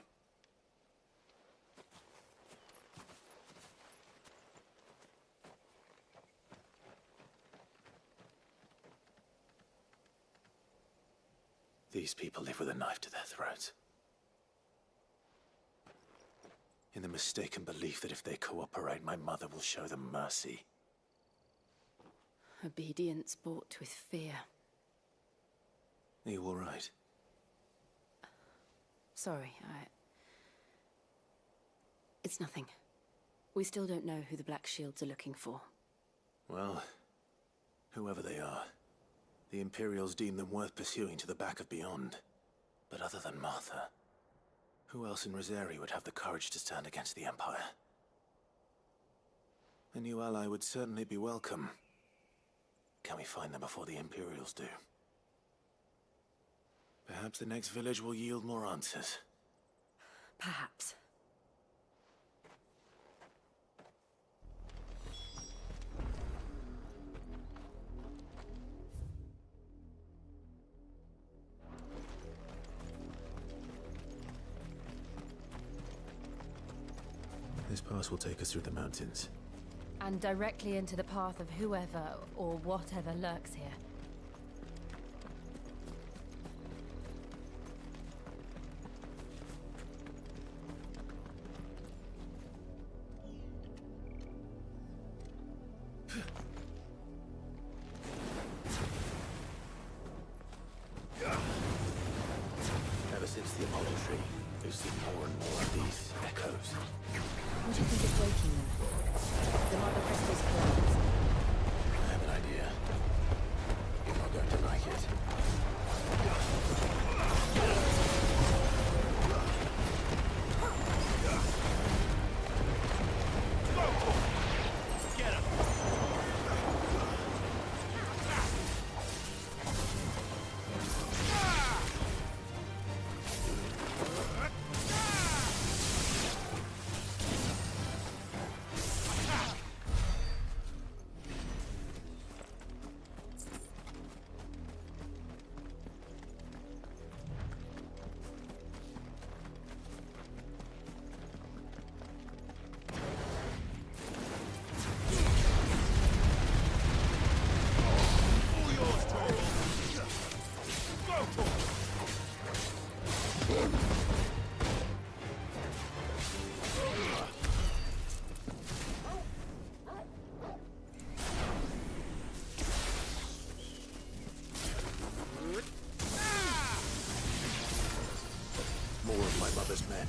These people live with a knife to their throats. In the mistaken belief that if they cooperate, my mother will show them mercy. Obedience bought with fear. Are you all right? Sorry, It's nothing. We still don't know who the Black Shields are looking for. Well, whoever they are, the Imperials deem them worth pursuing to the back of beyond. But other than Martha, who else in Rosari would have the courage to stand against the Empire? A new ally would certainly be welcome. Can we find them before the Imperials do? Perhaps the next village will yield more answers. Perhaps. This pass will take us through the mountains. And directly into the path of whoever or whatever lurks here. Ever since the apology, we've seen more and more of these echoes. What do you think is waking them? The Mothercrystals' claws? I have an idea. my mother's men.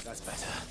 That's better.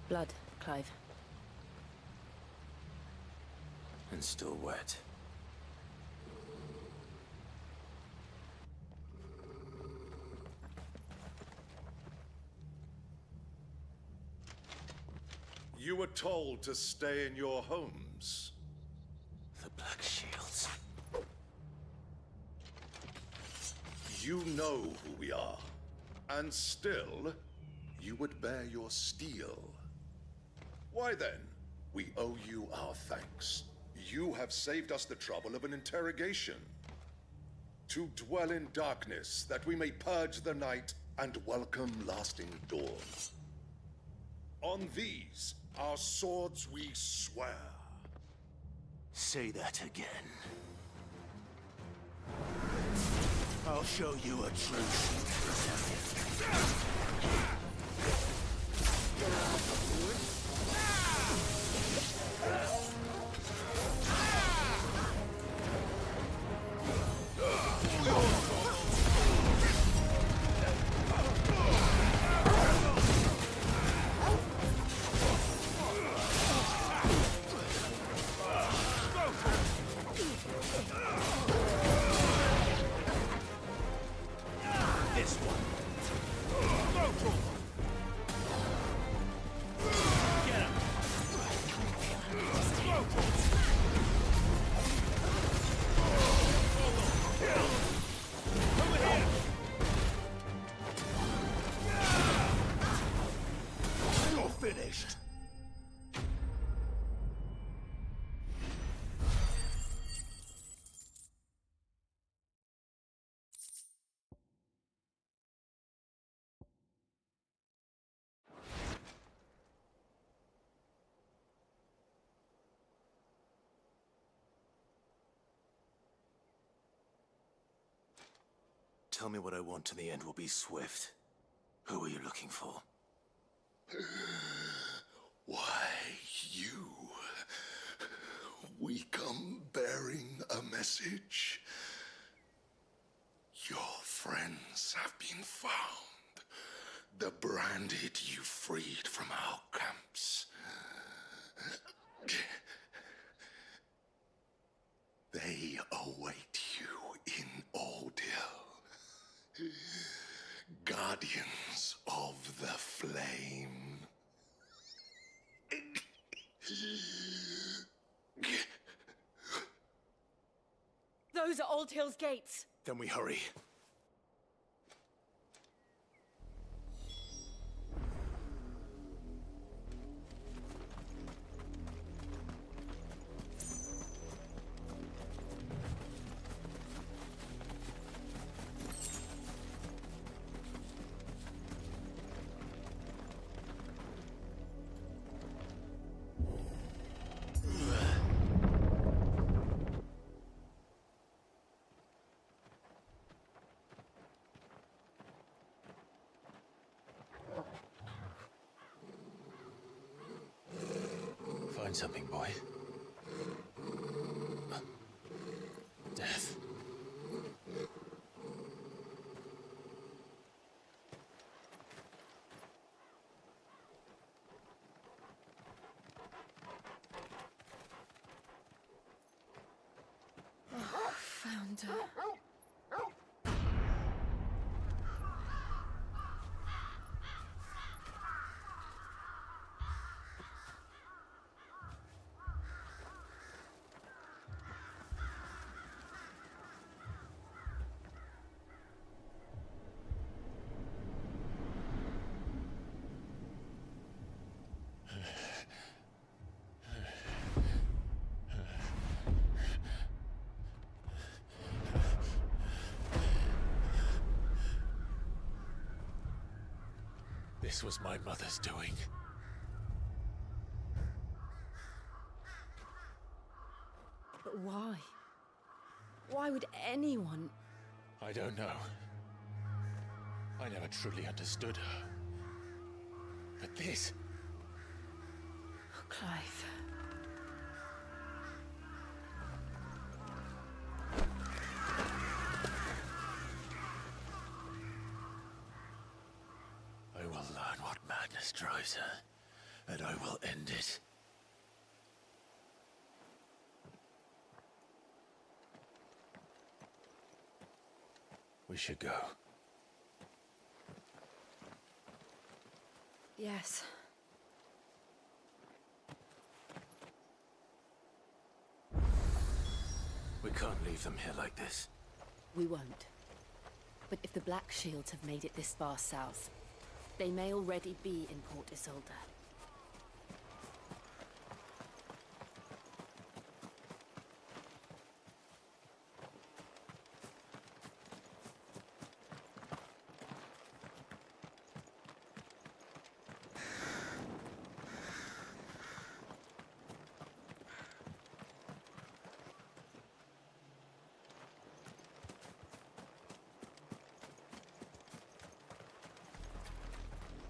Blood, Clive. And still wet. You were told to stay in your homes. The Black Shields. You know who we are. And still, you would bear your steel. Why then? We owe you our thanks. You have saved us the trouble of an interrogation. To dwell in darkness, that we may purge the night and welcome lasting dawn. On these, our swords we swear. Say that again. I'll show you a true finished. Tell me what I want, and the end will be swift. Who are you looking for? Why, you. We come bearing a message. Your friends have been found. The branded you freed from our camps. They await you in Ordeal. Guardians of the Flame. Those are Old Hill's gates. Then we hurry. Find something, boy. Death. Found her. This was my mother's doing. But why? Why would anyone? I don't know. I never truly understood her. But this... Oh, Clive. I will learn what madness drives her, and I will end it. We should go. Yes. We can't leave them here like this. We won't. But if the Black Shields have made it this far south, they may already be in Port Isolde.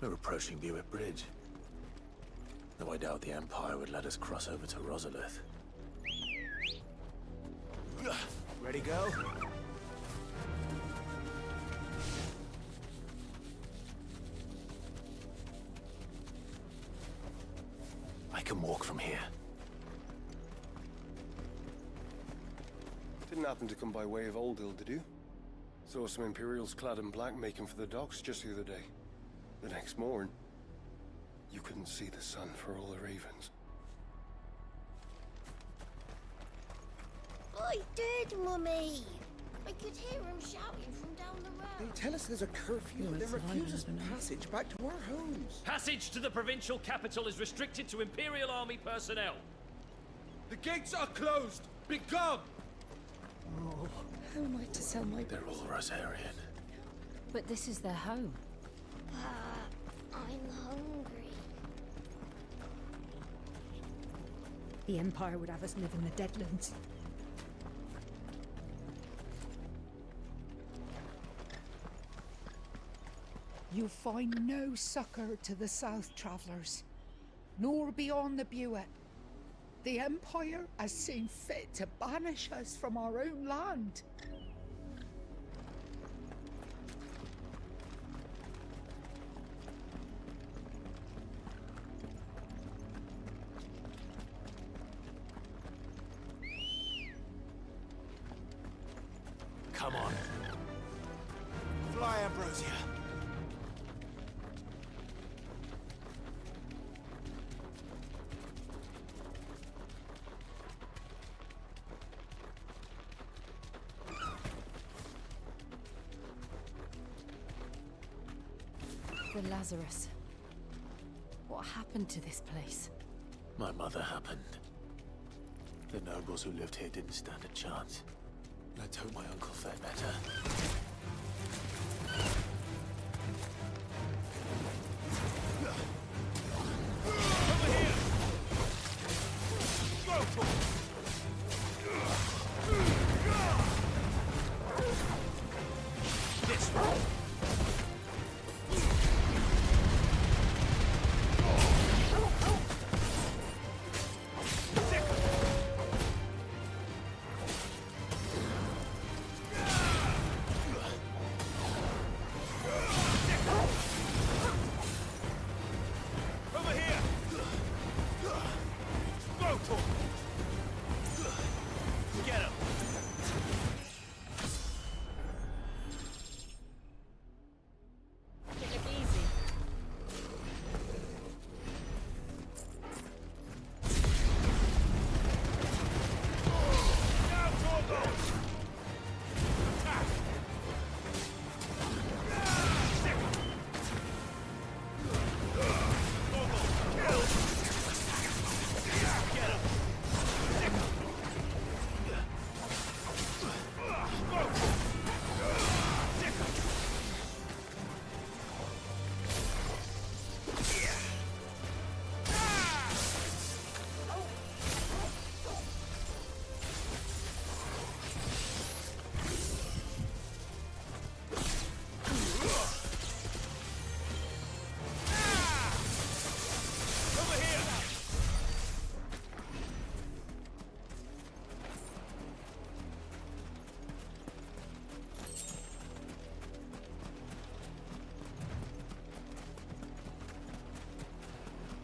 We're approaching Buick Bridge. Though I doubt the Empire would let us cross over to Rosalith. Ready, go? I can walk from here. Didn't happen to come by way of Old Hill, did you? Saw some Imperials clad in black making for the docks just the other day. The next morn, you couldn't see the sun for all the ravens. I did, Mummy. I could hear him shouting from down the road. They tell us there's a curfew that refuses passage back to our homes. Passage to the provincial capital is restricted to Imperial Army personnel. The gates are closed! Be gone! Oh, how am I to sell my... They're all Rosarian. But this is their home. I'm hungry. The Empire would have us live in the Deadlands. You'll find no succor to the South Travellers, nor beyond the Buet. The Empire has seen fit to banish us from our own land. Come on. Fly, Ambrosia. The Lazarus. What happened to this place? My mother happened. The nobles who lived here didn't stand a chance. Let's hope my uncle fared better. This way.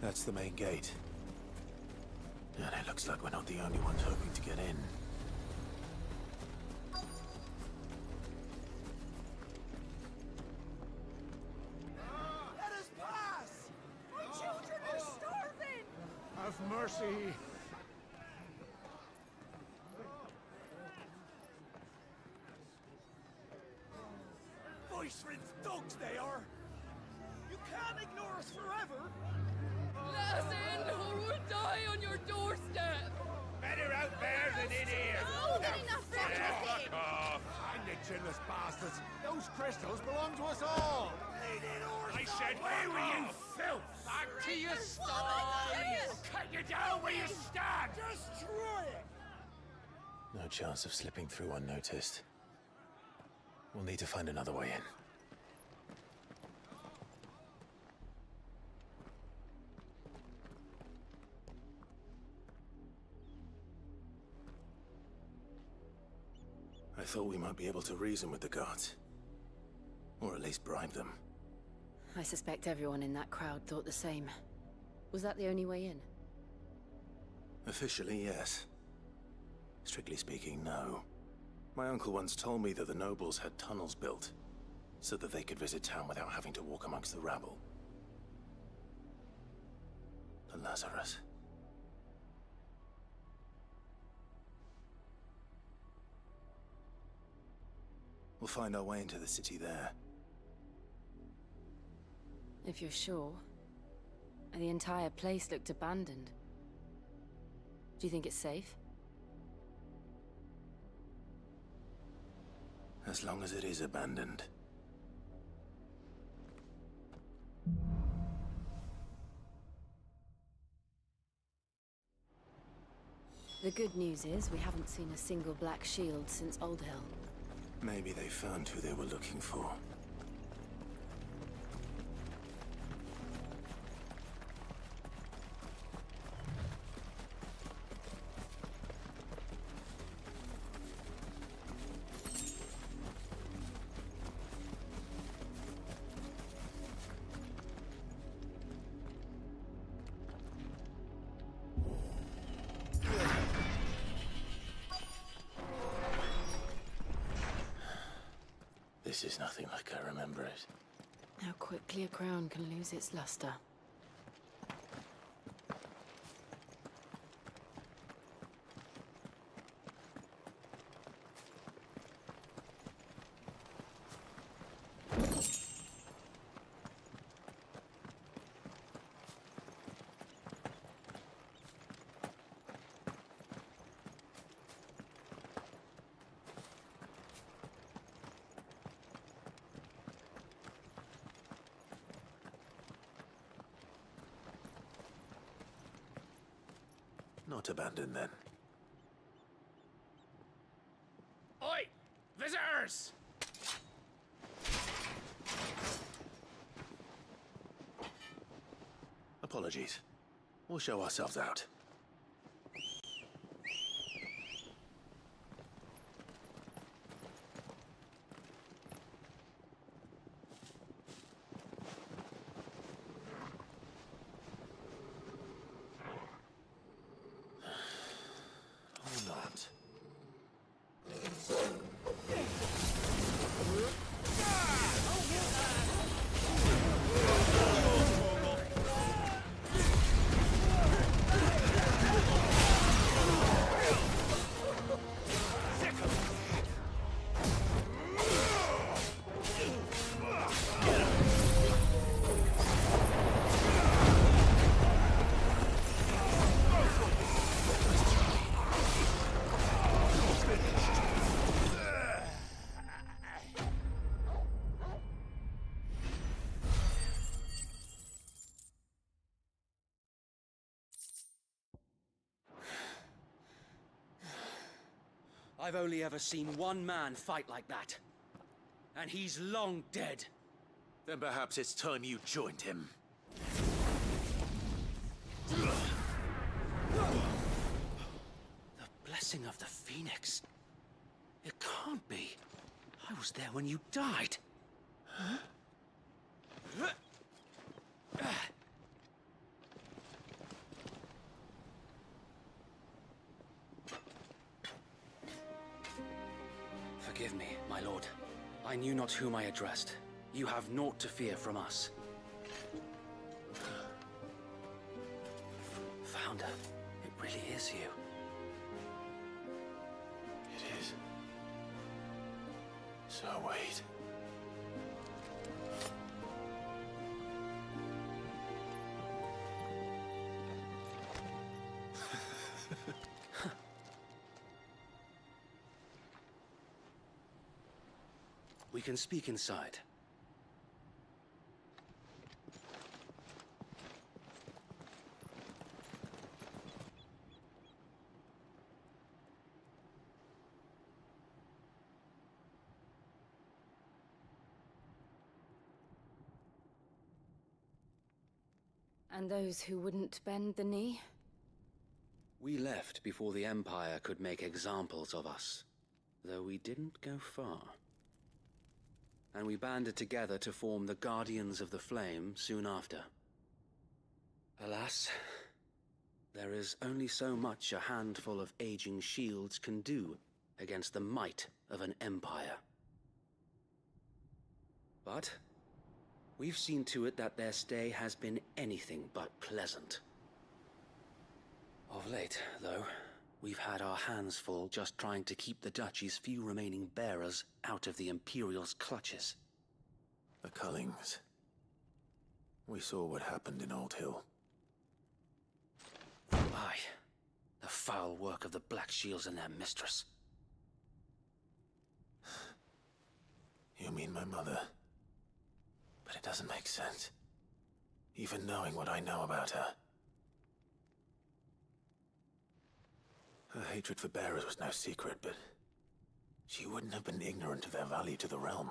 That's the main gate. And it looks like we're not the only ones hoping to get in. Let us pass! My children are starving! Have mercy! Voice-rinsed dogs they are! You can't ignore us forever! Let us in, or we'll die on your doorstep! Better out there than in here. More than enough for Fuck off. Hang the chinless bastards! Those crystals belong to us all! I said, away with you, filth! Back to your sties! Cut you down where you stand! Destroy it! No chance of slipping through unnoticed. We'll need to find another way in. I thought we might be able to reason with the guards. Or at least bribe them. I suspect everyone in that crowd thought the same. Was that the only way in? Officially, yes. Strictly speaking, no. My uncle once told me that the nobles had tunnels built, so that they could visit town without having to walk amongst the rabble. The Lazarus. We'll find our way into the city there. If you're sure. The entire place looked abandoned. Do you think it's safe? As long as it is abandoned. The good news is we haven't seen a single black shield since Old Hill. Maybe they found who they were looking for. This is nothing like I remember it. How quickly a crown can lose its luster. Not abandoned, then. Oi! Visitors! Apologies. We'll show ourselves out. I've only ever seen one man fight like that. And he's long dead. Then perhaps it's time you joined him. The blessing of the Phoenix. It can't be. I was there when you died. Huh? Forgive me, my lord. I knew not whom I addressed. You have naught to fear from us. Founder, it really is you. It is. So wait. We can speak inside. And those who wouldn't bend the knee? We left before the Empire could make examples of us, though we didn't go far. And we banded together to form the Guardians of the Flame soon after. Alas, there is only so much a handful of aging shields can do against the might of an empire. But we've seen to it that their stay has been anything but pleasant. Of late, though, We've had our hands full just trying to keep the Duchy's few remaining bearers out of the Imperial's clutches. The Cullings. We saw what happened in Old Hill. Aye. The foul work of the Black Shields and their mistress. You mean my mother? But it doesn't make sense. Even knowing what I know about her. Her hatred for bearers was no secret, but she wouldn't have been ignorant of their value to the realm.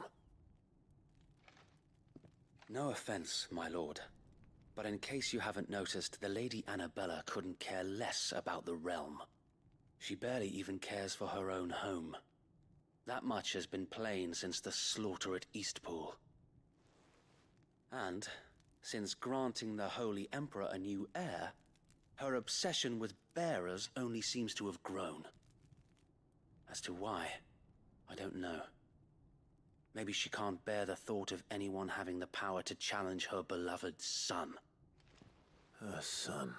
No offense, my lord. But in case you haven't noticed, the Lady Annabella couldn't care less about the realm. She barely even cares for her own home. That much has been plain since the slaughter at Eastpool. And, since granting the Holy Emperor a new heir, her obsession with bearers only seems to have grown. As to why, I don't know. Maybe she can't bear the thought of anyone having the power to challenge her beloved son. Her son?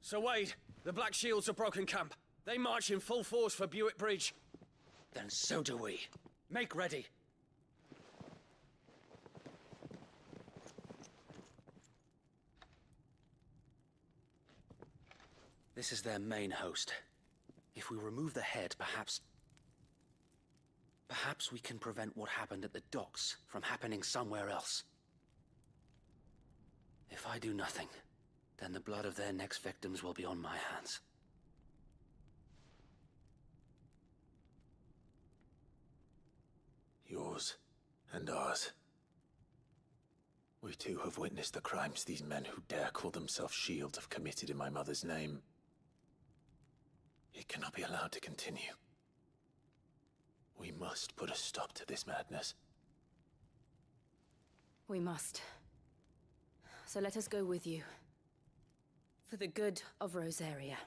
Sir Wade, the Black Shields have broken camp. They march in full force for Buick Bridge. Then so do we. Make ready. This is their main host. If we remove the head, perhaps we can prevent what happened at the docks from happening somewhere else. If I do nothing, then the blood of their next victims will be on my hands. Yours and ours. We too have witnessed the crimes these men who dare call themselves shields have committed in my mother's name. It cannot be allowed to continue. We must put a stop to this madness. We must. So let us go with you. For the good of Rosaria.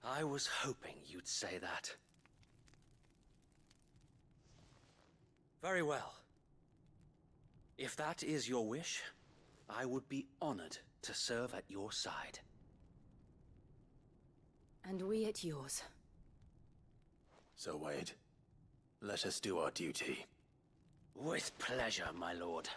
I was hoping you'd say that. Very well. If that is your wish, I would be honored to serve at your side. And we at yours. So, Wade, let us do our duty. With pleasure, my lord.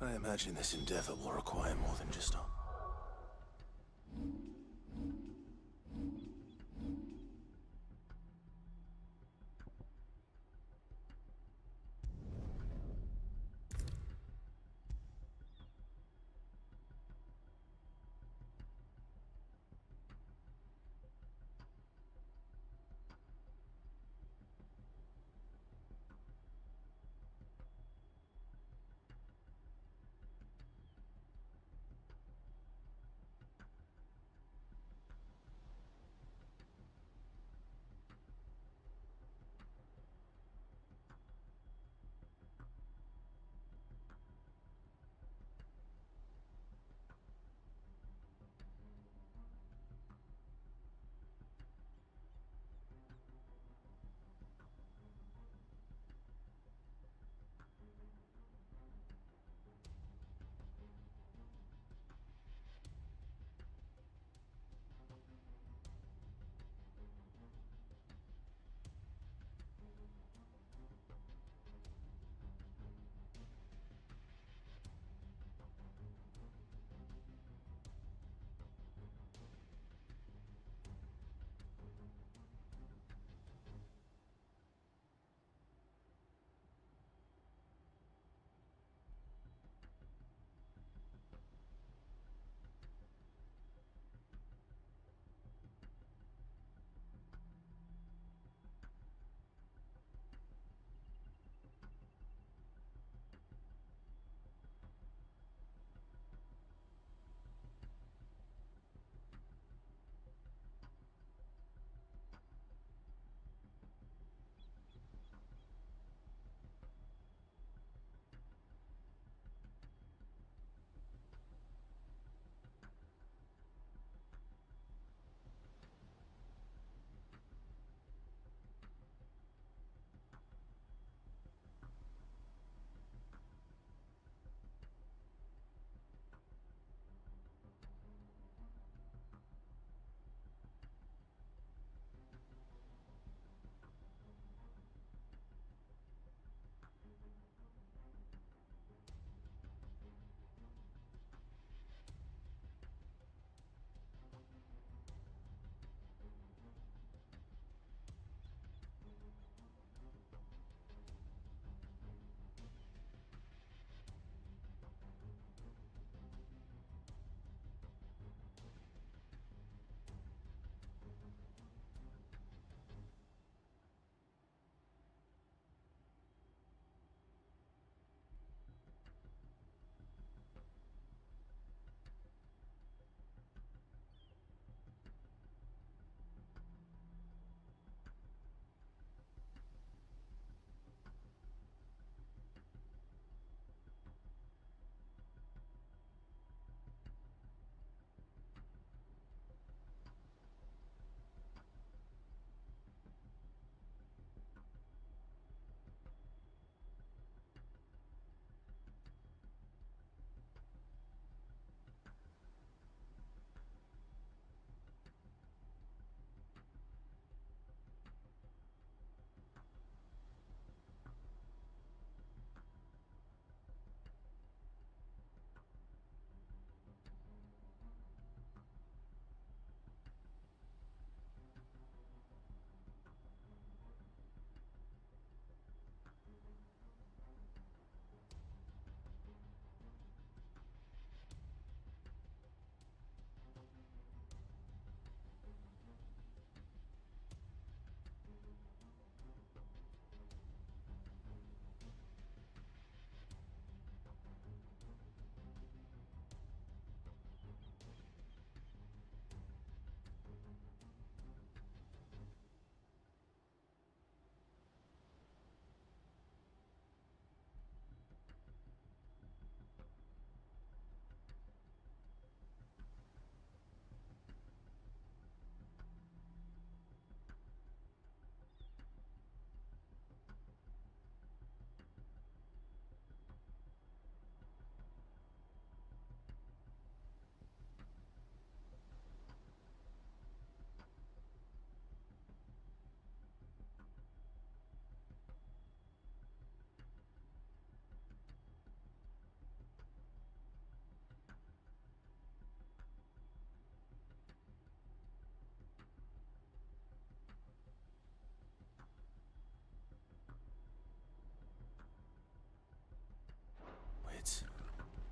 I imagine this endeavor will require more than just our...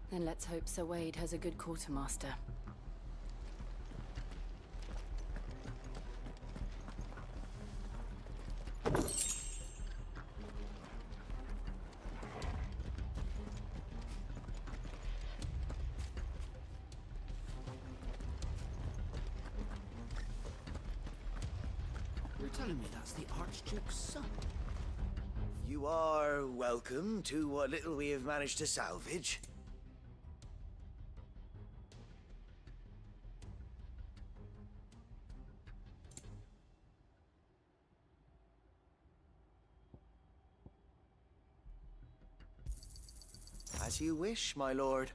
Then let's hope Sir Wade has a good quartermaster. You're telling me that's the Archduke's son? You are welcome to what little we have managed to salvage. As you wish, my lord.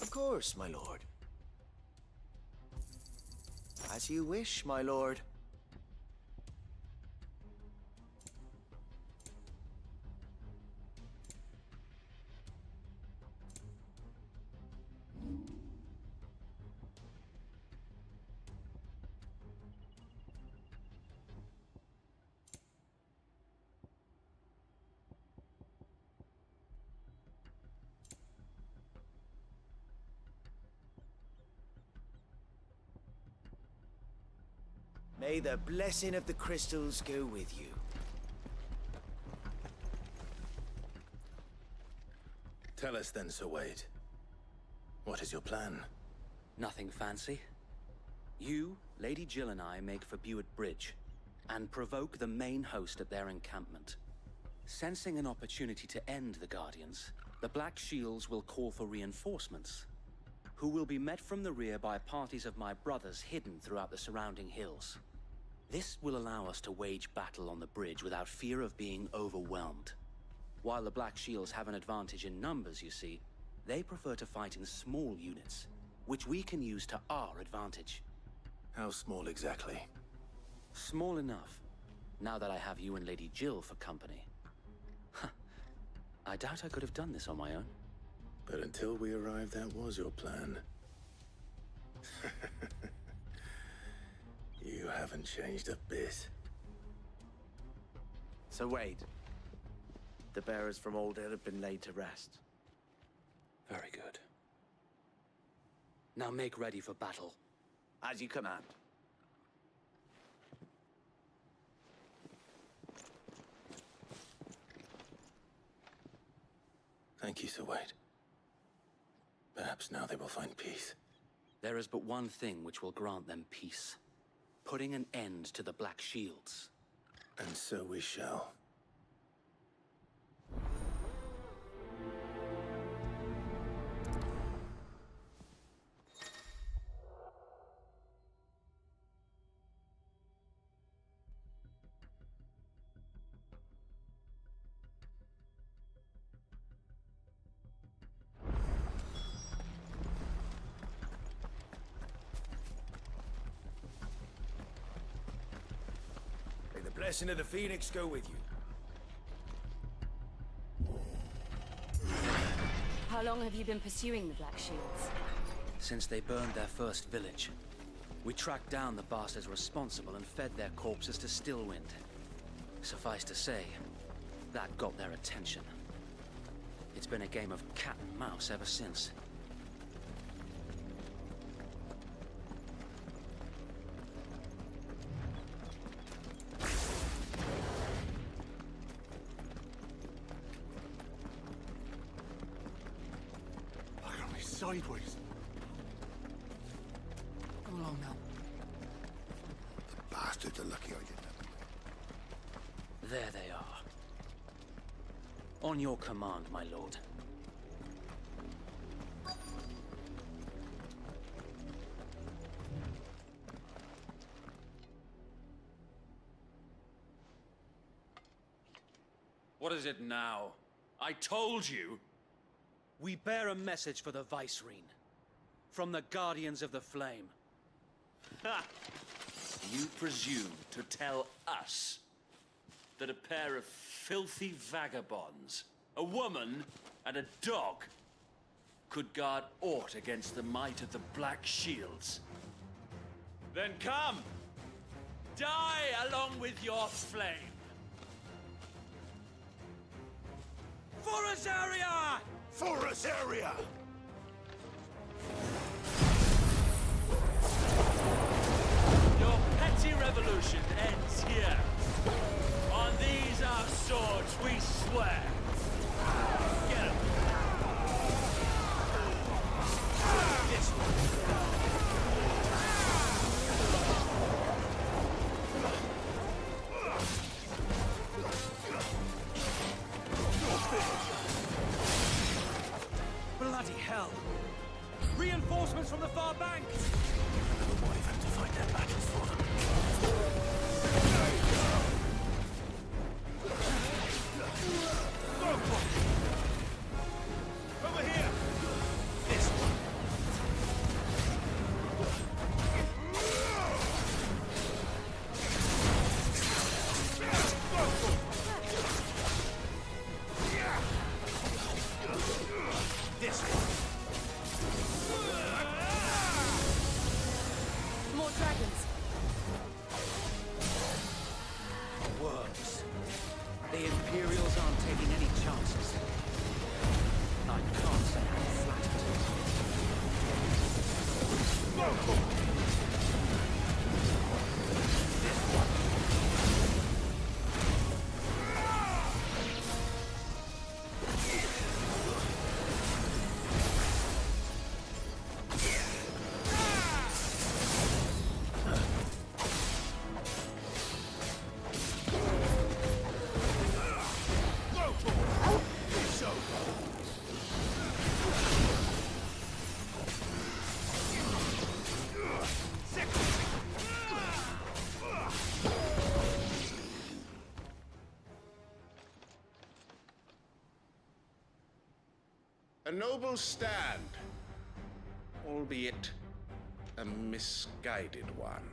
Of course, my lord. As you wish, my lord. May the blessing of the crystals go with you. Tell us then, Sir Wade. What is your plan? Nothing fancy. You, Lady Jill and I make for Buett Bridge, and provoke the main host at their encampment. Sensing an opportunity to end the Guardians, the Black Shields will call for reinforcements, who will be met from the rear by parties of my brothers hidden throughout the surrounding hills. This will allow us to wage battle on the bridge without fear of being overwhelmed. While the Black Shields have an advantage in numbers, you see, they prefer to fight in small units, which we can use to our advantage. How small exactly? Small enough, now that I have you and Lady Jill for company. I doubt I could have done this on my own. But until we arrived, that was your plan. You haven't changed a bit. Sir Wade, the bearers from Oldale have been laid to rest. Very good. Now make ready for battle. As you command. Thank you, Sir Wade. Perhaps now they will find peace. There is but one thing which will grant them peace. Putting an end to the Black Shields. And so we shall. May the blessing of the Phoenix go with you. How long have you been pursuing the Black Shields? Since they burned their first village. We tracked down the bastards responsible and fed their corpses to Stillwind. Suffice to say, that got their attention. It's been a game of cat and mouse ever since. Look at me sideways. bastards are lucky I didn't have them. There they are. On your command, my lord. What is it now? I told you! We bear a message for the Vicereine. From the Guardians of the Flame. Ha! You presume to tell us that a pair of filthy vagabonds, a woman and a dog, could guard aught against the might of the Black Shields? Then come! Die along with your flame! For Azaria! For Azaria! Your petty revolution ends here. On these our swords we swear. Get 'em. This Bloody hell! Reinforcements from the far bank! We won't even have to fight their battles for them. over here! This one! This one! More dragons. Worms. The Imperials aren't taking any chances. I can't say I'm flattered. A noble stand, albeit a misguided one.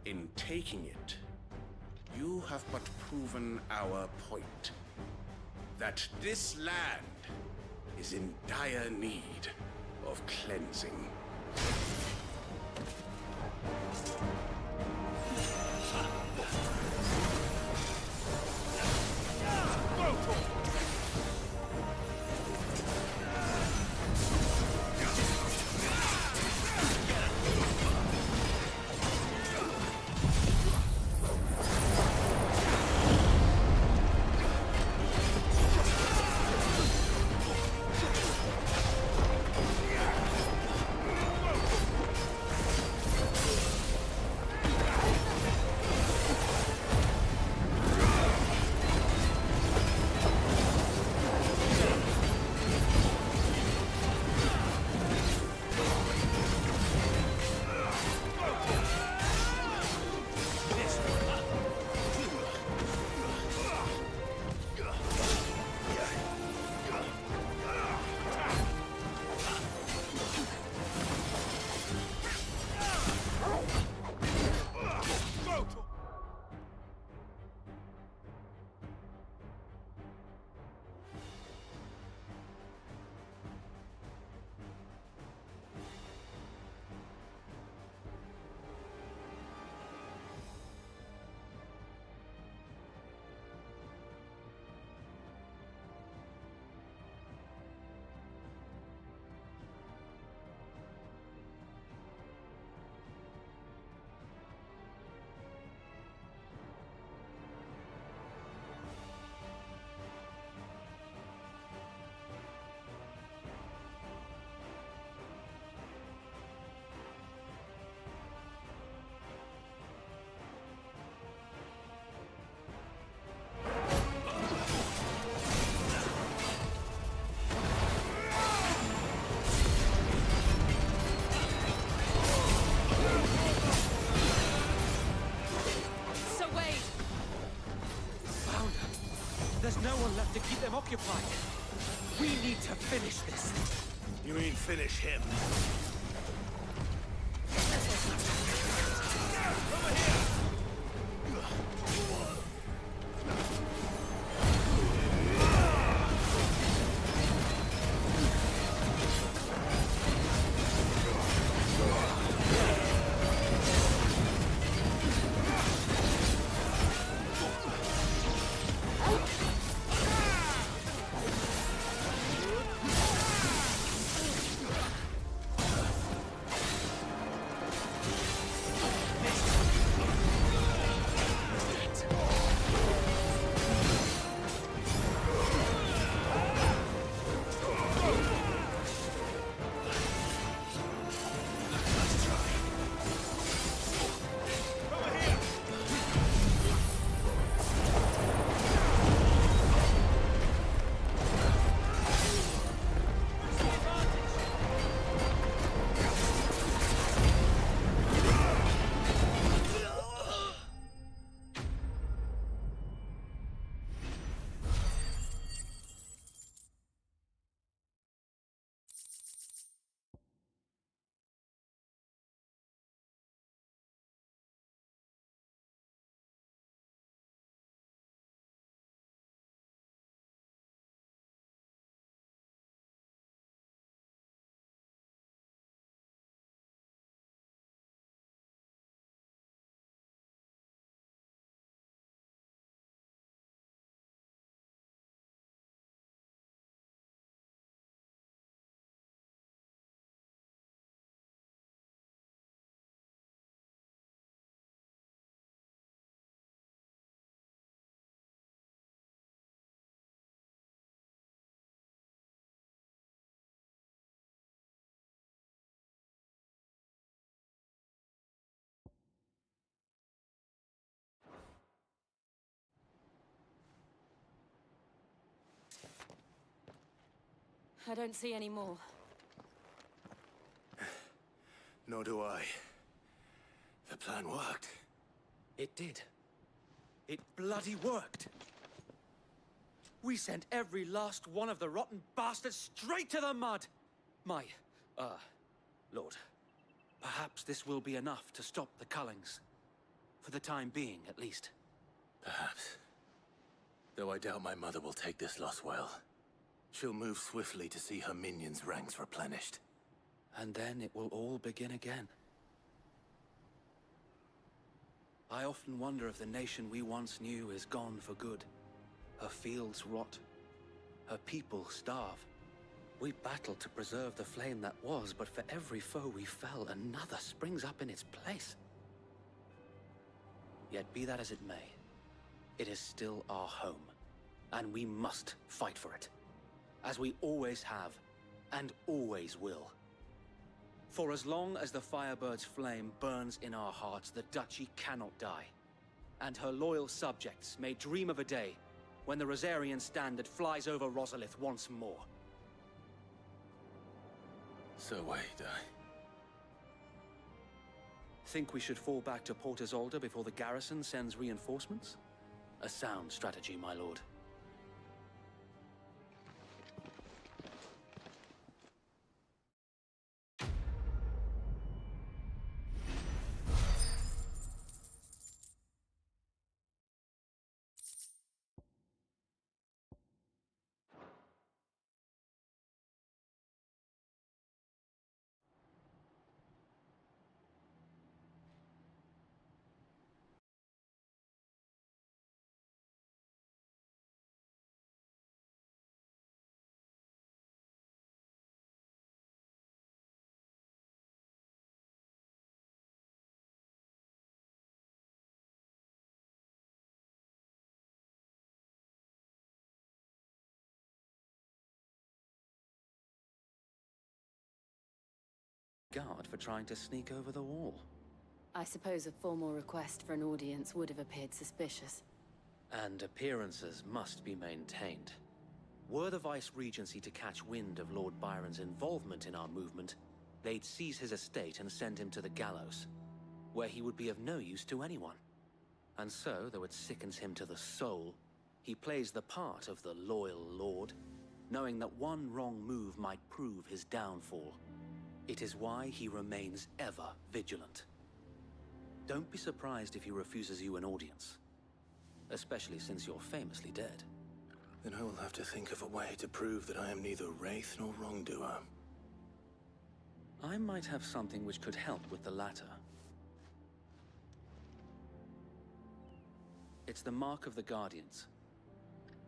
In taking it, you have but proven our point. That this land is in dire need of cleansing. to keep them occupied. We need to finish this. You mean finish him? Over here! I don't see any more. Nor do I. The plan worked. It did. It bloody worked. We sent every last one of the rotten bastards straight to the mud! My, Lord, perhaps this will be enough to stop the Cullings. For the time being, at least. Perhaps. Though I doubt my mother will take this loss well. She'll move swiftly to see her minions' ranks replenished. And then it will all begin again. I often wonder if the nation we once knew is gone for good. Her fields rot. Her people starve. We battle to preserve the flame that was, but for every foe we fell, another springs up in its place. Yet be that as it may, it is still our home, and we must fight for it. As we always have, and always will. For as long as the Firebird's flame burns in our hearts, the Duchy cannot die. And her loyal subjects may dream of a day when the Rosarian standard flies over Rosalith once more. So wait, Think we should fall back to Port Isolde before the garrison sends reinforcements? A sound strategy, my lord. Guard for trying to sneak over the wall. I suppose a formal request for an audience would have appeared suspicious. And appearances must be maintained. Were the Vice-Regency to catch wind of Lord Byron's involvement in our movement, they'd seize his estate and send him to the gallows, where he would be of no use to anyone. And so, though it sickens him to the soul, He plays the part of the loyal lord, knowing that one wrong move might prove his downfall. It is why he remains ever vigilant. Don't be surprised if he refuses you an audience, especially since you're famously dead. Then I will have to think of a way to prove that I am neither wraith nor wrongdoer. I might have something which could help with the latter. It's the Mark of the Guardians.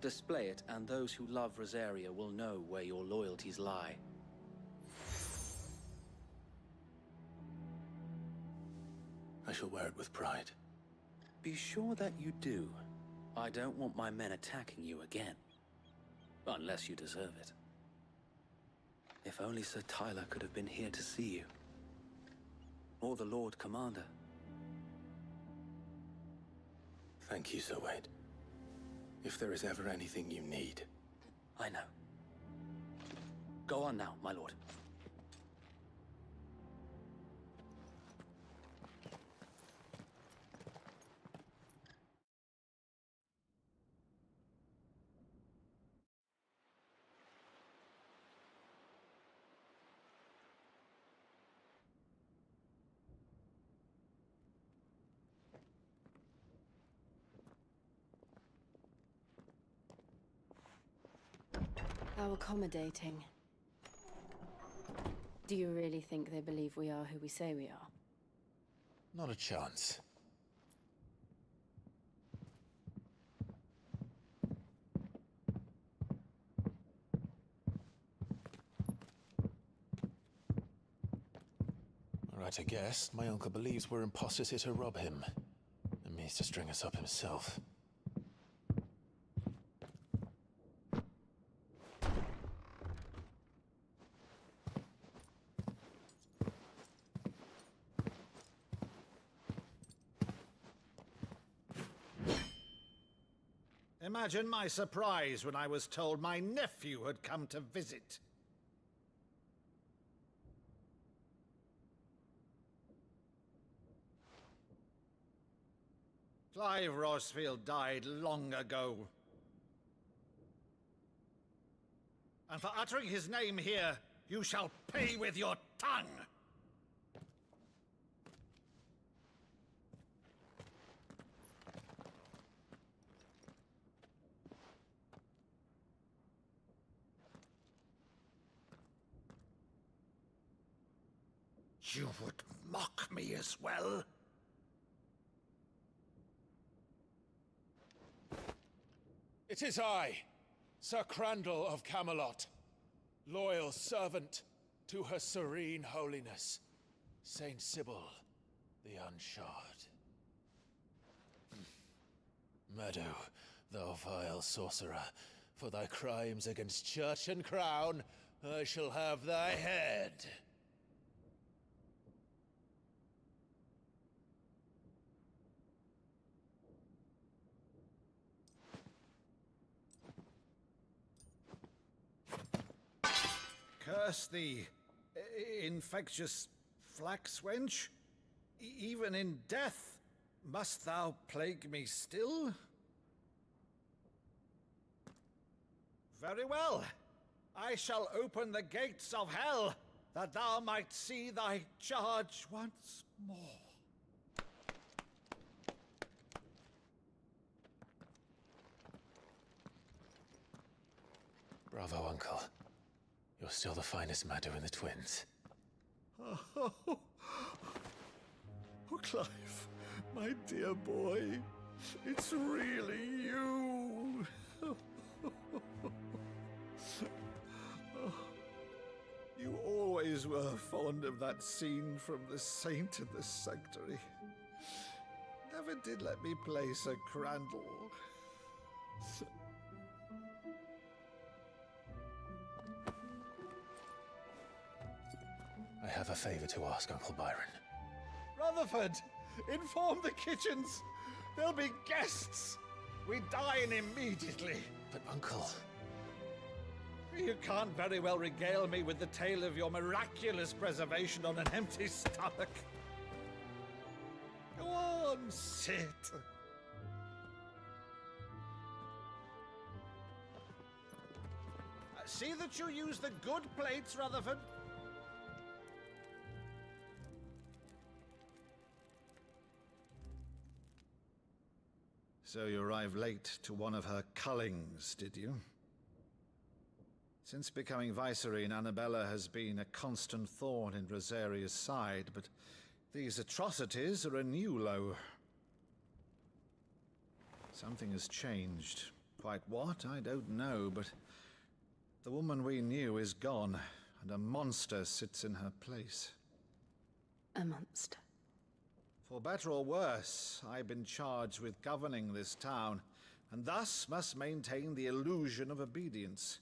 Display it, and those who love Rosaria will know where your loyalties lie. I shall wear it with pride. Be sure that you do. I don't want my men attacking you again. Unless you deserve it. If only Sir Tyler could have been here to see you. Or the Lord Commander. Thank you, Sir Wade. If there is ever anything you need. I know. Go on now, my lord. How accommodating. Do you really think they believe we are who we say we are? Not a chance. Right, I guess. My uncle believes we're imposters here to rob him. And means to string us up himself. Imagine my surprise when I was told my nephew had come to visit. Clive Rosfield died long ago. And for uttering his name here, you shall pay with your tongue! You would mock me as well? It is I, Sir Crandall of Camelot, loyal servant to Her Serene Holiness, Saint Sybil the Unshod. Meadow, thou vile sorcerer, for thy crimes against church and crown, I shall have thy head. Curse thee, infectious flax wench. Even in death, must thou plague me still? Very well. I shall open the gates of hell, that thou might see thy charge once more. Bravo, Uncle. You're still the finest Maddo in the twins. Oh, Clive, my dear boy, it's really you. You always were fond of that scene from The Saint in the Sanctuary. Never did let me play Sir Crandall. I have a favor to ask, Uncle Byron. Rutherford, inform the kitchens. There'll be guests. We dine immediately. But, Uncle... You can't very well regale me with the tale of your miraculous preservation on an empty stomach. Go on, sit. See that you use the good plates, Rutherford. So you arrived late to one of her cullings, did you? Since becoming Vicereine, Annabella has been a constant thorn in Rosaria's side, but these atrocities are a new low. Something has changed. Quite what, I don't know, but the woman we knew is gone, and a monster sits in her place. A monster. For better or worse, I've been charged with governing this town, and thus must maintain the illusion of obedience.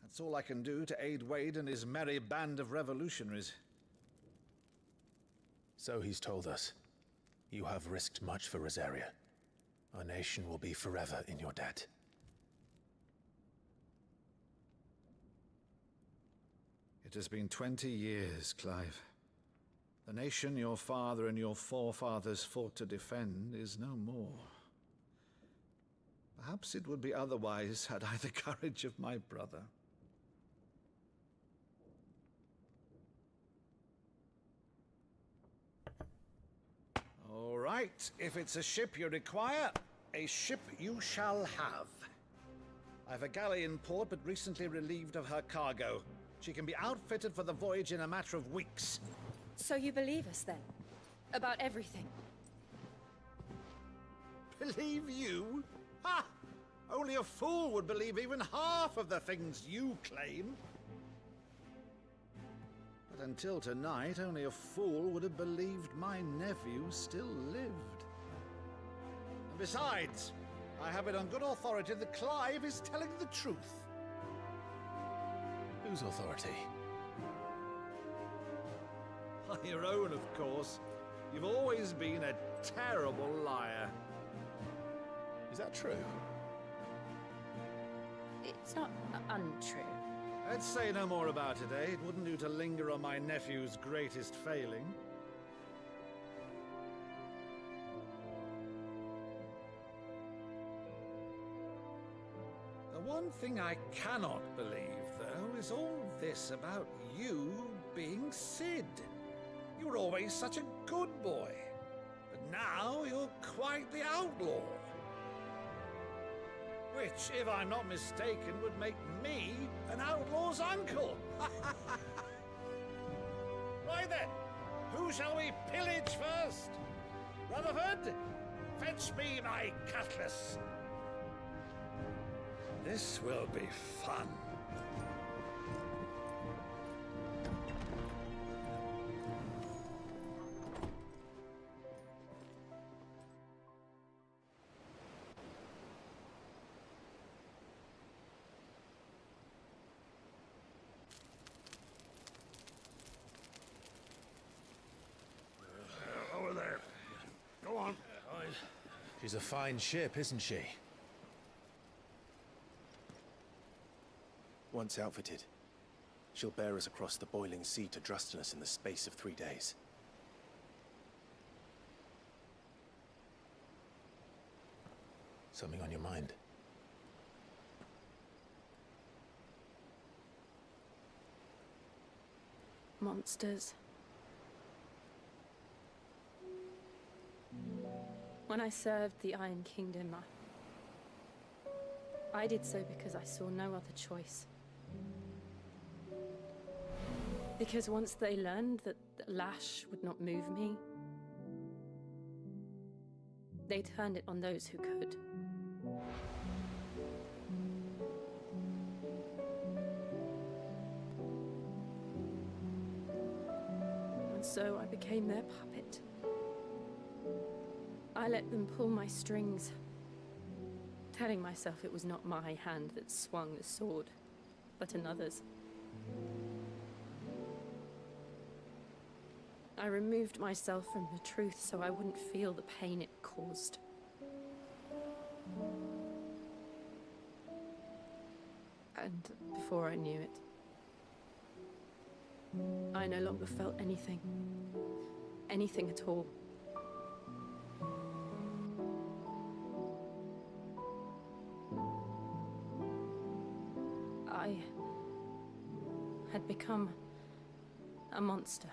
That's all I can do to aid Wade and his merry band of revolutionaries. So he's told us. You have risked much for Rosaria. Our nation will be forever in your debt. It has been 20 years, Clive. The nation your father and your forefathers fought to defend is no more. Perhaps it would be otherwise had I the courage of my brother. All right, if it's a ship you require, a ship you shall have. I've a galley in port, but recently relieved of her cargo. She can be outfitted for the voyage in a matter of weeks. So you believe us then? About everything? Believe you? Ha! Only a fool would believe even half of the things you claim. But until tonight, only a fool would have believed my nephew still lived. And besides, I have it on good authority that Clive is telling the truth. Whose authority? Your own, of course. You've always been a terrible liar. Is that true? It's not untrue. Let's say no more about it, eh? It wouldn't do to linger on my nephew's greatest failing. The one thing I cannot believe, though, is all this about you being Sid. You were always such a good boy, but now you're quite the outlaw. Which, if I'm not mistaken, would make me an outlaw's uncle. Right then, who shall we pillage first? Rutherford, fetch me my cutlass. This will be fun. Over there. Go on. She's a fine ship, isn't she? Once outfitted, she'll bear us across the boiling sea to Drustinus in the space of 3 days. Something on your mind? Monsters. When I served the Iron Kingdom, I did so because I saw no other choice. Because once they learned that the lash would not move me, they turned it on those who could. And so I became their puppet. I let them pull my strings, telling myself it was not my hand that swung the sword, but another's. I removed myself from the truth so I wouldn't feel the pain it caused. And before I knew it, I no longer felt anything. Anything at all. had become a monster.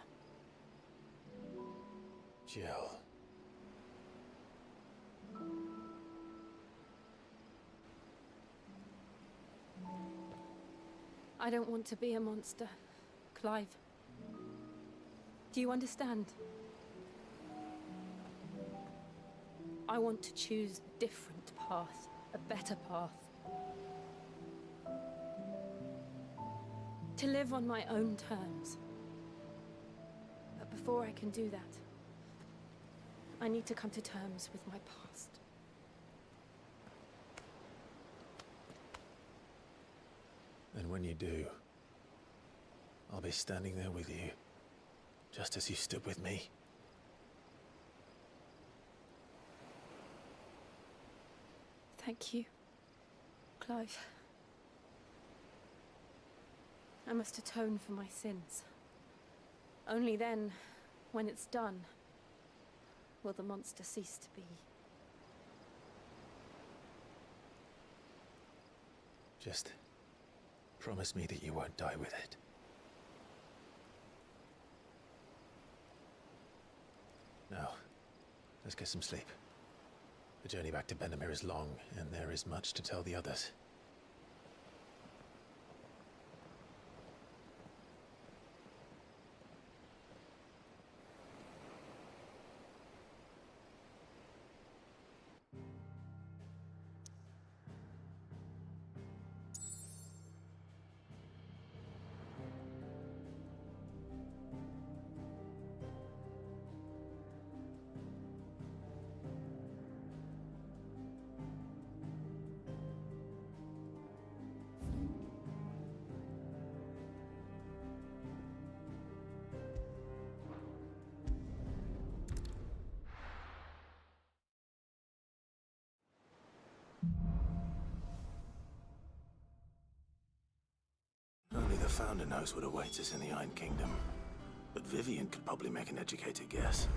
Jill. I don't want to be a monster, Clive. Do you understand? I want to choose a different path, a better path. To live on my own terms. But before I can do that, I need to come to terms with my past. And when you do, I'll be standing there with you, just as you stood with me. Thank you, Clive. I must atone for my sins. Only then, when it's done, will the monster cease to be. Just promise me that you won't die with it. Now, let's get some sleep. The journey back to Benamir is long, and there is much to tell the others. Only the Founder knows what awaits us in the Iron Kingdom. But Vivian could probably make an educated guess.